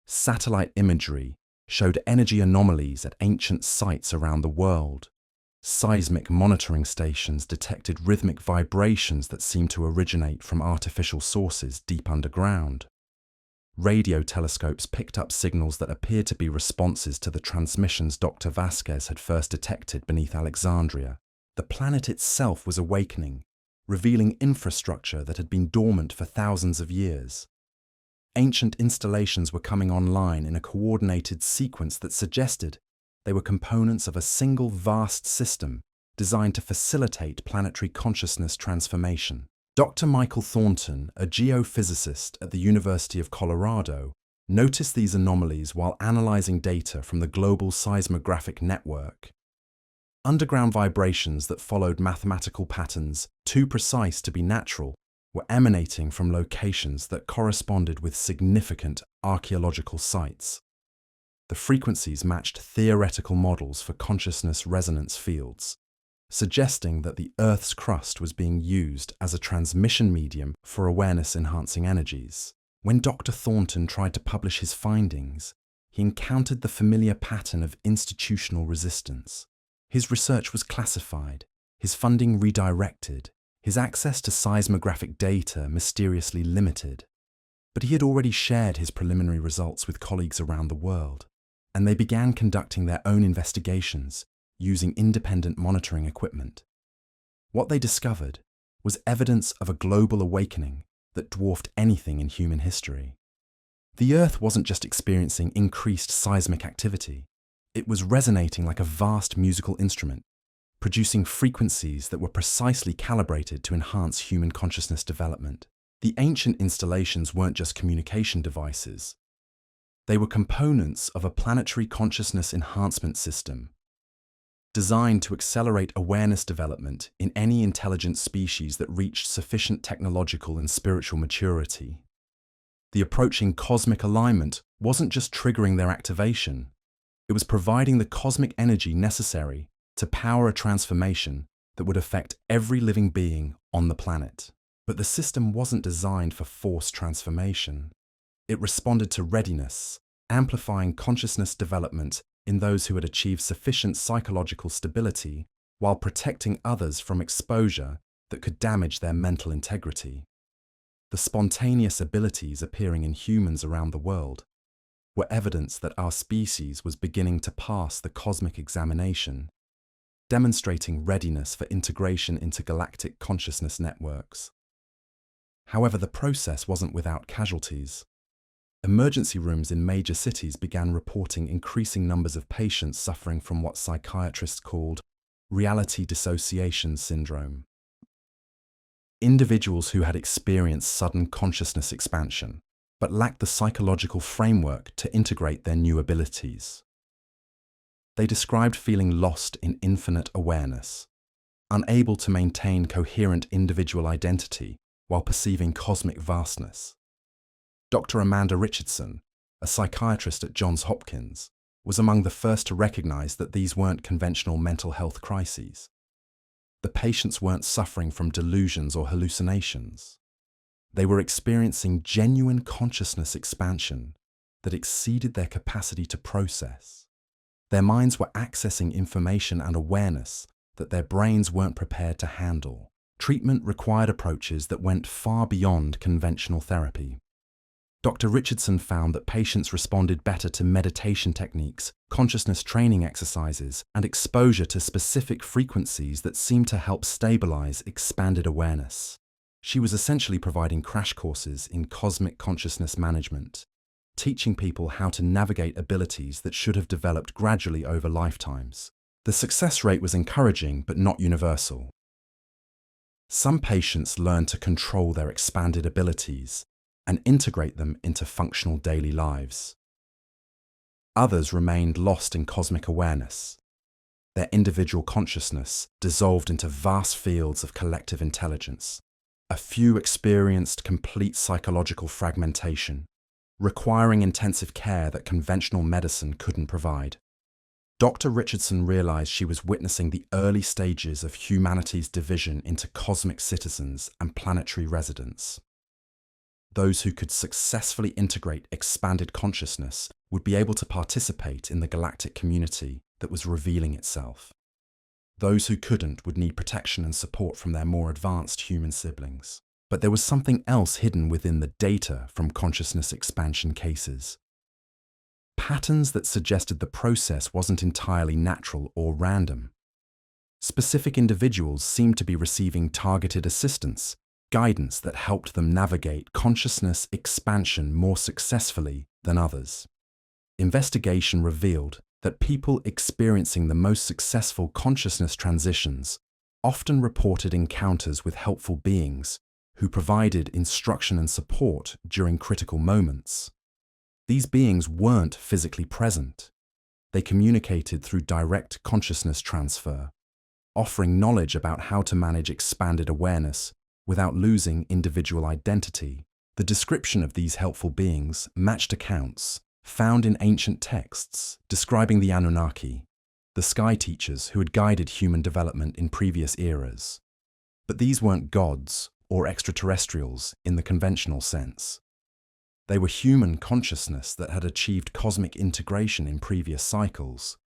Speaker 1: Satellite imagery showed energy anomalies at ancient sites around the world. Seismic monitoring stations detected rhythmic vibrations that seemed to originate from artificial sources deep underground. Radio telescopes picked up signals that appeared to be responses to the transmissions Dr. Vasquez had first detected beneath Alexandria. The planet itself was awakening, revealing infrastructure that had been dormant for thousands of years. Ancient installations were coming online in a coordinated sequence that suggested they were components of a single vast system designed to facilitate planetary consciousness transformation. Dr. Michael Thornton, a geophysicist at the University of Colorado, noticed these anomalies while analyzing data from the global seismographic network. Underground vibrations that followed mathematical patterns too precise to be natural were emanating from locations that corresponded with significant archaeological sites. The frequencies matched theoretical models for consciousness resonance fields, suggesting that the Earth's crust was being used as a transmission medium for awareness-enhancing energies. When Dr. Thornton tried to publish his findings, he encountered the familiar pattern of institutional resistance. His research was classified, his funding redirected, his access to seismographic data mysteriously limited. But he had already shared his preliminary results with colleagues around the world, and they began conducting their own investigations using independent monitoring equipment. What they discovered was evidence of a global awakening that dwarfed anything in human history. The Earth wasn't just experiencing increased seismic activity, it was resonating like a vast musical instrument, producing frequencies that were precisely calibrated to enhance human consciousness development. The ancient installations weren't just communication devices. They were components of a planetary consciousness enhancement system, designed to accelerate awareness development in any intelligent species that reached sufficient technological and spiritual maturity. The approaching cosmic alignment wasn't just triggering their activation, it was providing the cosmic energy necessary to power a transformation that would affect every living being on the planet. But the system wasn't designed for forced transformation. It responded to readiness, amplifying consciousness development in those who had achieved sufficient psychological stability while protecting others from exposure that could damage their mental integrity. The spontaneous abilities appearing in humans around the world were evidence that our species was beginning to pass the cosmic examination, demonstrating readiness for integration into galactic consciousness networks. However, the process wasn't without casualties. Emergency rooms in major cities began reporting increasing numbers of patients suffering from what psychiatrists called reality dissociation syndrome. Individuals who had experienced sudden consciousness expansion, but lacked the psychological framework to integrate their new abilities. They described feeling lost in infinite awareness, unable to maintain coherent individual identity while perceiving cosmic vastness. Dr. Amanda Richardson, a psychiatrist at Johns Hopkins, was among the first to recognize that these weren't conventional mental health crises. The patients weren't suffering from delusions or hallucinations. They were experiencing genuine consciousness expansion that exceeded their capacity to process. Their minds were accessing information and awareness that their brains weren't prepared to handle. Treatment required approaches that went far beyond conventional therapy. Dr. Richardson found that patients responded better to meditation techniques, consciousness training exercises, and exposure to specific frequencies that seemed to help stabilize expanded awareness. She was essentially providing crash courses in cosmic consciousness management, teaching people how to navigate abilities that should have developed gradually over lifetimes. The success rate was encouraging but not universal. Some patients learned to control their expanded abilities and integrate them into functional daily lives. Others remained lost in cosmic awareness. Their individual consciousness dissolved into vast fields of collective intelligence. A few experienced complete psychological fragmentation, requiring intensive care that conventional medicine couldn't provide. Dr. Richardson realized she was witnessing the early stages of humanity's division into cosmic citizens and planetary residents. Those who could successfully integrate expanded consciousness would be able to participate in the galactic community that was revealing itself. Those who couldn't would need protection and support from their more advanced human siblings. But there was something else hidden within the data from consciousness expansion cases. Patterns that suggested the process wasn't entirely natural or random. Specific individuals seemed to be receiving targeted assistance, guidance that helped them navigate consciousness expansion more successfully than others. Investigation revealed that people experiencing the most successful consciousness transitions often reported encounters with helpful beings who provided instruction and support during critical moments. These beings weren't physically present. They communicated through direct consciousness transfer, offering knowledge about how to manage expanded awareness without losing individual identity. The description of these helpful beings matched accounts found in ancient texts describing the Anunnaki, the sky teachers who had guided human development in previous eras. But these weren't gods or extraterrestrials in the conventional sense. They were human consciousness that had achieved cosmic integration in previous cycles,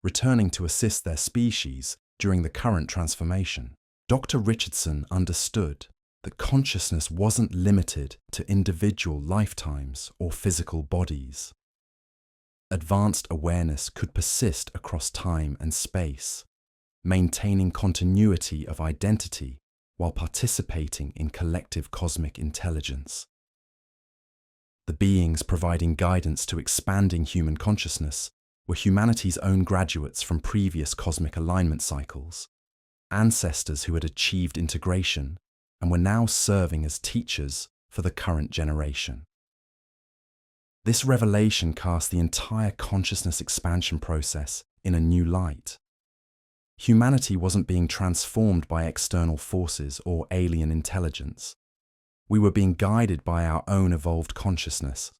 Speaker 1: returning to assist their species during the current transformation. Dr. Richardson understood that consciousness wasn't limited to individual lifetimes or physical bodies. Advanced awareness could persist across time and space, maintaining continuity of identity while participating in collective cosmic intelligence. The beings providing guidance to expanding human consciousness were humanity's own graduates from previous cosmic alignment cycles, ancestors who had achieved integration and were now serving as teachers for the current generation. This revelation cast the entire consciousness expansion process in a new light. Humanity wasn't being transformed by external forces or alien intelligence. We were being guided by our own evolved consciousness,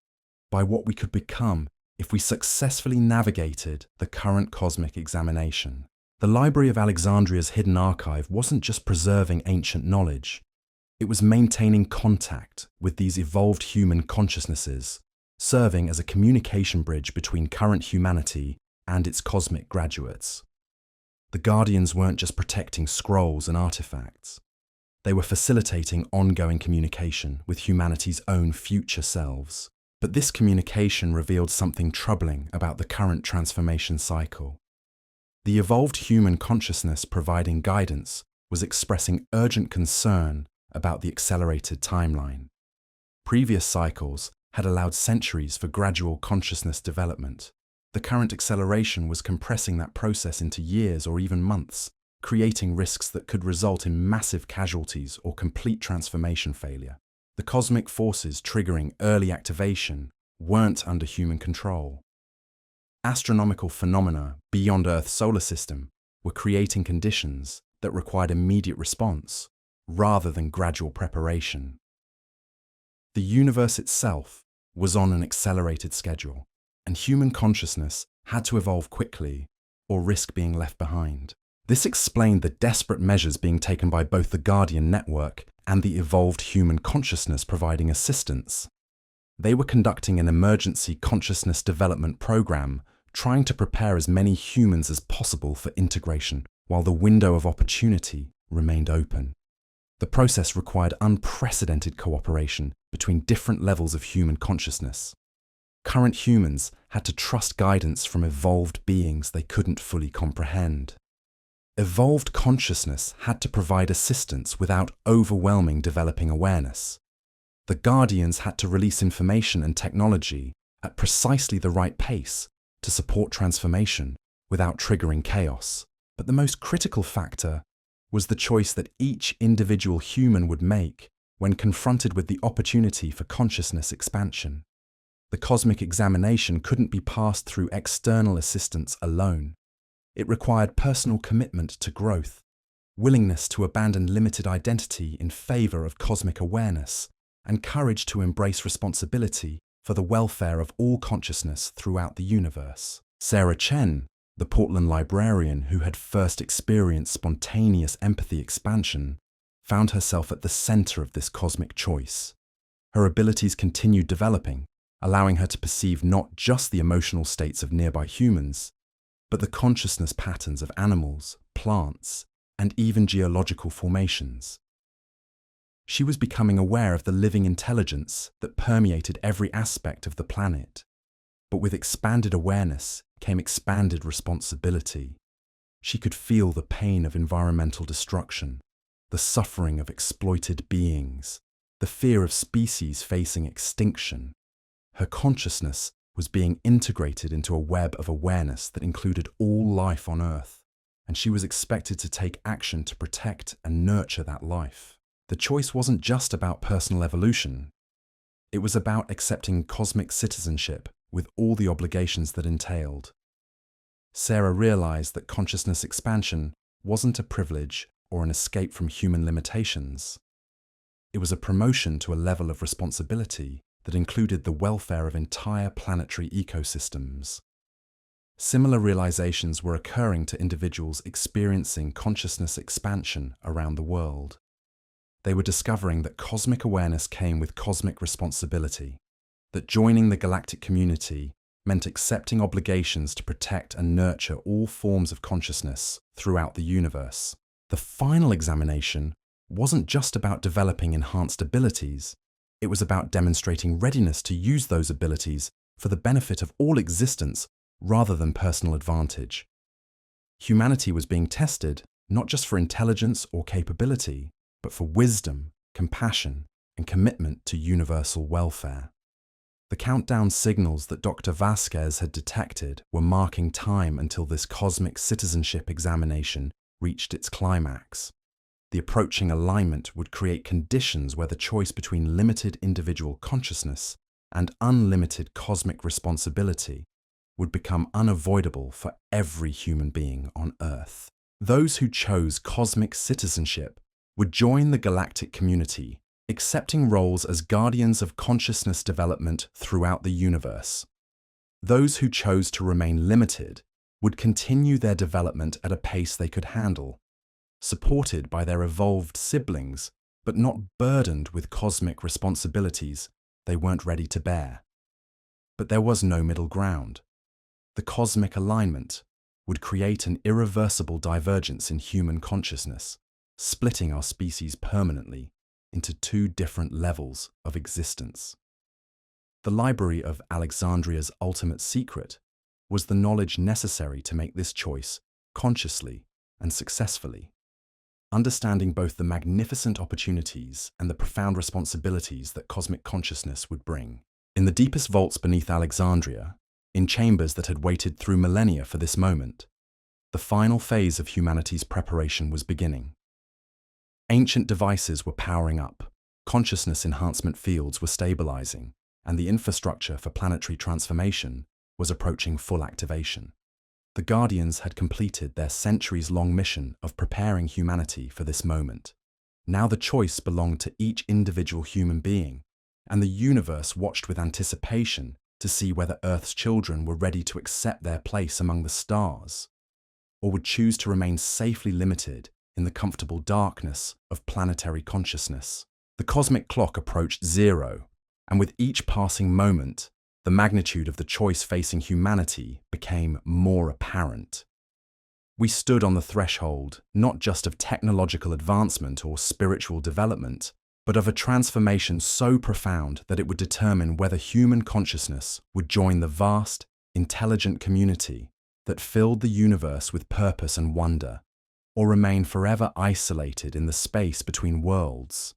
Speaker 1: by what we could become if we successfully navigated the current cosmic examination. The Library of Alexandria's hidden archive wasn't just preserving ancient knowledge, it was maintaining contact with these evolved human consciousnesses, serving as a communication bridge between current humanity and its cosmic graduates. The Guardians weren't just protecting scrolls and artifacts. They were facilitating ongoing communication with humanity's own future selves. But this communication revealed something troubling about the current transformation cycle. The evolved human consciousness providing guidance was expressing urgent concern about the accelerated timeline. Previous cycles had allowed centuries for gradual consciousness development. The current acceleration was compressing that process into years or even months, creating risks that could result in massive casualties or complete transformation failure. The cosmic forces triggering early activation weren't under human control. Astronomical phenomena beyond Earth's solar system were creating conditions that required immediate response rather than gradual preparation. The universe itself was on an accelerated schedule, and human consciousness had to evolve quickly or risk being left behind. This explained the desperate measures being taken by both the Guardian network and the evolved human consciousness providing assistance. They were conducting an emergency consciousness development program, trying to prepare as many humans as possible for integration while the window of opportunity remained open. The process required unprecedented cooperation between different levels of human consciousness. Current humans had to trust guidance from evolved beings they couldn't fully comprehend. Evolved consciousness had to provide assistance without overwhelming developing awareness. The Guardians had to release information and technology at precisely the right pace to support transformation without triggering chaos. But the most critical factor was the choice that each individual human would make when confronted with the opportunity for consciousness expansion. The cosmic examination couldn't be passed through external assistance alone. It required personal commitment to growth, willingness to abandon limited identity in favor of cosmic awareness, and courage to embrace responsibility for the welfare of all consciousness throughout the universe. Sarah Chen, the Portland librarian who had first experienced spontaneous empathy expansion, found herself at the center of this cosmic choice. Her abilities continued developing, allowing her to perceive not just the emotional states of nearby humans, but the consciousness patterns of animals, plants, and even geological formations. She was becoming aware of the living intelligence that permeated every aspect of the planet. But with expanded awareness came expanded responsibility. She could feel the pain of environmental destruction, the suffering of exploited beings, the fear of species facing extinction. Her consciousness was being integrated into a web of awareness that included all life on Earth, and she was expected to take action to protect and nurture that life. The choice wasn't just about personal evolution. It was about accepting cosmic citizenship with all the obligations that entailed. Sarah realized that consciousness expansion wasn't a privilege or an escape from human limitations. It was a promotion to a level of responsibility that included the welfare of entire planetary ecosystems. Similar realizations were occurring to individuals experiencing consciousness expansion around the world. They were discovering that cosmic awareness came with cosmic responsibility, that joining the galactic community meant accepting obligations to protect and nurture all forms of consciousness throughout the universe. The final examination wasn't just about developing enhanced abilities, it was about demonstrating readiness to use those abilities for the benefit of all existence rather than personal advantage. Humanity was being tested not just for intelligence or capability, but for wisdom, compassion, and commitment to universal welfare. The countdown signals that Dr. Vasquez had detected were marking time until this cosmic citizenship examination reached its climax. The approaching alignment would create conditions where the choice between limited individual consciousness and unlimited cosmic responsibility would become unavoidable for every human being on Earth. Those who chose cosmic citizenship would join the galactic community, accepting roles as guardians of consciousness development throughout the universe. Those who chose to remain limited would continue their development at a pace they could handle, supported by their evolved siblings, but not burdened with cosmic responsibilities they weren't ready to bear. But there was no middle ground. The cosmic alignment would create an irreversible divergence in human consciousness, splitting our species permanently into two different levels of existence. The Library of Alexandria's ultimate secret was the knowledge necessary to make this choice consciously and successfully, understanding both the magnificent opportunities and the profound responsibilities that cosmic consciousness would bring. In the deepest vaults beneath Alexandria, in chambers that had waited through millennia for this moment, the final phase of humanity's preparation was beginning. Ancient devices were powering up, consciousness enhancement fields were stabilizing, and the infrastructure for planetary transformation was approaching full activation. The Guardians had completed their centuries-long mission of preparing humanity for this moment. Now the choice belonged to each individual human being, and the universe watched with anticipation to see whether Earth's children were ready to accept their place among the stars, or would choose to remain safely limited in the comfortable darkness of planetary consciousness. The cosmic clock approached zero, and with each passing moment, the magnitude of the choice facing humanity became more apparent. We stood on the threshold not just of technological advancement or spiritual development, but of a transformation so profound that it would determine whether human consciousness would join the vast, intelligent community that filled the universe with purpose and wonder, or remain forever isolated in the space between worlds,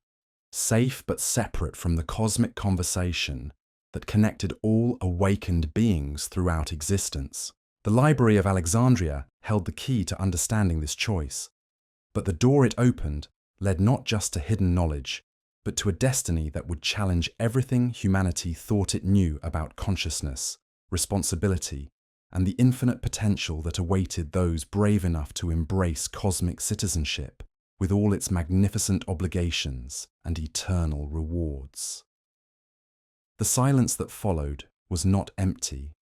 Speaker 1: safe but separate from the cosmic conversation that connected all awakened beings throughout existence. The Library of Alexandria held the key to understanding this choice, but the door it opened led not just to hidden knowledge, but to a destiny that would challenge everything humanity thought it knew about consciousness, responsibility, and the infinite potential that awaited those brave enough to embrace cosmic citizenship with all its magnificent obligations and eternal rewards. The silence that followed was not empty,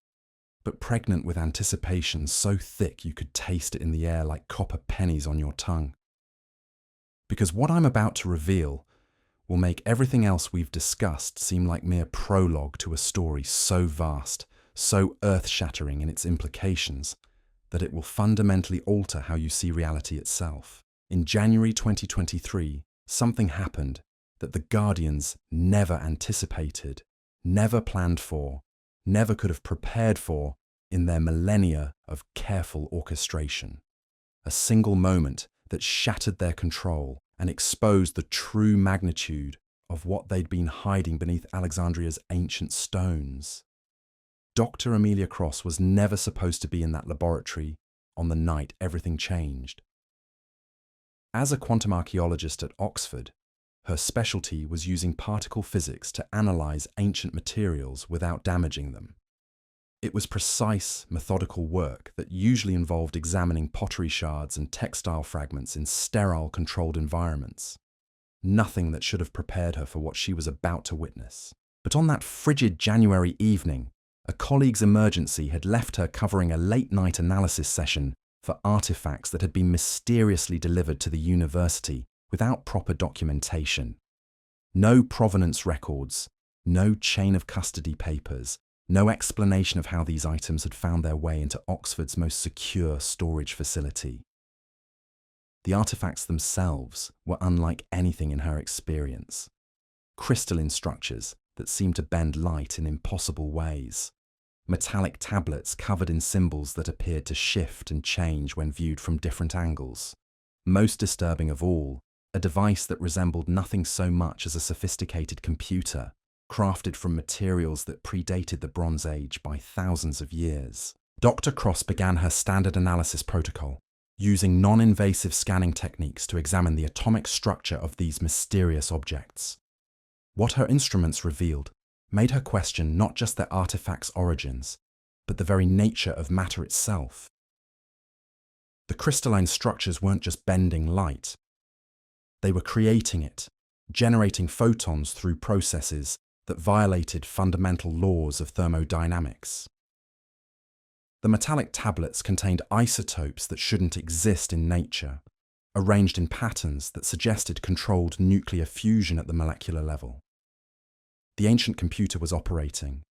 Speaker 1: but pregnant with anticipation so thick you could taste it in the air like copper pennies on your tongue. Because what I'm about to reveal will make everything else we've discussed seem like mere prologue to a story so vast, so earth-shattering in its implications, that it will fundamentally alter how you see reality itself. In January 2023, something happened that the Guardians never anticipated, never planned for, never could have prepared for in their millennia of careful orchestration. A single moment that shattered their control and exposed the true magnitude of what they'd been hiding beneath Alexandria's ancient stones. Dr. Amelia Cross was never supposed to be in that laboratory on the night everything changed. As a quantum archaeologist at Oxford, Her specialty was using particle physics to analyze ancient materials without damaging them. It was precise, methodical work that usually involved examining pottery shards and textile fragments in sterile, controlled environments. Nothing that should have prepared her for what she was about to witness. But on that frigid January evening, a colleague's emergency had left her covering a late-night analysis session for artifacts that had been mysteriously delivered to the university without proper documentation. No provenance records, no chain of custody papers, no explanation of how these items had found their way into Oxford's most secure storage facility. The artifacts themselves were unlike anything in her experience. Crystalline structures that seemed to bend light in impossible ways. Metallic tablets covered in symbols that appeared to shift and change when viewed from different angles. Most disturbing of all, a device that resembled nothing so much as a sophisticated computer, crafted from materials that predated the Bronze Age by thousands of years. Dr. Cross began her standard analysis protocol, using non-invasive scanning techniques to examine the atomic structure of these mysterious objects. What her instruments revealed made her question not just their artifacts' origins, but the very nature of matter itself. The crystalline structures weren't just bending light. They were creating it, generating photons through processes that violated fundamental laws of thermodynamics. The metallic tablets contained isotopes that shouldn't exist in nature, arranged in patterns that suggested controlled nuclear fusion at the molecular level. The ancient computer was operating,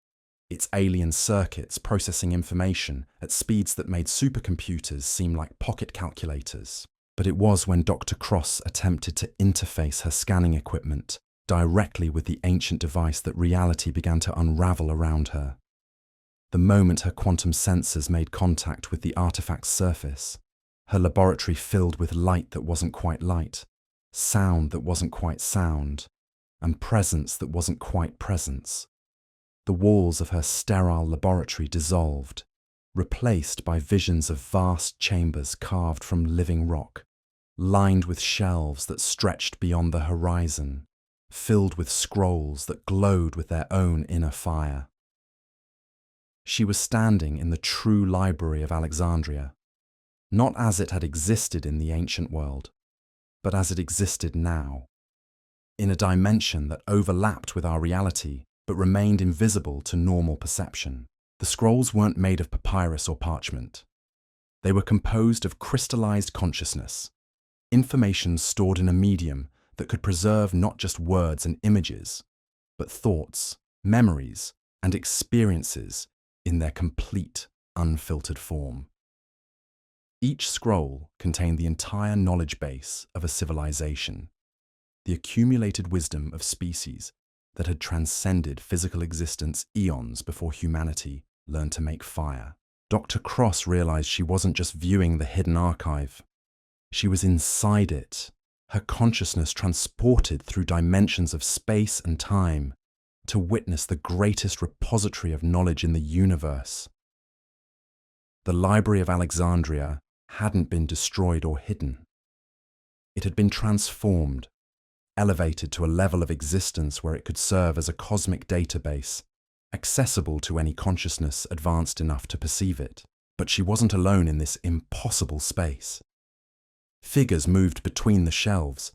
Speaker 1: its alien circuits processing information at speeds that made supercomputers seem like pocket calculators. But it was when Dr. Cross attempted to interface her scanning equipment directly with the ancient device that reality began to unravel around her. The moment her quantum sensors made contact with the artifact's surface, her laboratory filled with light that wasn't quite light, sound that wasn't quite sound, and presence that wasn't quite presence. The walls of her sterile laboratory dissolved, replaced by visions of vast chambers carved from living rock, lined with shelves that stretched beyond the horizon, filled with scrolls that glowed with their own inner fire. She was standing in the true Library of Alexandria, not as it had existed in the ancient world, but as it existed now, in a dimension that overlapped with our reality but remained invisible to normal perception. The scrolls weren't made of papyrus or parchment. They were composed of crystallized consciousness, information stored in a medium that could preserve not just words and images, but thoughts, memories, and experiences in their complete, unfiltered form. Each scroll contained the entire knowledge base of a civilization, the accumulated wisdom of species that had transcended physical existence eons before humanity learned to make fire. Dr. Cross realized she wasn't just viewing the hidden archive. She was inside it, her consciousness transported through dimensions of space and time to witness the greatest repository of knowledge in the universe. The Library of Alexandria hadn't been destroyed or hidden. It had been transformed, elevated to a level of existence where it could serve as a cosmic database, accessible to any consciousness advanced enough to perceive it. But she wasn't alone in this impossible space. Figures moved between the shelves,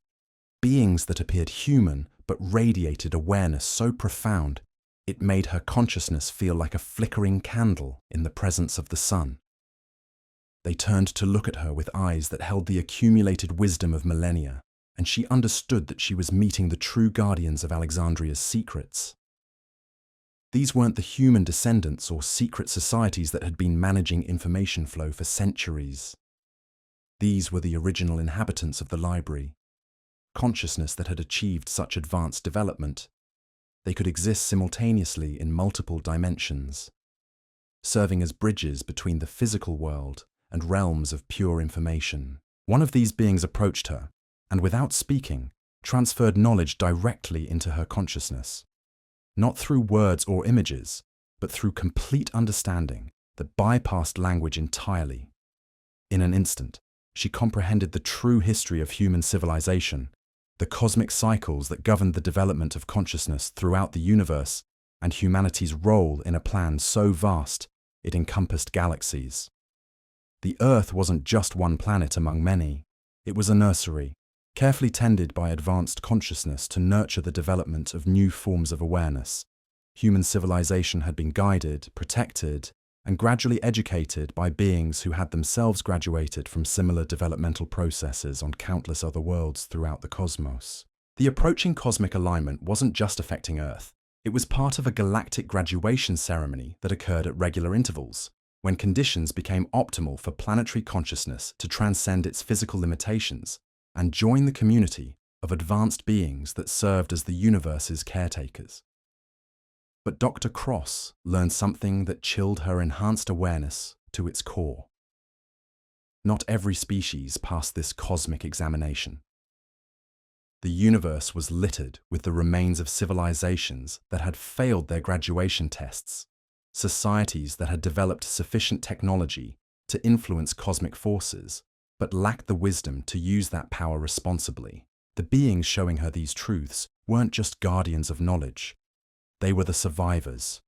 Speaker 1: beings that appeared human but radiated awareness so profound it made her consciousness feel like a flickering candle in the presence of the sun. They turned to look at her with eyes that held the accumulated wisdom of millennia, and she understood that she was meeting the true guardians of Alexandria's secrets. These weren't the human descendants or secret societies that had been managing information flow for centuries. These were the original inhabitants of the library, consciousness that had achieved such advanced development. They could exist simultaneously in multiple dimensions, serving as bridges between the physical world and realms of pure information. One of these beings approached her, and without speaking, transferred knowledge directly into her consciousness, not through words or images, but through complete understanding that bypassed language entirely. In an instant, she comprehended the true history of human civilization, the cosmic cycles that governed the development of consciousness throughout the universe, and humanity's role in a plan so vast it encompassed galaxies. The Earth wasn't just one planet among many. It was a nursery, carefully tended by advanced consciousness to nurture the development of new forms of awareness. Human civilization had been guided, protected, and gradually educated by beings who had themselves graduated from similar developmental processes on countless other worlds throughout the cosmos. The approaching cosmic alignment wasn't just affecting Earth. It was part of a galactic graduation ceremony that occurred at regular intervals, when conditions became optimal for planetary consciousness to transcend its physical limitations and join the community of advanced beings that served as the universe's caretakers. But Dr. Cross learned something that chilled her enhanced awareness to its core. Not every species passed this cosmic examination. The universe was littered with the remains of civilizations that had failed their graduation tests, societies that had developed sufficient technology to influence cosmic forces, but lacked the wisdom to use that power responsibly. The beings showing her these truths weren't just guardians of knowledge. They were the survivors,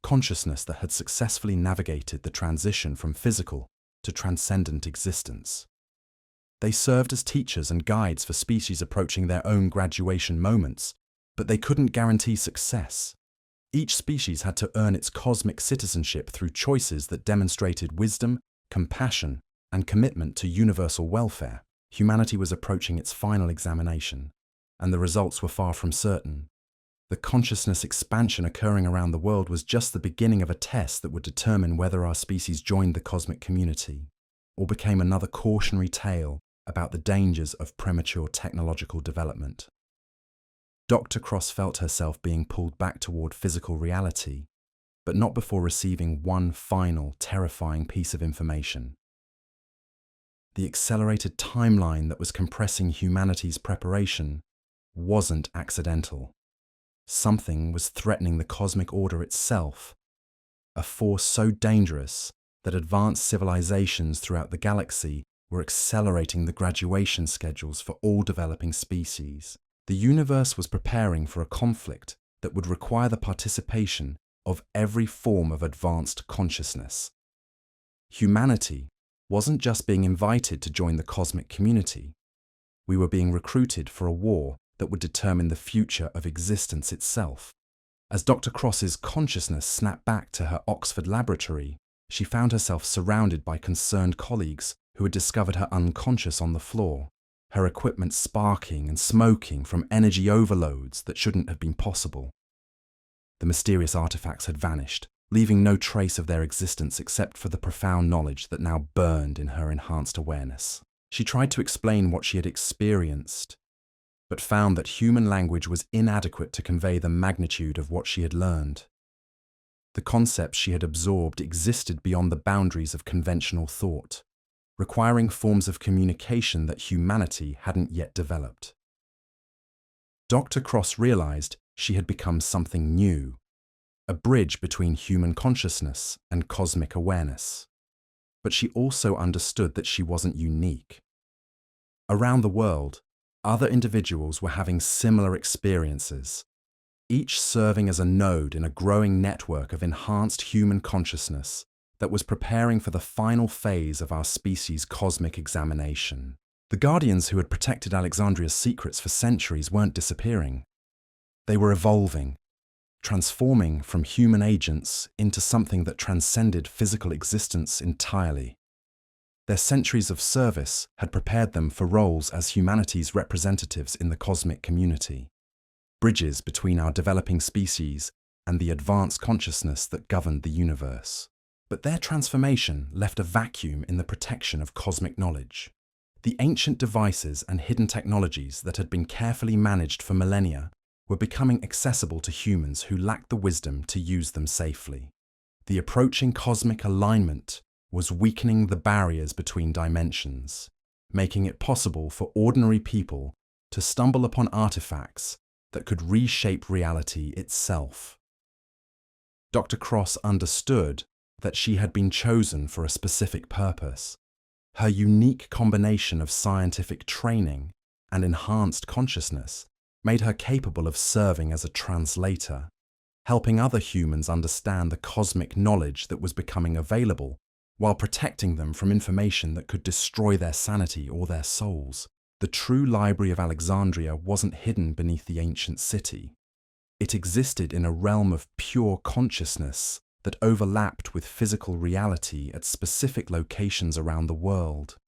Speaker 1: consciousness that had successfully navigated the transition from physical to transcendent existence. They served as teachers and guides for species approaching their own graduation moments, but they couldn't guarantee success. Each species had to earn its cosmic citizenship through choices that demonstrated wisdom, compassion, and commitment to universal welfare. Humanity was approaching its final examination, and the results were far from certain. The consciousness expansion occurring around the world was just the beginning of a test that would determine whether our species joined the cosmic community, or became another cautionary tale about the dangers of premature technological development. Dr. Cross felt herself being pulled back toward physical reality, but not before receiving one final, terrifying piece of information. The accelerated timeline that was compressing humanity's preparation wasn't accidental. Something was threatening the cosmic order itself, a force so dangerous that advanced civilizations throughout the galaxy were accelerating the graduation schedules for all developing species. The universe was preparing for a conflict that would require the participation of every form of advanced consciousness. Humanity wasn't just being invited to join the cosmic community. We were being recruited for a war that would determine the future of existence itself. As Dr. Cross's consciousness snapped back to her Oxford laboratory, she found herself surrounded by concerned colleagues who had discovered her unconscious on the floor, her equipment sparking and smoking from energy overloads that shouldn't have been possible. The mysterious artifacts had vanished, leaving no trace of their existence except for the profound knowledge that now burned in her enhanced awareness. She tried to explain what she had experienced, but found that human language was inadequate to convey the magnitude of what she had learned. The concepts she had absorbed existed beyond the boundaries of conventional thought, requiring forms of communication that humanity hadn't yet developed. Dr. Cross realized she had become something new, a bridge between human consciousness and cosmic awareness. But she also understood that she wasn't unique. Around the world, other individuals were having similar experiences, each serving as a node in a growing network of enhanced human consciousness that was preparing for the final phase of our species' cosmic examination. The guardians who had protected Alexandria's secrets for centuries weren't disappearing. They were evolving, transforming from human agents into something that transcended physical existence entirely. Their centuries of service had prepared them for roles as humanity's representatives in the cosmic community, bridges between our developing species and the advanced consciousness that governed the universe. But their transformation left a vacuum in the protection of cosmic knowledge. The ancient devices and hidden technologies that had been carefully managed for millennia were becoming accessible to humans who lacked the wisdom to use them safely. The approaching cosmic alignment was weakening the barriers between dimensions, making it possible for ordinary people to stumble upon artifacts that could reshape reality itself. Dr. Cross understood that she had been chosen for a specific purpose. Her unique combination of scientific training and enhanced consciousness made her capable of serving as a translator, helping other humans understand the cosmic knowledge that was becoming available while protecting them from information that could destroy their sanity or their souls. The true Library of Alexandria wasn't hidden beneath the ancient city. It existed in a realm of pure consciousness that overlapped with physical reality at specific locations around the world.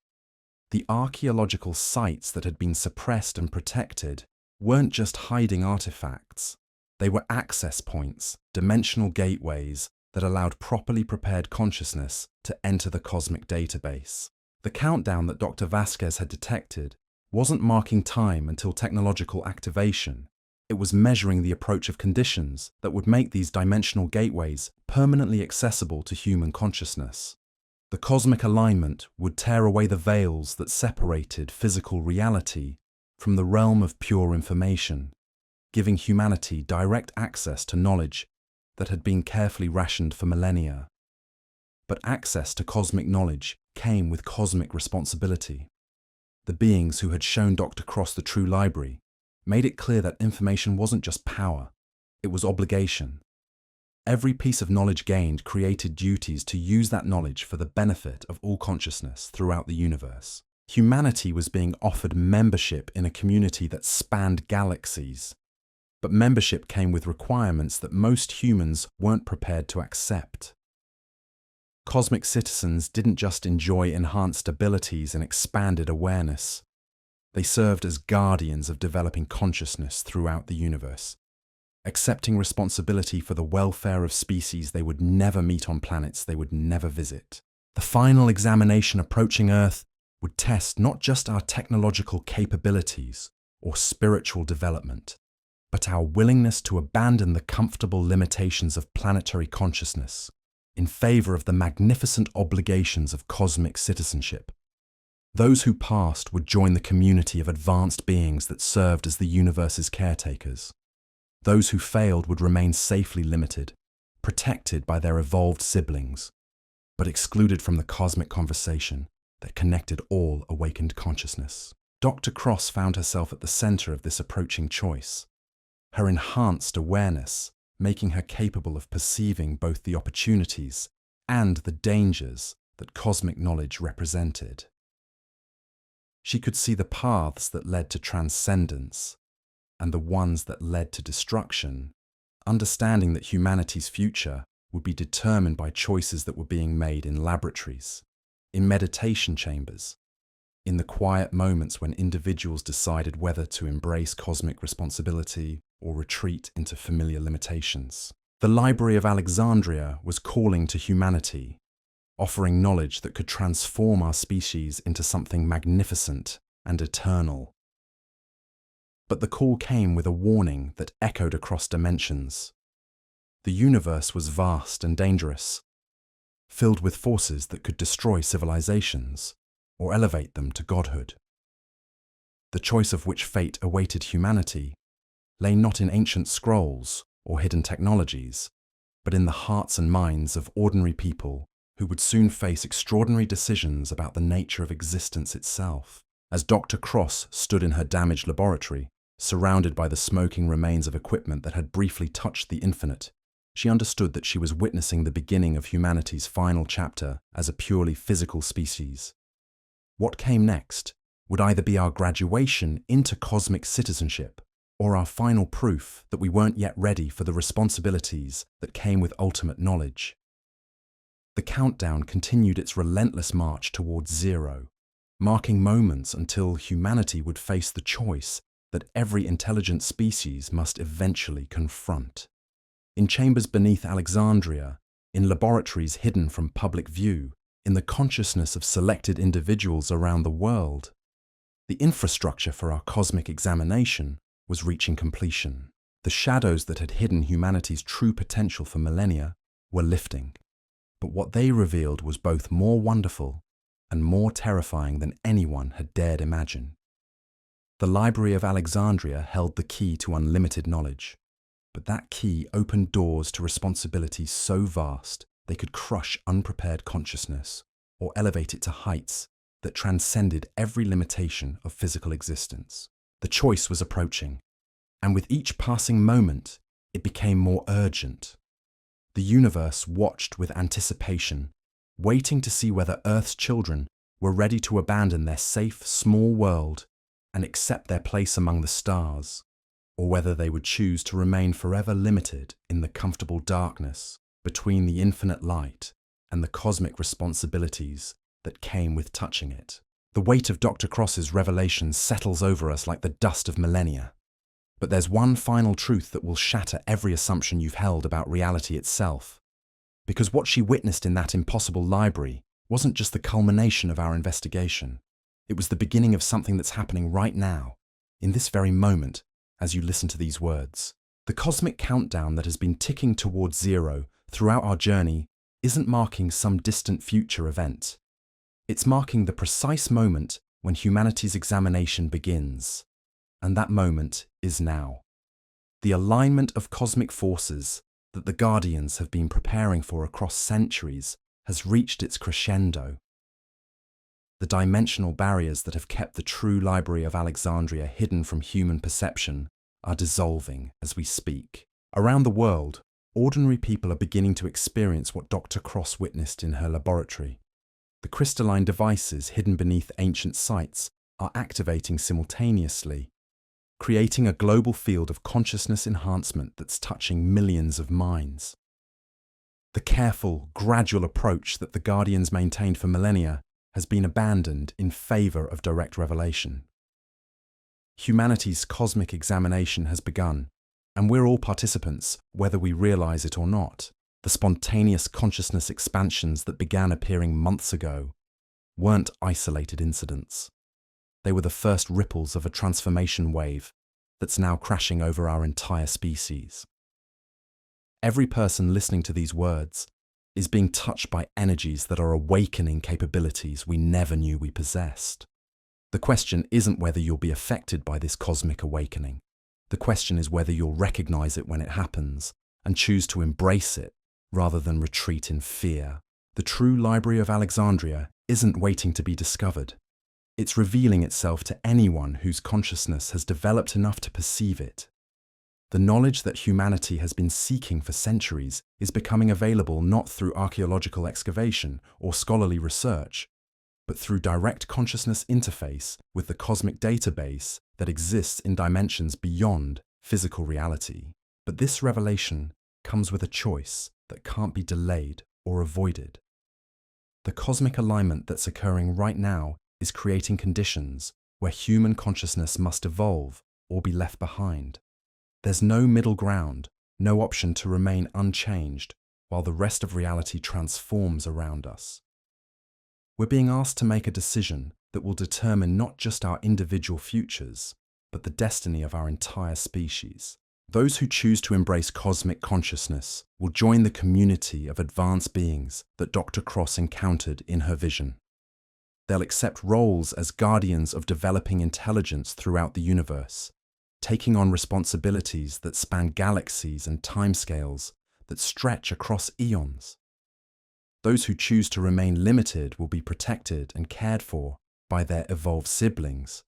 Speaker 1: The archaeological sites that had been suppressed and protected weren't just hiding artifacts. They were access points, dimensional gateways that allowed properly prepared consciousness to enter the cosmic database. The countdown that Dr. Vasquez had detected wasn't marking time until technological activation. It was measuring the approach of conditions that would make these dimensional gateways permanently accessible to human consciousness. The cosmic alignment would tear away the veils that separated physical reality from the realm of pure information, giving humanity direct access to knowledge that had been carefully rationed for millennia. But access to cosmic knowledge came with cosmic responsibility. The beings who had shown Dr. Cross the true library made it clear that information wasn't just power, it was obligation. Every piece of knowledge gained created duties to use that knowledge for the benefit of all consciousness throughout the universe. Humanity was being offered membership in a community that spanned galaxies, but membership came with requirements that most humans weren't prepared to accept. Cosmic citizens didn't just enjoy enhanced abilities and expanded awareness. They served as guardians of developing consciousness throughout the universe, accepting responsibility for the welfare of species they would never meet on planets they would never visit. The final examination approaching Earth would test not just our technological capabilities or spiritual development, but our willingness to abandon the comfortable limitations of planetary consciousness in favor of the magnificent obligations of cosmic citizenship. Those who passed would join the community of advanced beings that served as the universe's caretakers. Those who failed would remain safely limited, protected by their evolved siblings, but excluded from the cosmic conversation that connected all awakened consciousness. Dr. Cross found herself at the center of this approaching choice, her enhanced awareness making her capable of perceiving both the opportunities and the dangers that cosmic knowledge represented. She could see the paths that led to transcendence and the ones that led to destruction, understanding that humanity's future would be determined by choices that were being made in laboratories, in meditation chambers, in the quiet moments when individuals decided whether to embrace cosmic responsibility or retreat into familiar limitations. The Library of Alexandria was calling to humanity, offering knowledge that could transform our species into something magnificent and eternal. But the call came with a warning that echoed across dimensions. The universe was vast and dangerous, filled with forces that could destroy civilizations or elevate them to godhood. The choice of which fate awaited humanity lay not in ancient scrolls or hidden technologies, but in the hearts and minds of ordinary people who would soon face extraordinary decisions about the nature of existence itself. As Dr. Cross stood in her damaged laboratory, surrounded by the smoking remains of equipment that had briefly touched the infinite, she understood that she was witnessing the beginning of humanity's final chapter as a purely physical species. What came next would either be our graduation into cosmic citizenship or our final proof that we weren't yet ready for the responsibilities that came with ultimate knowledge. The countdown continued its relentless march towards zero, marking moments until humanity would face the choice that every intelligent species must eventually confront. In chambers beneath Alexandria, in laboratories hidden from public view, in the consciousness of selected individuals around the world, the infrastructure for our cosmic examination was reaching completion. The shadows that had hidden humanity's true potential for millennia were lifting, but what they revealed was both more wonderful and more terrifying than anyone had dared imagine. The Library of Alexandria held the key to unlimited knowledge, but that key opened doors to responsibilities so vast they could crush unprepared consciousness or elevate it to heights that transcended every limitation of physical existence. The choice was approaching, and with each passing moment, it became more urgent. The universe watched with anticipation, waiting to see whether Earth's children were ready to abandon their safe, small world and accept their place among the stars, or whether they would choose to remain forever limited in the comfortable darkness between the infinite light and the cosmic responsibilities that came with touching it. The weight of Dr. Cross's revelations settles over us like the dust of millennia. But there's one final truth that will shatter every assumption you've held about reality itself. Because what she witnessed in that impossible library wasn't just the culmination of our investigation. It was the beginning of something that's happening right now, in this very moment, as you listen to these words. The cosmic countdown that has been ticking towards zero throughout our journey isn't marking some distant future event. It's marking the precise moment when humanity's examination begins. And that moment is now. The alignment of cosmic forces that the Guardians have been preparing for across centuries has reached its crescendo. The dimensional barriers that have kept the true Library of Alexandria hidden from human perception are dissolving as we speak. Around the world, ordinary people are beginning to experience what Dr. Cross witnessed in her laboratory. The crystalline devices hidden beneath ancient sites are activating simultaneously, creating a global field of consciousness enhancement that's touching millions of minds. The careful, gradual approach that the Guardians maintained for millennia has been abandoned in favour of direct revelation. Humanity's cosmic examination has begun, and we're all participants, whether we realise it or not. The spontaneous consciousness expansions that began appearing months ago weren't isolated incidents. They were the first ripples of a transformation wave that's now crashing over our entire species. Every person listening to these words is being touched by energies that are awakening capabilities we never knew we possessed. The question isn't whether you'll be affected by this cosmic awakening. The question is whether you'll recognize it when it happens and choose to embrace it rather than retreat in fear. The true Library of Alexandria isn't waiting to be discovered. It's revealing itself to anyone whose consciousness has developed enough to perceive it. The knowledge that humanity has been seeking for centuries is becoming available not through archaeological excavation or scholarly research, but through direct consciousness interface with the cosmic database that exists in dimensions beyond physical reality. But this revelation comes with a choice that can't be delayed or avoided. The cosmic alignment that's occurring right now is creating conditions where human consciousness must evolve or be left behind. There's no middle ground, no option to remain unchanged while the rest of reality transforms around us. We're being asked to make a decision that will determine not just our individual futures, but the destiny of our entire species. Those who choose to embrace cosmic consciousness will join the community of advanced beings that Dr. Cross encountered in her vision. They'll accept roles as guardians of developing intelligence throughout the universe, taking on responsibilities that span galaxies and timescales that stretch across eons. Those who choose to remain limited will be protected and cared for by their evolved siblings,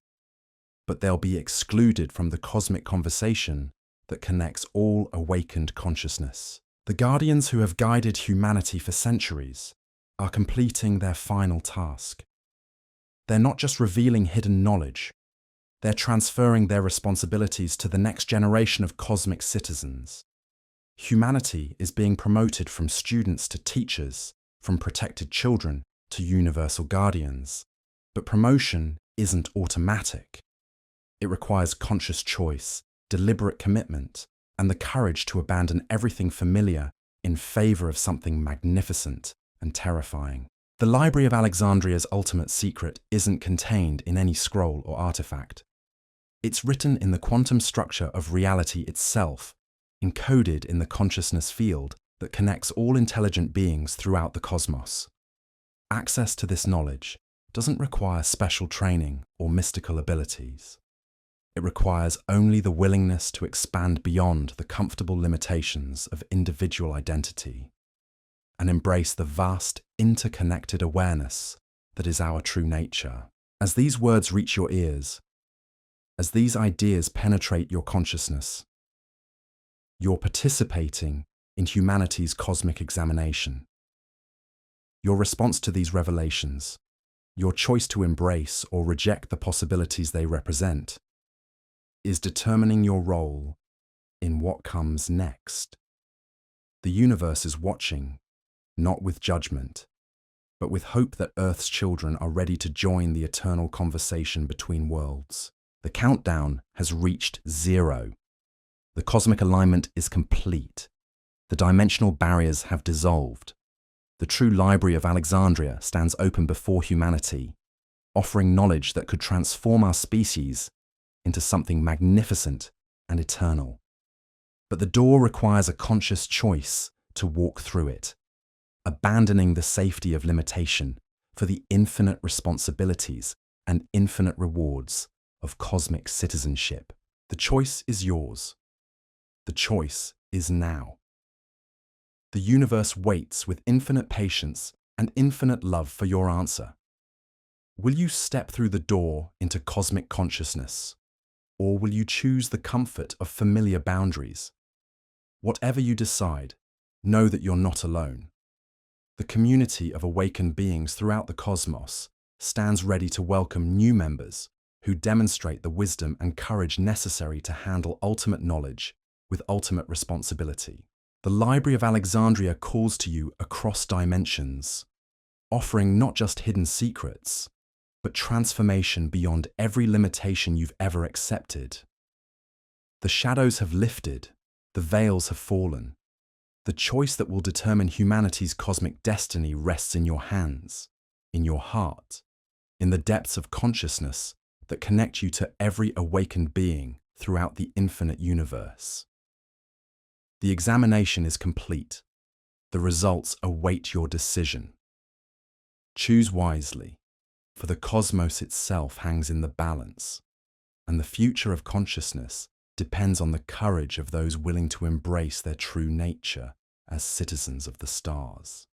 Speaker 1: but they'll be excluded from the cosmic conversation that connects all awakened consciousness. The guardians who have guided humanity for centuries are completing their final task. They're not just revealing hidden knowledge, they're transferring their responsibilities to the next generation of cosmic citizens. Humanity is being promoted from students to teachers, from protected children to universal guardians. But promotion isn't automatic. It requires conscious choice, deliberate commitment, and the courage to abandon everything familiar in favour of something magnificent and terrifying. The Library of Alexandria's ultimate secret isn't contained in any scroll or artifact. It's written in the quantum structure of reality itself, encoded in the consciousness field that connects all intelligent beings throughout the cosmos. Access to this knowledge doesn't require special training or mystical abilities. It requires only the willingness to expand beyond the comfortable limitations of individual identity and embrace the vast, interconnected awareness that is our true nature. As these words reach your ears, as these ideas penetrate your consciousness, you're participating in humanity's cosmic examination. Your response to these revelations, your choice to embrace or reject the possibilities they represent, is determining your role in what comes next. The universe is watching, not with judgment, but with hope that Earth's children are ready to join the eternal conversation between worlds. The countdown has reached 0. The cosmic alignment is complete. The dimensional barriers have dissolved. The true Library of Alexandria stands open before humanity, offering knowledge that could transform our species into something magnificent and eternal. But the door requires a conscious choice to walk through it, abandoning the safety of limitation for the infinite responsibilities and infinite rewards of cosmic citizenship. The choice is yours. The choice is now. The universe waits with infinite patience and infinite love for your answer. Will you step through the door into cosmic consciousness, or will you choose the comfort of familiar boundaries? Whatever you decide, know that you're not alone. The community of awakened beings throughout the cosmos stands ready to welcome new members who demonstrate the wisdom and courage necessary to handle ultimate knowledge with ultimate responsibility. The Library of Alexandria calls to you across dimensions, offering not just hidden secrets, but transformation beyond every limitation you've ever accepted. The shadows have lifted, the veils have fallen. The choice that will determine humanity's cosmic destiny rests in your hands, in your heart, in the depths of consciousness that connect you to every awakened being throughout the infinite universe. The examination is complete. The results await your decision. Choose wisely, for the cosmos itself hangs in the balance, and the future of consciousness depends on the courage of those willing to embrace their true nature as citizens of the stars.